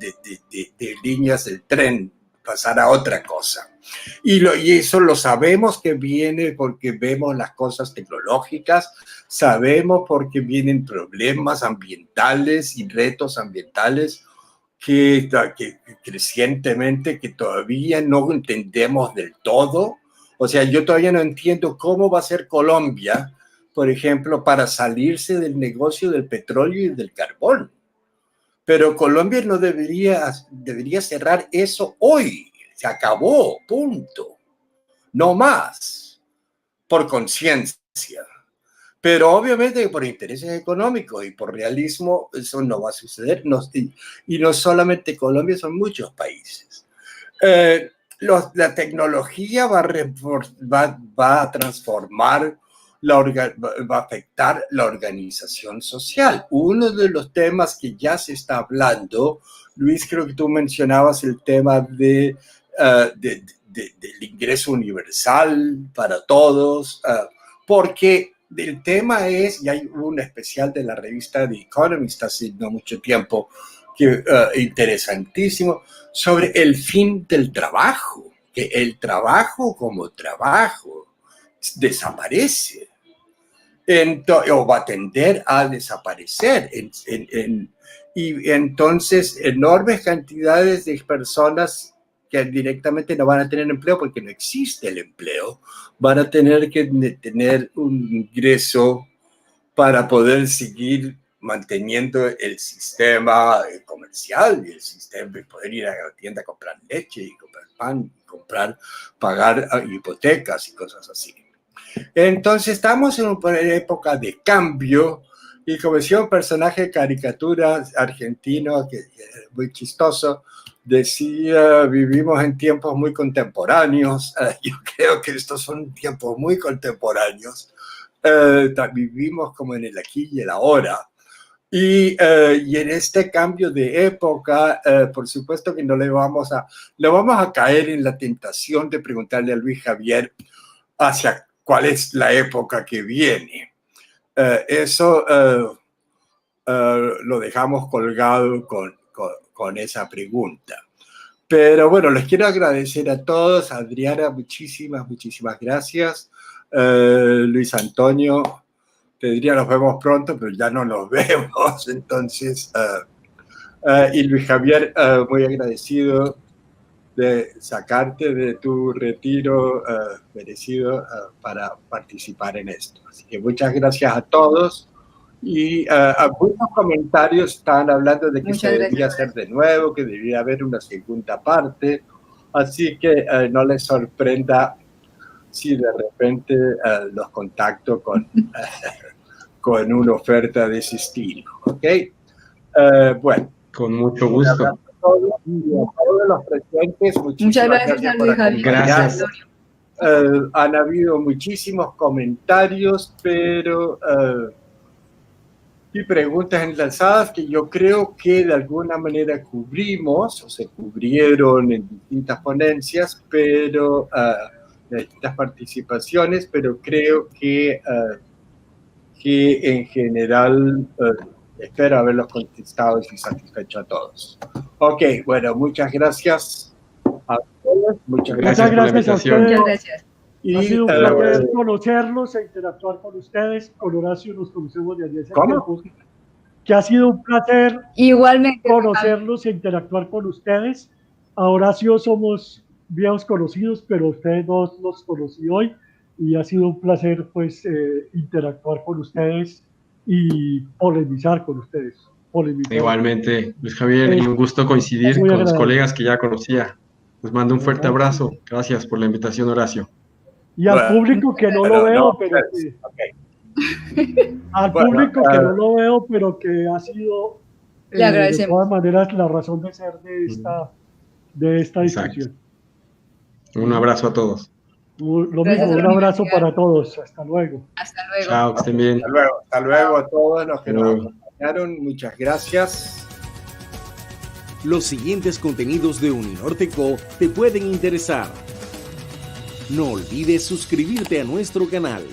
líneas del tren, pasar a otra cosa. Y eso lo sabemos que viene porque vemos las cosas tecnológicas, sabemos porque vienen problemas ambientales y retos ambientales que crecientemente que todavía no entendemos del todo. O sea, yo todavía no entiendo cómo va a ser Colombia, por ejemplo, para salirse del negocio del petróleo y del carbón. Pero Colombia no debería cerrar eso hoy. Se acabó, punto. No más, por conciencia. Pero obviamente por intereses económicos y por realismo eso no va a suceder. Y no solamente Colombia, son muchos países. La tecnología va a transformar, va a afectar la organización social. Uno de los temas que ya se está hablando, Luis, creo que tú mencionabas el tema del ingreso universal para todos, porque el tema es, y hay un especial de la revista The Economist hace no mucho tiempo, que interesantísimo, sobre el fin del trabajo, que el trabajo como trabajo desaparece o va a tender a desaparecer y entonces enormes cantidades de personas que directamente no van a tener empleo porque no existe el empleo, van a tener que tener un ingreso para poder seguir manteniendo el sistema comercial y el sistema de poder ir a la tienda a comprar leche y comprar pan y pagar hipotecas y cosas así. Entonces estamos en una época de cambio y como decía un personaje de caricatura argentino que es muy chistoso, decía, vivimos en tiempos muy contemporáneos. Yo creo que estos son tiempos muy contemporáneos. Vivimos como en el aquí y el ahora. Y en este cambio de época, por supuesto que no vamos a caer en la tentación de preguntarle a Luis Javier hacia cuál es la época que viene. Eso lo dejamos colgado con esa pregunta. Pero bueno, les quiero agradecer a todos. Adriana, muchísimas gracias. Luis Antonio, te diría nos vemos pronto, pero ya no nos vemos. Entonces, y Luis Javier, muy agradecido de sacarte de tu retiro merecido para participar en esto. Así que muchas gracias a todos. Y algunos comentarios están hablando de que se debería hacer de nuevo, que debería haber una segunda parte. Así que no les sorprenda si de repente los contacto con una oferta de ese estilo. ¿Ok? Bueno. Con mucho gusto. A todos los presentes, muchas gracias por acompañarnos. Han habido muchísimos comentarios, pero y preguntas enlazadas que yo creo que de alguna manera cubrimos o se cubrieron en distintas ponencias, pero distintas participaciones, pero creo que en general espero haberlos contestado y satisfecho a todos. Ok, bueno, muchas gracias a todos. Muchas gracias por la invitación. Muchas gracias. Y, ha sido un placer conocerlos e interactuar con ustedes. Con Horacio nos conocemos de ayer. ¿Cómo? que ha sido un placer Igualmente. conocerlos e interactuar con ustedes. A Horacio somos viejos conocidos, pero a ustedes dos los conocí hoy y ha sido un placer pues interactuar con ustedes y polemizar con ustedes. Igualmente, Luis Javier, y un gusto coincidir con los colegas que ya conocía. Les mando un fuerte abrazo. Gracias por la invitación, Horacio. Y al público que no lo veo, pero que... Al público que no lo veo, pero que ha sido le agradecemos. de todas maneras la razón de ser de esta discusión. Un abrazo a todos. Lo mismo, un abrazo para todos. Hasta luego. Hasta luego. Chao, que estén bien. Hasta luego a todos los que nos acompañaron. Muchas gracias. Los siguientes contenidos de Uninorteco te pueden interesar. No olvides suscribirte a nuestro canal.